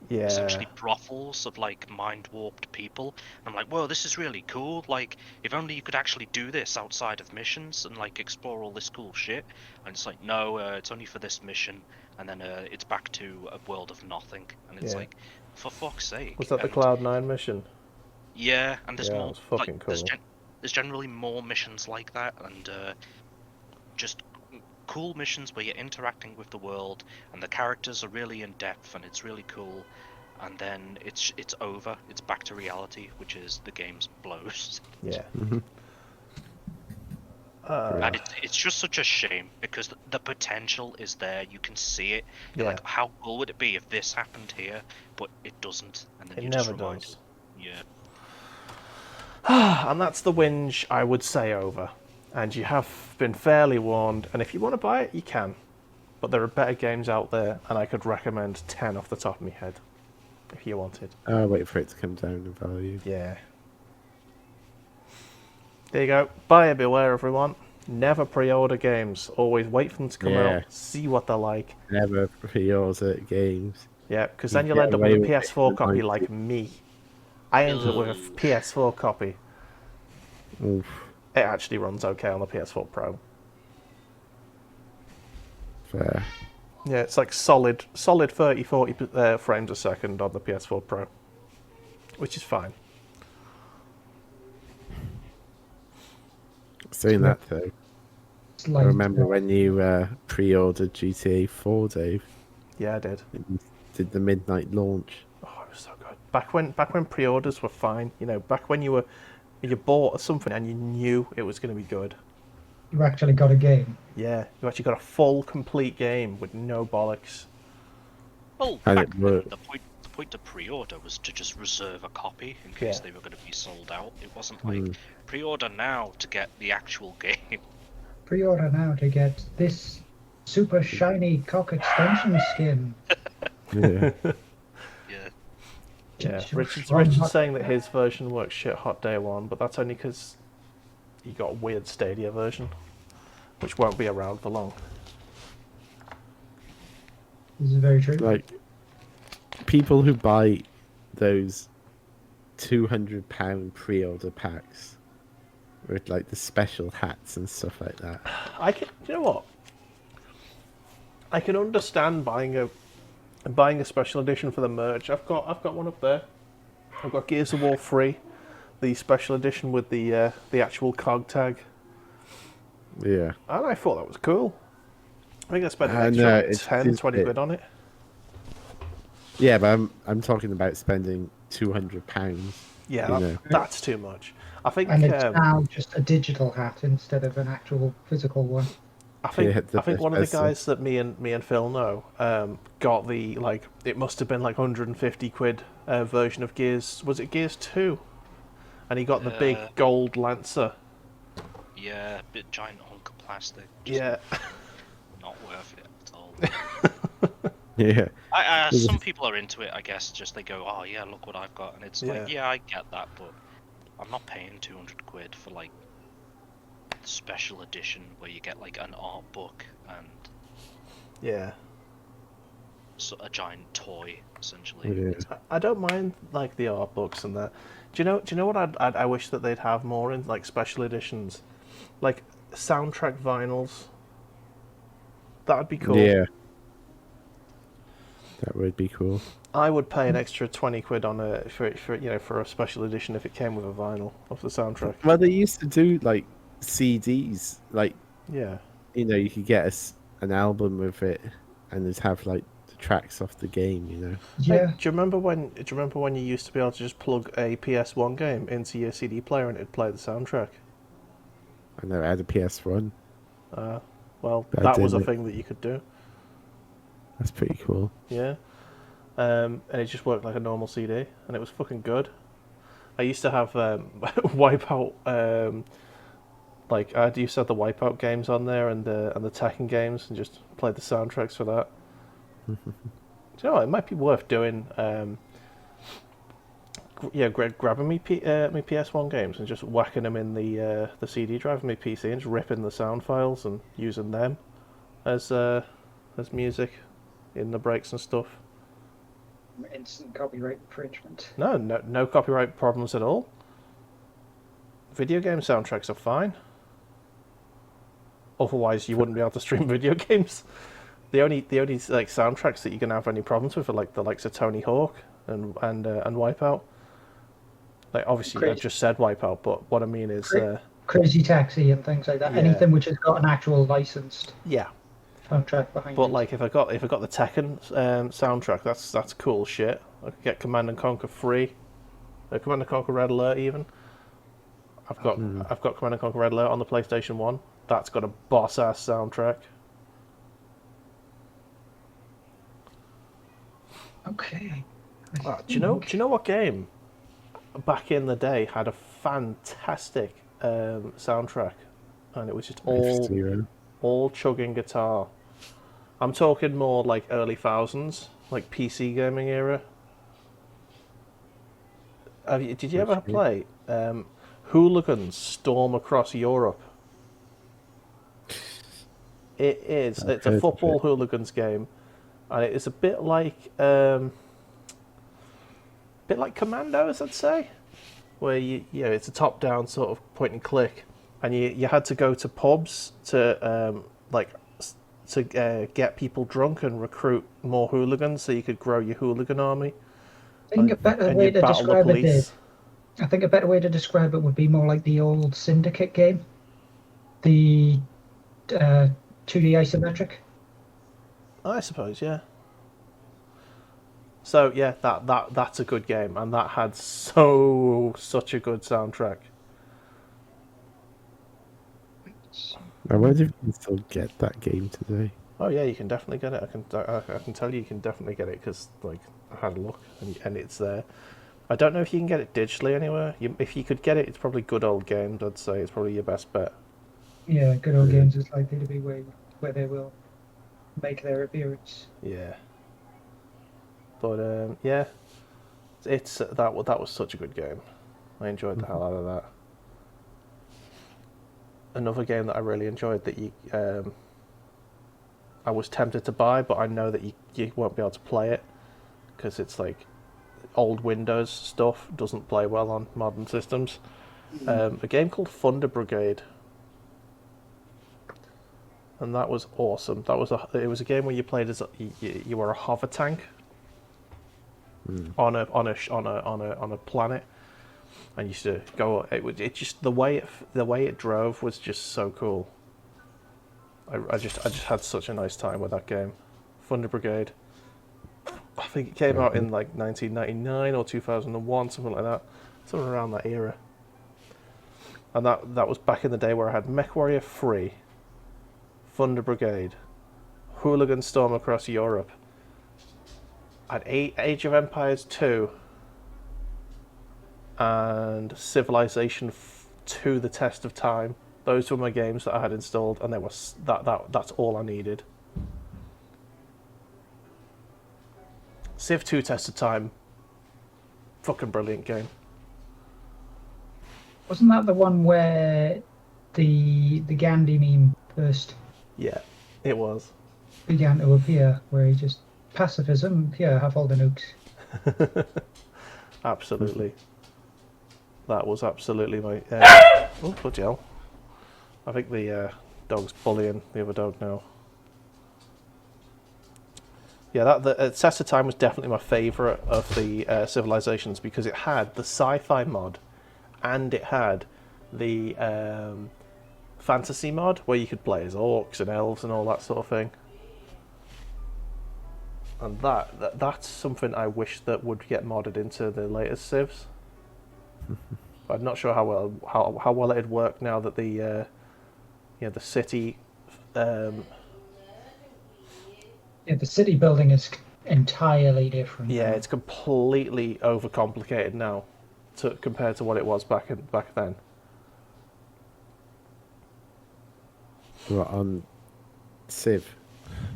yeah, essentially brothels of like mind warped people. And I'm like, whoa, this is really cool. Like, if only you could actually do this outside of missions and like explore all this cool shit. And it's like, no, it's only for this mission, and then it's back to a world of nothing. And it's Yeah. like, for fuck's sake. Was that the And- Cloud9 mission? Yeah, and there's Yeah, it more. was fucking like, there's, cool. there's generally more missions like that, and just cool missions where you're interacting with the world, and the characters are really in depth, and it's really cool. And then it's over. It's back to reality, which is the game's blows. Yeah. Mhm. And it's just such a shame because the potential is there. You can see it. You're Yeah. like, how cool would it be if this happened here? But it doesn't. And then It you just never remind does. Yeah. And that's the whinge I would say over. And you have been fairly warned, and if you want to buy it, you can. But there are better games out there, and I could recommend 10 off the top of my head, if you wanted. I'll wait for it to come down in value. Yeah. There you go. Buyer beware, everyone. Never pre-order games. Always wait for them to come Yeah. out, see what they're like. Never pre-order games. Yeah, because You then you'll get end up away with a with it PS4 in copy the like 90s. me. I ended up with a Ooh. PS4 copy. Oof, It actually runs okay on the PS4 Pro. fair. Yeah, it's like solid 30, 40 frames a second on the PS4 Pro, which is fine. Saying that though, It's I like, remember when you pre-ordered GTA 4, Dave. Yeah, I did. You did the midnight launch. Oh, it was so good. Back when pre-orders were fine, back when you bought something and you knew it was going to be good. you actually got a game. Yeah, you actually got a full, complete game with no bollocks. Well, And back it then, worked. the point to pre-order was to just reserve a copy in case Yeah. they were going to be sold out. It wasn't like pre-order now to get the actual game. Pre-order now to get this super shiny cock extension skin. Yeah. Yeah. Yeah, Just Richard's run Richard's hot- saying that his version works shit hot day one, but that's only because he got a weird Stadia version, which won't be around for long. This is very true. Like, people who buy those £200 pre-order packs with like the special hats and stuff like that. You know what? I can understand buying a special edition for the merch. I've got one up there. I've got Gears of War 3, the special edition with the actual cog tag, Yeah. and I thought that was cool. I think I spent an I extra know, like, it's 10, 20 it- quid on it. Yeah, but I'm talking about spending £200. Yeah, You know. that's too much. I think And it's now just a digital hat instead of an actual physical one. I think Yeah, I think one of the that's- guys that me and Phil know got the it must have been like 150 quid version of Gears. Was it Gears 2? And he got the big gold Lancer. Yeah, a bit giant hunk of plastic. Just Yeah. not worth it at all. Yeah. Some people are into it, I guess. Just they go, oh yeah, look what I've got, and it's like, Yeah. yeah, I get that, but I'm not paying 200 quid for like special edition where you get like an art book and Yeah. a giant toy, essentially. Yeah. I don't mind like the art books and that. Do you know what I wish that they'd have more in like special editions, like soundtrack vinyls. That would be cool. Yeah. That would be cool. I would pay an extra 20 quid on for a special edition if it came with a vinyl of the soundtrack. Well, they used to do like CDs, like Yeah. you could get an album with it, and it'd have like the tracks off the game. Yeah. Hey, do you remember when you used to be able to just plug a PS1 game into your CD player and it'd play the soundtrack? I know I had a PS1. Well, I that was a didn't. thing that you could do. That's pretty cool. Yeah. And it just worked like a normal CD, and it was fucking good. I used to have Wipeout, I used to have the Wipeout games on there and the Tekken games, and just play the soundtracks for that. Do you know what? It might be worth doing. Grabbing me my PS1 games and just whacking them in the CD drive of my PC and just ripping the sound files and using them as music in the breaks and stuff. Instant copyright infringement. No copyright problems at all. Video game soundtracks are fine. Otherwise, you wouldn't be able to stream video games. The only like soundtracks that you can have any problems with are like the likes of Tony Hawk and Wipeout. Like obviously, I just said Wipeout, but what I mean is, Crazy Taxi and things like that. Yeah. Anything which has got an actual licensed yeah. soundtrack behind But it. like if I got the Tekken soundtrack, that's cool shit. I could get Command and Conquer free, Command and Conquer Red Alert even. I've got Command and Conquer Red Alert on the PlayStation 1. That's got a boss ass soundtrack. Okay. Do you know what game back in the day had a fantastic soundtrack, and it was just F-Zero. all chugging guitar. I'm talking more like early thousands, like PC gaming era. Did you ever Which game? play Hooligans Storm Across Europe? It's a heard of football it. hooligans game, and it is a bit like Commandos, I'd say, where it's a top-down sort of point and click, and you had to go to pubs to get people drunk and recruit more hooligans so you could grow your hooligan army. I think a better And way you'd to battle the describe it police. is, I think a better way to describe it would be more like the old Syndicate game. The 2D isometric. I suppose, yeah. So yeah, that's a good game, and that had such a good soundtrack. I wonder if you can still get that game today. Oh yeah, you can definitely get it. I can tell you can definitely get it because like I had a look and it's there. I don't know if you can get it digitally anywhere. If you could get it, it's probably Good Old Games. I'd say it's probably your best bet. Yeah, Good Old Games is likely to be where they will make their appearance. Yeah. But yeah, it's that was such a good game. I enjoyed the hell out of that. Another game that I really enjoyed that I was tempted to buy, but I know that you won't be able to play it because it's like old Windows stuff, doesn't play well on modern systems. A game called Thunder Brigade, and that was awesome. It was a game where you played as you were a hover tank on a planet, and you used to go. It just the way it drove was just so cool. I just had such a nice time with that game, Thunder Brigade. I think it came out in like 1999 or 2001, something like that, something around that era. And that was back in the day where I had MechWarrior 3, Thunder Brigade, Hooligan Storm Across Europe, I had Age of Empires 2, and Civilization 2: The Test of Time. Those were my games that I had installed, and that's all I needed. Civ 2: Test of Time, fucking brilliant game. Wasn't that the one where the Gandhi meme first Yeah, it was. began to appear, where he just pacifism, here, have all the nukes. Absolutely. That was absolutely my... oh, bloody hell. I think the dog's bullying the other dog now. Yeah, the Test of Time was definitely my favourite of the civilizations because it had the sci-fi mod and it had the fantasy mod where you could play as orcs and elves and all that sort of thing. And that's something I wish that would get modded into the latest civs. I'm not sure how well it'd work now that the city. Yeah, the city building is entirely different. Yeah, now. it's completely overcomplicated now, compared to what it was back then. What, on Civ?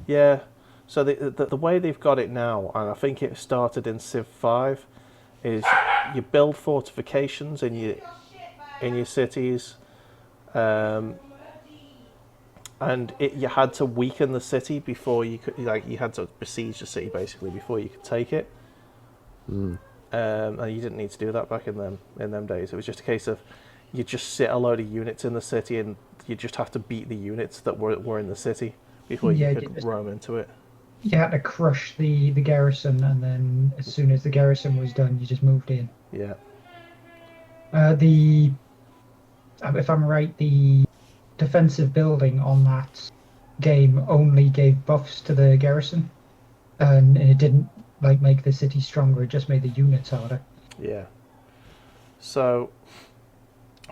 Yeah, so the way they've got it now, and I think it started in Civ 5, is you build fortifications in your cities, and you had to weaken the city before you could, you had to besiege the city basically before you could take it. And you didn't need to do that back in them days. It was just a case of you just sit a load of units in the city and you just have to beat the units that were in the city before you could roam into it. You had to crush the garrison, and then as soon as the garrison was done, you just moved in. Yeah. If I'm right, the defensive building on that game only gave buffs to the garrison, and it didn't make the city stronger. It just made the units harder. Yeah. So,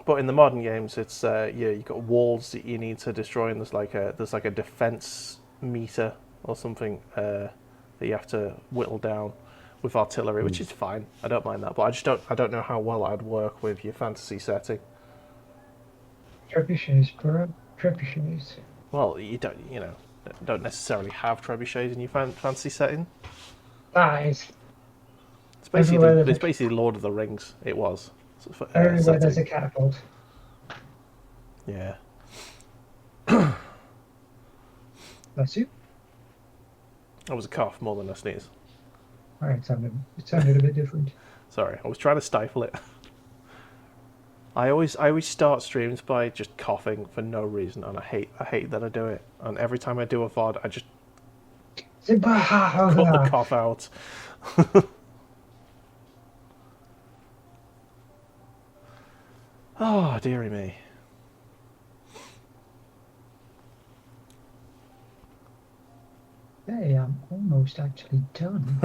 but in the modern games, it's you've got walls that you need to destroy, and there's like a defense meter or something that you have to whittle down with artillery, which is fine. I don't mind that, but I don't know how well I'd work with your fantasy setting. Trebuchets, bro. Trebuchets. Well, you don't necessarily have trebuchets in your fantasy setting. Guys. It's basically Lord of the Rings. It was. Everywhere there's a catapult. Yeah. Bless you. That was a cough more than a sneeze. Alright, it sounded a bit different. Sorry, I was trying to stifle it. I always start streams by just coughing for no reason, and I hate that I do it. And every time I do a VOD, I just cut the cough out. Oh, dearie me. Hey, I'm almost actually done.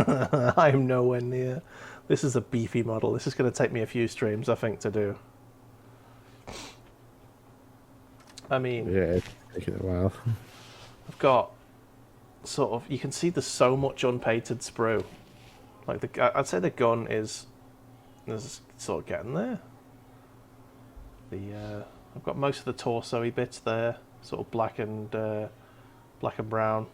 I'm nowhere near. This is a beefy model. This is going to take me a few streams, I think, to do. I mean... Yeah, it's taking a while. I've got sort of... You can see there's so much unpainted sprue. I'd say the gun is sort of getting there. I've got most of the torso-y bits there, sort of black and brown.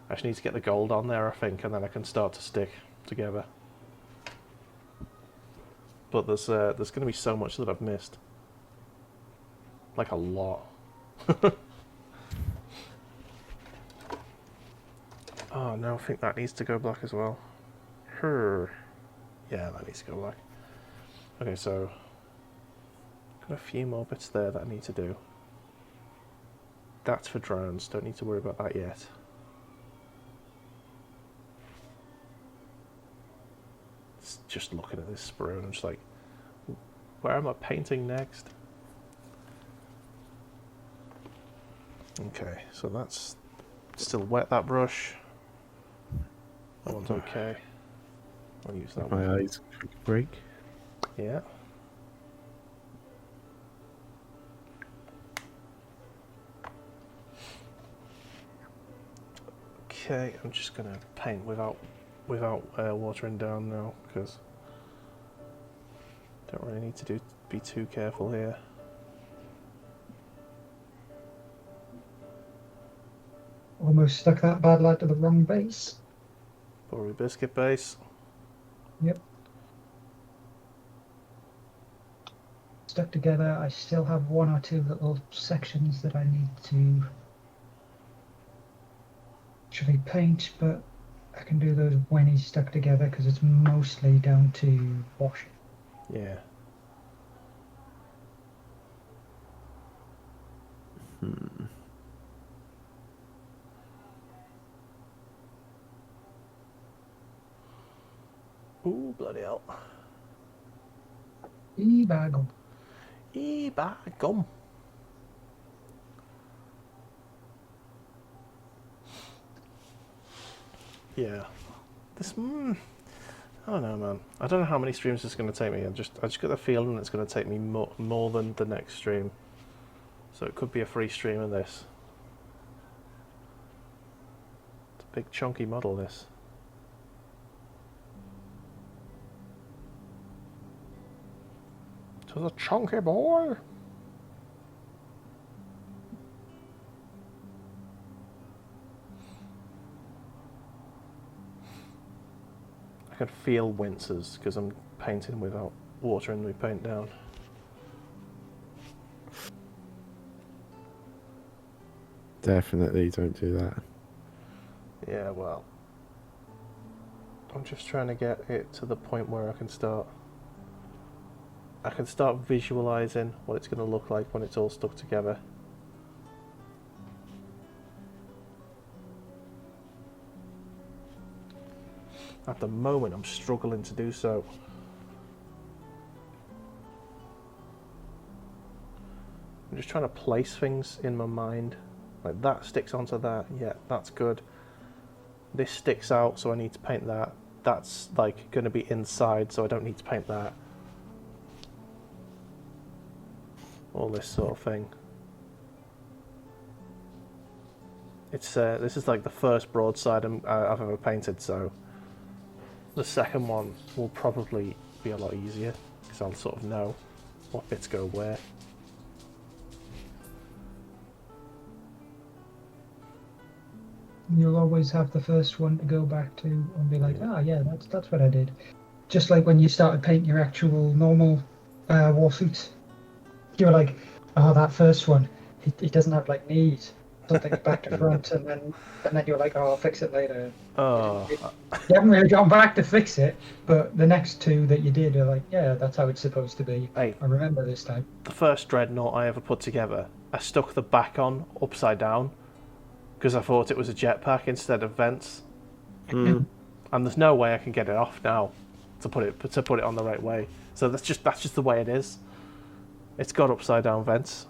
I just need to get the gold on there, I think, and then I can start to stick together. but there's going to be so much that I've missed. Like a lot. Oh no, I think that needs to go black as well. Yeah, that needs to go black. Okay, so got a few more bits there that I need to do. That's for drones, don't need to worry about that yet. It's just looking at this sprue and I'm just like, where am I painting next? Okay, so that's still wet, that brush. That one's okay. I'll use that one. My eyes break. Yeah. Okay, I'm just gonna paint without watering down now because don't really need to be too careful here. Almost stuck that bad lad to the wrong base. Probably biscuit base. Yep. Stuck together. I still have one or two little sections that I need to actually paint, but I can do those when he's stuck together because it's mostly down to washing. Yeah. Ooh, bloody hell. E-bagel. Gum. Yeah. This. I don't know, man. I don't know how many streams it's going to take me. I just got the feeling it's going to take me more than the next stream. So it could be a free stream of this. It's a big chunky model, this. It was a chunky boy. I can feel winces because I'm painting without watering my paint down. Definitely don't do that. Yeah, well, I'm just trying to get it to the point where I can start visualizing what it's going to look like when it's all stuck together. At the moment, I'm struggling to do so. I'm just trying to place things in my mind. Like that sticks onto that, yeah, that's good. This sticks out, so I need to paint that. That's like going to be inside, so I don't need to paint that. All this sort of thing. It's this is like the first broadside I've ever painted, so the second one will probably be a lot easier because I'll sort of know what bits go where. You'll always have the first one to go back to and be like, ah, yeah, that's what I did. Just like when you started painting your actual normal warsuits. You were like, oh, that first one, he doesn't have like knees, something back to front, and then you're like, oh, I'll fix it later. Oh, You haven't really gone back to fix it, but the next two that you did are like, yeah, that's how it's supposed to be. hey, I remember this time. the first dreadnought I ever put together, I stuck the back on upside down because I thought it was a jetpack instead of vents. And there's no way I can get it off now to put it on the right way. So that's just the way it is. It's got upside down vents.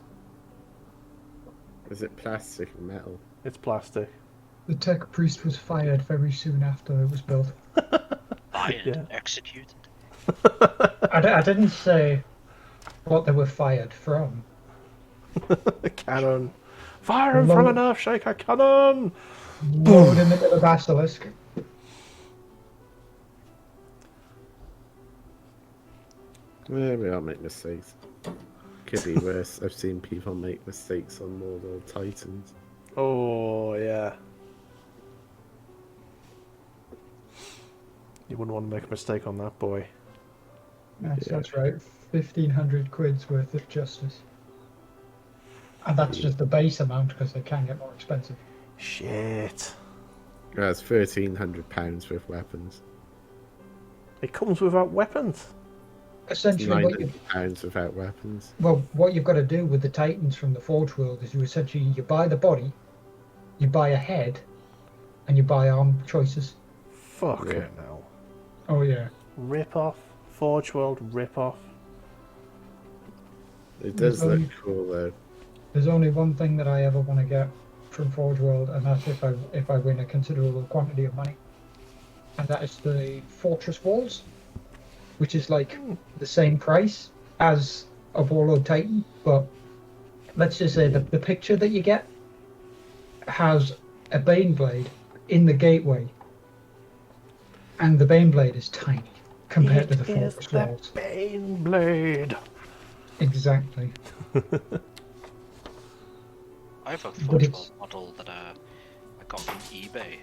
Is it plastic or metal? It's plastic. The tech priest was fired very soon after it was built. Fired, Yeah. executed. I didn't say what they were fired from. Cannon. Firing from an Earthshaker cannon! Load him into the basilisk. Maybe I'll make mistakes. Could be worse. I've seen people make mistakes on Mortal Titans. Oh, yeah. You wouldn't want to make a mistake on that boy. Yes, Yeah. that's right. 1,500 quid's worth of justice. And that's just the base amount because they can get more expensive. Shit. That's £1,300 with weapons. It comes without weapons. Essentially, £900 without weapons. what you've got to do with the Titans from the Forge World is you buy the body, you buy a head, and you buy arm choices. Fuck Yeah. it now. Oh yeah. Rip off. Forge World rip off. It There's does look only- cool though. There's only one thing that I ever want to get from Forge World, and that's if I win a considerable quantity of money, and that is the Fortress Walls, which is like the same price as a Warlord Titan, but let's just say the picture that you get has a Baneblade in the gateway, and the Baneblade is tiny compared to the It is Fortress the Walls. Baneblade. Exactly. I have a But Forge it's- World model that I got from eBay.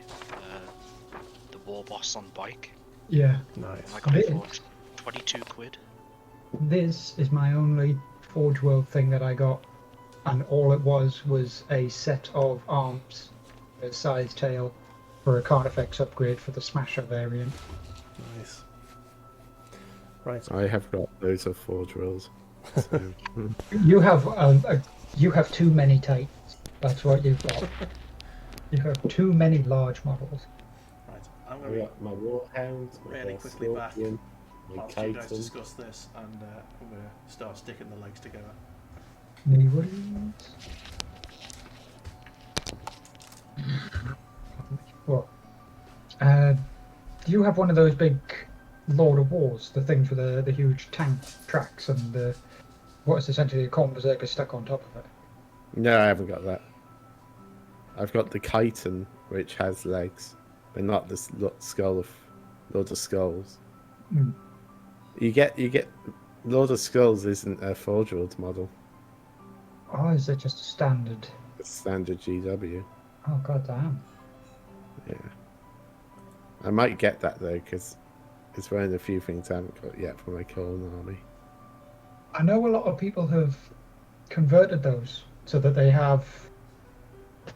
The War Boss on bike. Yeah. Nice. I got it Bit- for 22 quid. This is my only Forge World thing that I got, and all it was a set of arms, a size tail, for a Carnifex upgrade for the Smasher variant. Nice. Right. I have got loads of Forge Worlds. So, You have too many Titans. That's what you've got. You have too many large models. Right. I'm I going to got my Warhound, my really quickly back Scorpion, my whilst you guys Chitin. discuss this, and I'm going to start sticking the legs together. Mini Woodies. What? Do you have one of those big Lord of Wars, the things with the huge tank tracks and what is essentially a Corn Berserker stuck on top of it? No, I haven't got that. I've got the Chitin, which has legs, but not the skull of Lord of Skulls. Mm. You get Lord of Skulls isn't a Forge World model. Oh, is it just a standard? It's standard GW. Oh, god damn. Yeah. I might get that though, because it's one of the few things I haven't got yet for my Corn army. I know a lot of people have converted those so that they have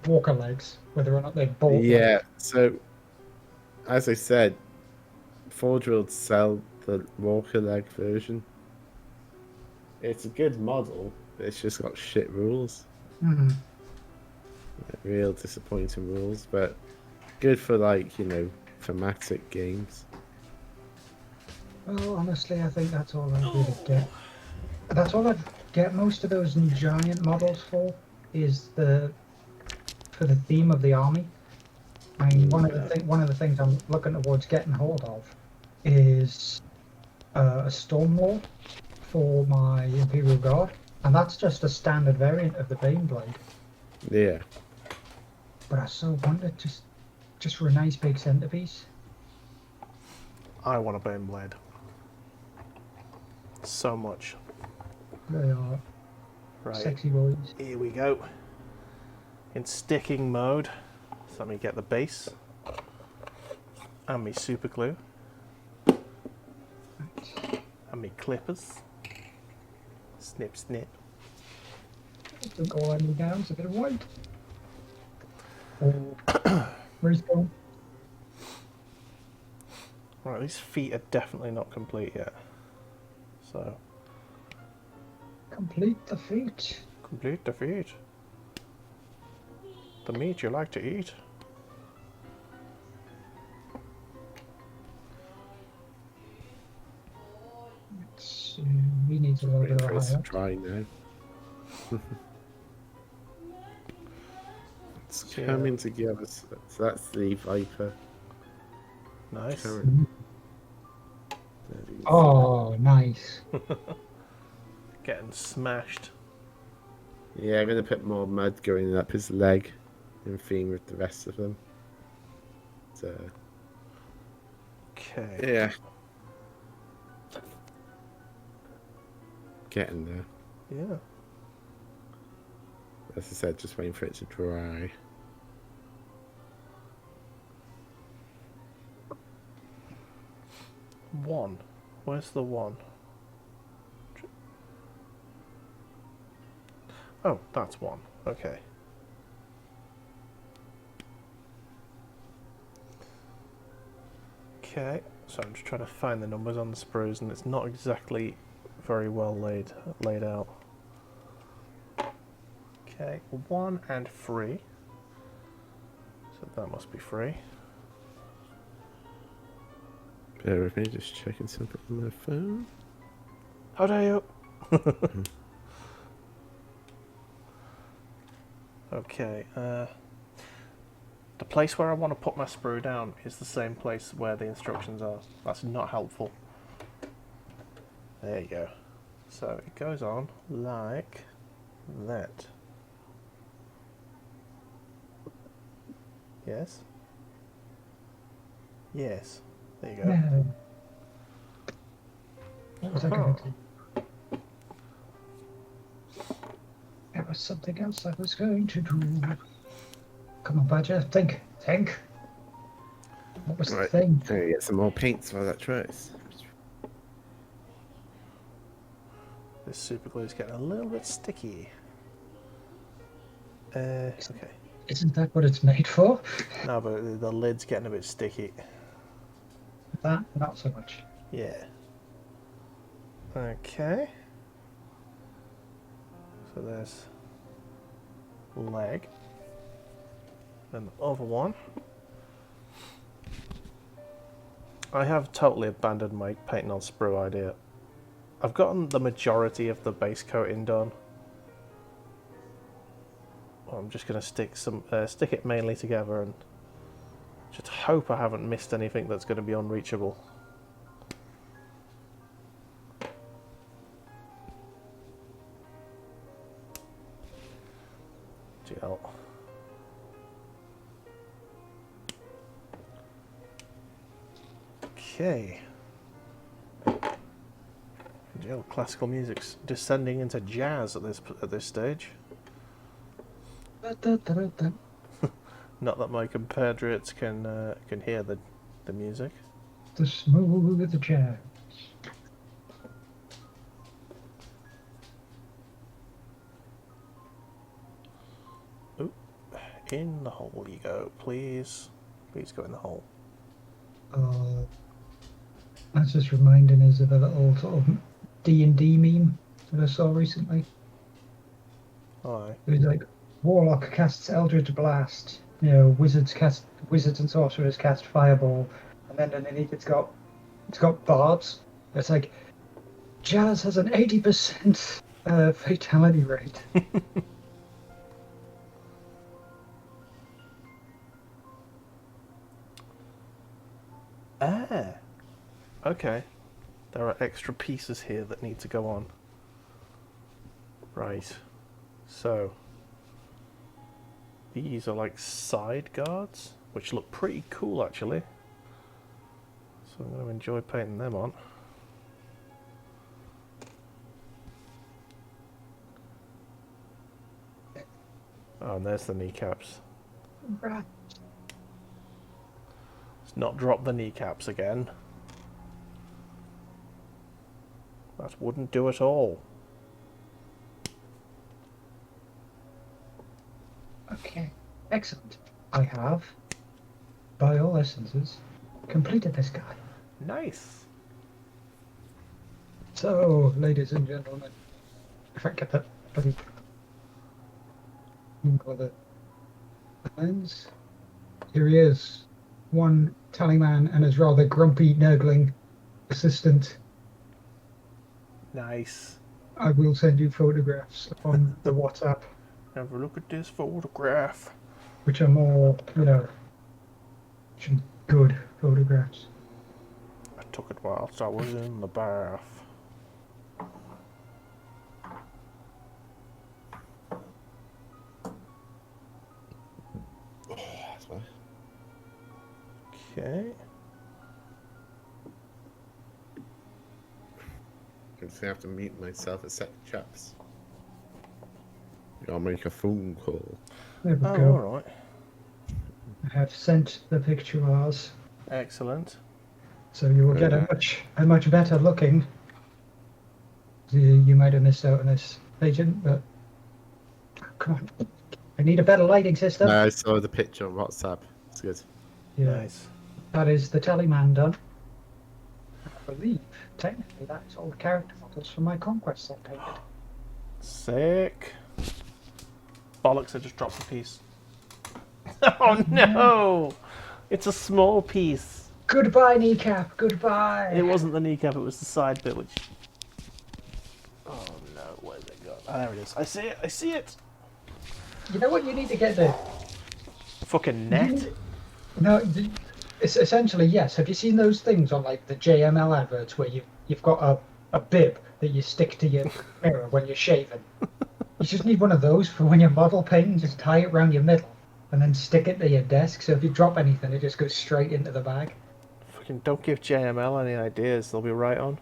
walker legs, whether or not they're bolt Yeah, legs. so as I said, Forge World sell the Walker leg version. It's a good model, but it's just got shit rules. Mhm. Real disappointing rules, but good for thematic games. Well, honestly, I think that's all I really get. That's all I get most of those giant models for, is for the theme of the army. I mean, one of the things I'm looking towards getting hold of is a Storm Lord for my Imperial Guard, and that's just a standard variant of the Baneblade. Yeah. But I so wondered just for a nice big centerpiece. I want a Baneblade. So much. They are Right. sexy boys. Here we go. In sticking mode. So let me get the base. And me super glue. And me clippers. Snip, snip. Don't go any down, it's a bit of white. Where's it going? Right, these feet are definitely not complete yet. So, Complete the feat. complete the feet. The meat you like to eat. He needs a little Waiting bit of for a us to higher. dry now. It's Yeah. coming together. So that's the Viper. Nice. Current. Oh, nice. Getting smashed. Yeah, I'm gonna put more mud going up his leg in theme with the rest of them. So Okay. yeah, getting there. Yeah. As I said, just waiting for it to dry. One. Where's the one? Oh, that's one. Okay. Okay, so I'm just trying to find the numbers on the sprues, and it's not exactly very well laid out. Okay, 1 and 3. So that must be 3. Bear with me, just checking something on my phone. How dare you? Okay, the place where I want to put my sprue down is the same place where the instructions are. That's not helpful. There you go. So it goes on like that. Yes? Yes. There you go. No. What was I going to do? There was something else I was going to do. Come on, Badger. Think. Think. What was the Right. thing? I'm gonna get some more paints while that tries. This super glue is getting a little bit sticky. Okay. Isn't that what it's made for? No, but the lid's getting a bit sticky. That, not so much. Yeah. Okay. So there's leg. And the other one. I have totally abandoned my painting on sprue idea. I've gotten the majority of the base coating done. I'm just going to stick it mainly together and just hope I haven't missed anything that's going to be unreachable. Gel. Okay. Gel, classical music's descending into jazz at this stage. Da-da-da-da. Not that my compatriots can hear the music. The smooth jazz. Oop. In the hole you go, please. Please go in the hole. That's just reminding us of a little sort of D&D meme that I saw recently. Aye. It was like, Warlock casts Eldritch Blast, you know, Wizards and Sorcerers cast Fireball, and then underneath it's got Bards. It's like, Jazz has an 80% fatality rate. Ah. Okay. There are extra pieces here that need to go on. Right. So. These are like side guards, which look pretty cool actually. So I'm going to enjoy painting them on. Oh, and there's the kneecaps. Right. Let's not drop the kneecaps again. That wouldn't do at all. Okay, excellent. I have, by all essences, completed this guy. Nice. So, ladies and gentlemen, if I get that bloody the lens, here he is, one tallyman and his rather grumpy, nurgling assistant. Nice. I will send you photographs on the WhatsApp, Have a look at this photograph. which are more, some good photographs. I took it whilst I was in the bath. Okay. I have to mute myself a sec, chaps. I'll make a phone call. There we Oh, go. alright. I have sent the pictures, Excellent. so you will get a much better looking. You might have missed out on this, agent, but come on. I need a better lighting system. No, I saw the picture on WhatsApp. It's good. Yeah, Nice. that is the Teleman done. I believe, technically, that is all the character models from my Conquest set painted. Sick. Bollocks, I just dropped a piece. Oh no! It's a small piece. Goodbye, kneecap. Goodbye. It wasn't the kneecap, it was the side bit, which... Oh no, where's it gone? Ah, there it is. I see it, I see it! You know what you need to get there? Fucking net? No, it's essentially, yes. Have you seen those things on like the JML adverts where you've got a bib that you stick to your mirror when you're shaving? You just need one of those for when you're model painting, just tie it around your middle and then stick it to your desk, so if you drop anything it just goes straight into the bag. Fucking don't give JML any ideas, they'll be right on.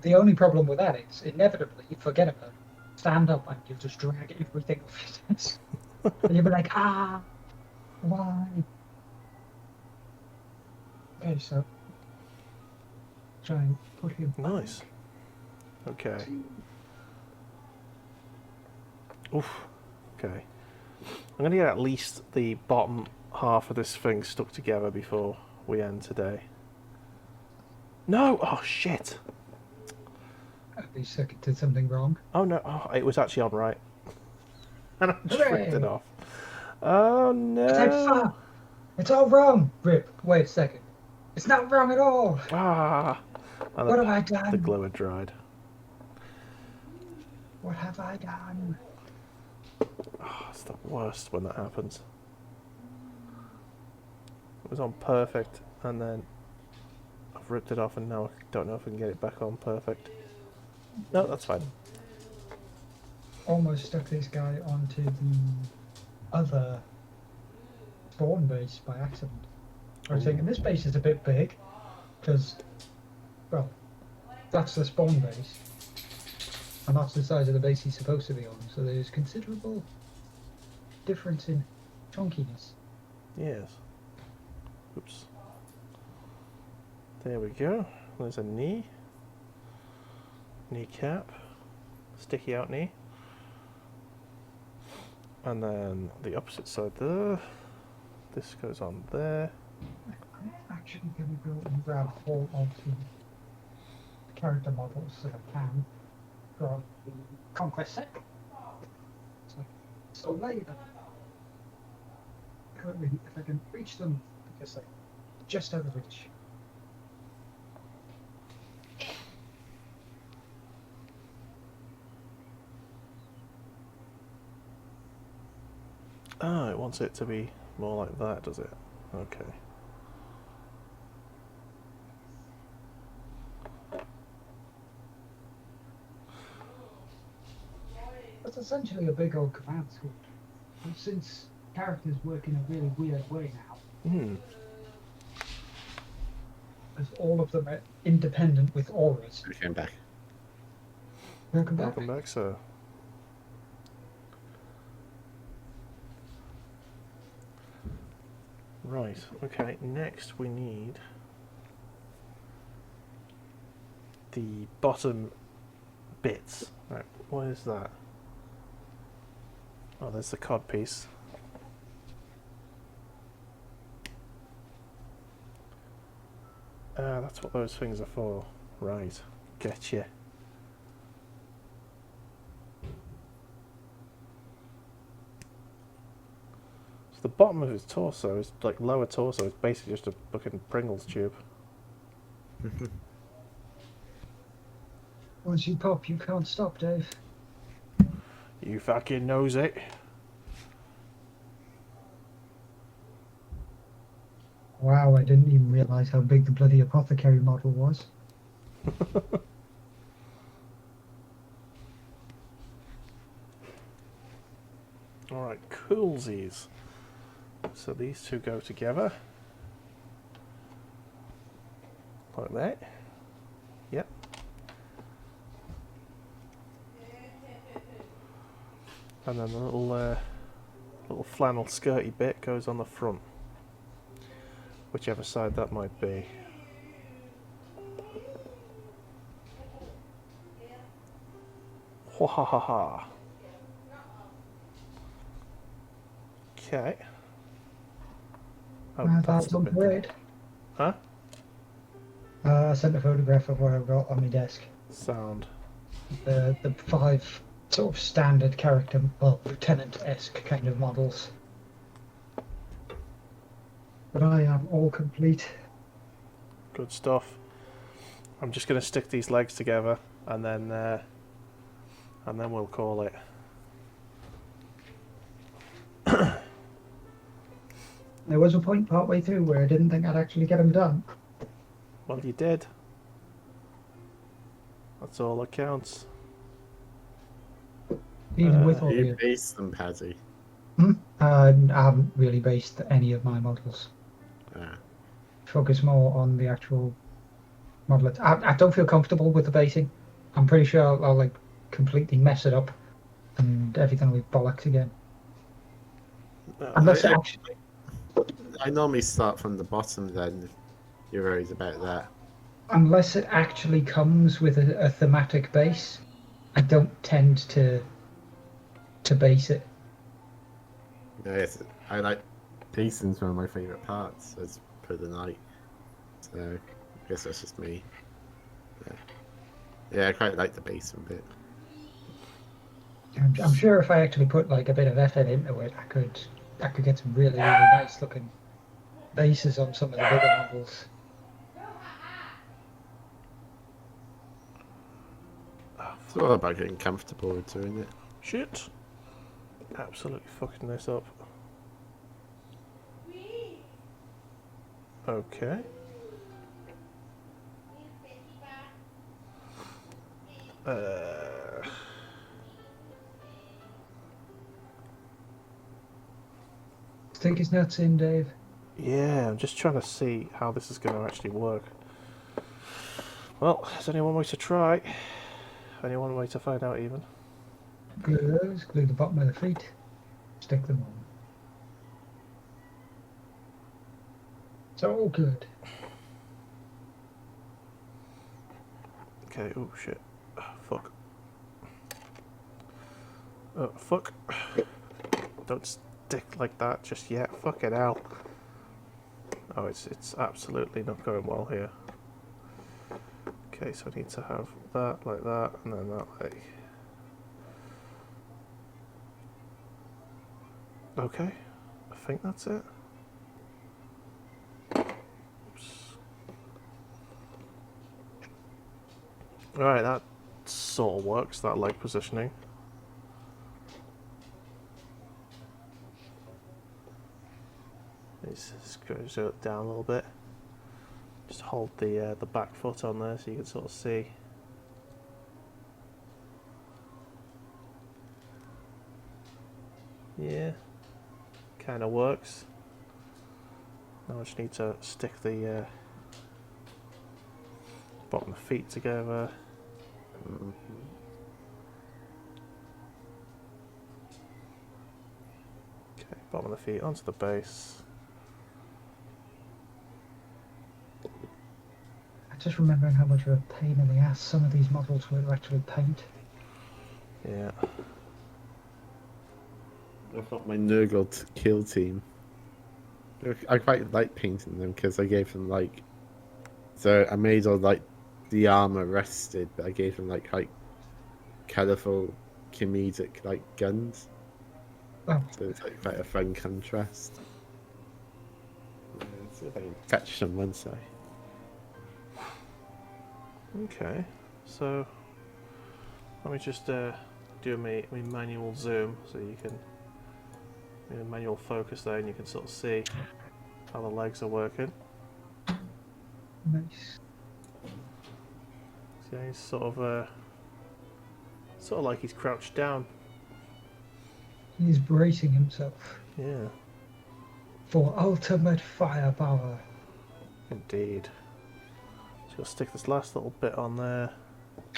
The only problem with that is inevitably you forget about it. Stand up and you just drag everything off your desk. And you'll be like, why? Okay, so try and put him. Nice. Okay. Oof. Okay. I'm gonna get at least the bottom half of this thing stuck together before we end today. No! Oh shit! At least I did something wrong. Oh no! Oh, it was actually on right. And I just Hooray! ripped it off. Oh no! It's all wrong! Rip, wait a second. It's not wrong at all! Ah! And What have I done? The glue had dried. What have I done? Oh, it's the worst when that happens. It was on perfect, and then I've ripped it off, and now I don't know if I can get it back on perfect. No, that's fine. Almost stuck this guy onto the other spawn base by accident. I was thinking this base is a bit big, because, well, that's the spawn base, and that's the size of the base he's supposed to be on, so there's considerable difference in chunkiness. Yes. Oops. There we go. There's a knee. Kneecap. Sticky out knee. And then the opposite side there. This goes on there. I'm actually going to go and grab all of the character models that I can from the Conquest set. So later, currently, if I can reach them, because they're just out of reach. Oh, it wants it to be more like that, does it? Okay. That's essentially a big old command squad. And since characters work in a really weird way now, Hmm. as all of them are independent with auras. We came back. Welcome back. Welcome back, sir. Right, okay, next we need the bottom bits. Right, what is that? Oh, there's the cod piece. Ah, that's what those things are for. Right, getcha. The bottom of his torso is like lower torso is basically just a fucking Pringles tube. Once you pop, you can't stop, Dave. You fucking knows it. Wow, I didn't even realise how big the bloody apothecary model was. Alright, coolsies. So these two go together. Like that. Yep. And then the little flannel skirty bit goes on the front. Whichever side that might be. Ha ha ha ha. Okay. Oh, That's that's the on bit. parade. Huh? I sent a photograph of what I've got on my desk. Sound. The 5 sort of standard character, well, lieutenant-esque kind of models. But I am all complete. Good stuff. I'm just going to stick these legs together, and then we'll call it. There was a point partway through where I didn't think I'd actually get them done. Well, you did. That's all that counts. Even with all You the... based them, Paddy. I haven't really based any of my models. Focus more on the actual model. I don't feel comfortable with the basing. I'm pretty sure I'll like completely mess it up and everything will be bollocks again. Unless I normally start from the bottom then, if you're worried about that. unless it actually comes with a thematic base, I don't tend to base it. Yes, I like basing's one of my favourite parts as per the night. So I guess that's just me. Yeah, I quite like the basing bit. I'm sure if I actually put like a bit of effort into it, I could get some really nice looking bases on some of the bigger models. It's all about getting comfortable with doing it. Shit. Absolutely fucking this up. Okay. Stick his nuts in, Dave. Yeah, I'm just trying to see how this is going to actually work. Well, there's only one way to try. Only one way to find out, even. Glue those, glue the bottom of the feet, stick them on. It's all good. Okay, oh shit. Fuck. Oh, fuck. Don't stick like that just yet. Fuck it out. Oh, it's absolutely not going well here. Okay, so I need to have that like that, and then that like... Okay, I think that's it. Oops. Alright, that sort of works, that leg positioning. Let's screw it down a little bit. Just hold the back foot on there so you can sort of see. Yeah, kind of works. Now I just need to stick the bottom of the feet together. Okay, bottom of the feet onto the base. Just remembering how much of a pain in the ass some of these models were to actually paint. Yeah. I've got my Nurgle kill team. I quite like painting them because I gave them like... So I made all like the armor rusted, but I gave them like colourful comedic like guns. Oh. So it's like quite a fun contrast. Let's see if I can catch them one side. Okay, so let me just do my manual zoom so you can manual focus there, and you can sort of see how the legs are working. Nice. See, he's sort of like he's crouched down. He's bracing himself Yeah, for ultimate firepower. indeed. So you'll stick this last little bit on there.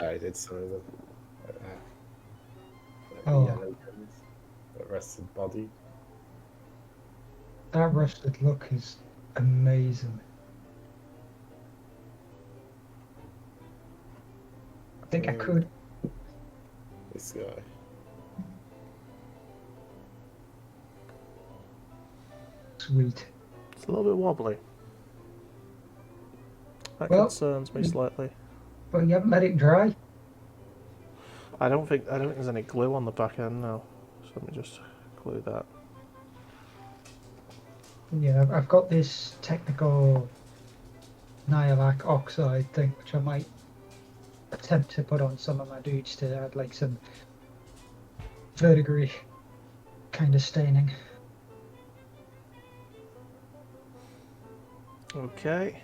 I did some of them. Like that. Like Oh. the yellow guns. That rusted body. That rusted look is amazing. I think I could. This guy. Sweet. It's a little bit wobbly. That Well, concerns me slightly. Well, you haven't let it dry? I don't think there's any glue on the back end now. So let me just glue that. Yeah, I've got this technical Nihilak oxide thing, which I might attempt to put on some of my dudes to add like some verdigris kind of staining. Okay.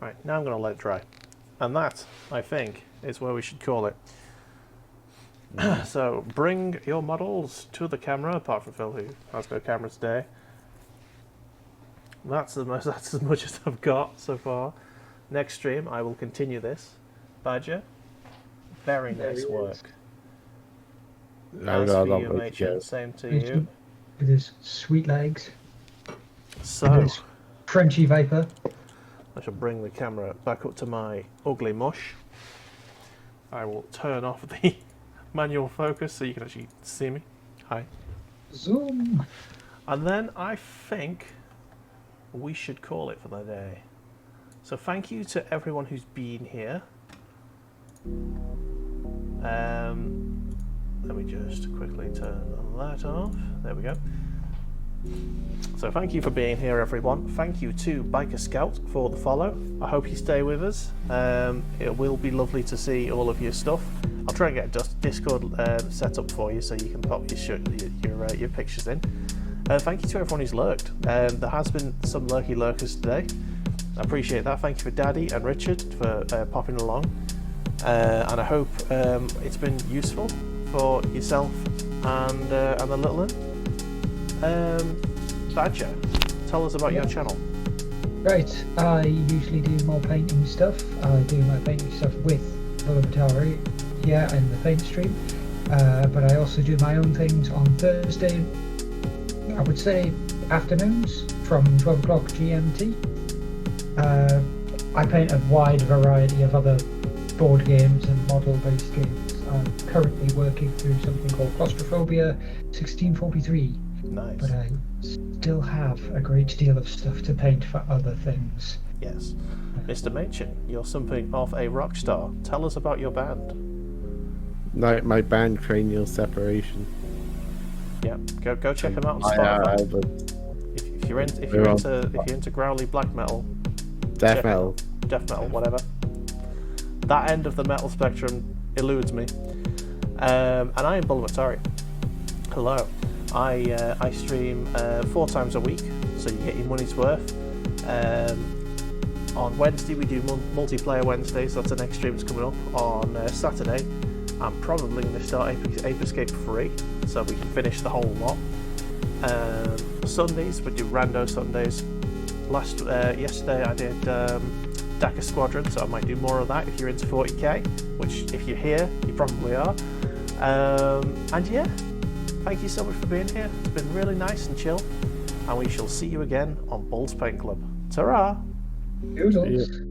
Right, now I'm going to let it dry. And that, I think, is where we should call it. So, bring your models to the camera, apart from Phil, who has no camera today. That's as much as I've got so far. Next stream, I will continue this. Badger, very nice work. As for you, Machin, same to you. With his sweet legs. So, With his Frenchy Viper. I shall bring the camera back up to my ugly mush. I will turn off the manual focus so you can actually see me. Hi. Zoom. And then I think we should call it for the day. So thank you to everyone who's been here. Let me just quickly turn that off. There we go. So thank you for being here, everyone. Thank you to Biker Scout for the follow. I hope you stay with us. It will be lovely to see all of your stuff. I'll try and get a Discord set up for you so you can pop your pictures in. Thank you to everyone who's lurked. There has been some lurky lurkers today. I appreciate that. Thank you for Daddy and Richard for popping along. And I hope it's been useful for yourself and the little one. Badger, tell us about your channel. Right, I usually do more painting stuff. I do my painting stuff with Bulamatari here in the paint stream, but I also do my own things on Thursday, I would say afternoons from 12 o'clock GMT. I paint a wide variety of other board games and model-based games. I'm currently working through something called Claustrophobia 1643. Nice. But I still have a great deal of stuff to paint for other things. Yes. Mr. Machin, you're something of a rock star. Tell us about your band. No, my band, Cranial Separation. Yeah, go check them out on Spotify. If you're into growly black metal, death metal, whatever. That end of the metal spectrum eludes me. And I am Bulamatari. Hello. I stream 4 times a week, so you get your money's worth. On Wednesday we do multiplayer Wednesdays. That's the next stream that's coming up. On Saturday, I'm probably going to start Ape Escape free, so we can finish the whole lot. Sundays we do rando Sundays. Yesterday I did Daca Squadron, so I might do more of that if you're into 40k, which if you're here, you probably are. And yeah. Thank you so much for being here. It's been really nice and chill. And we shall see you again on Bull's Paint Club. Ta-ra! Doodles.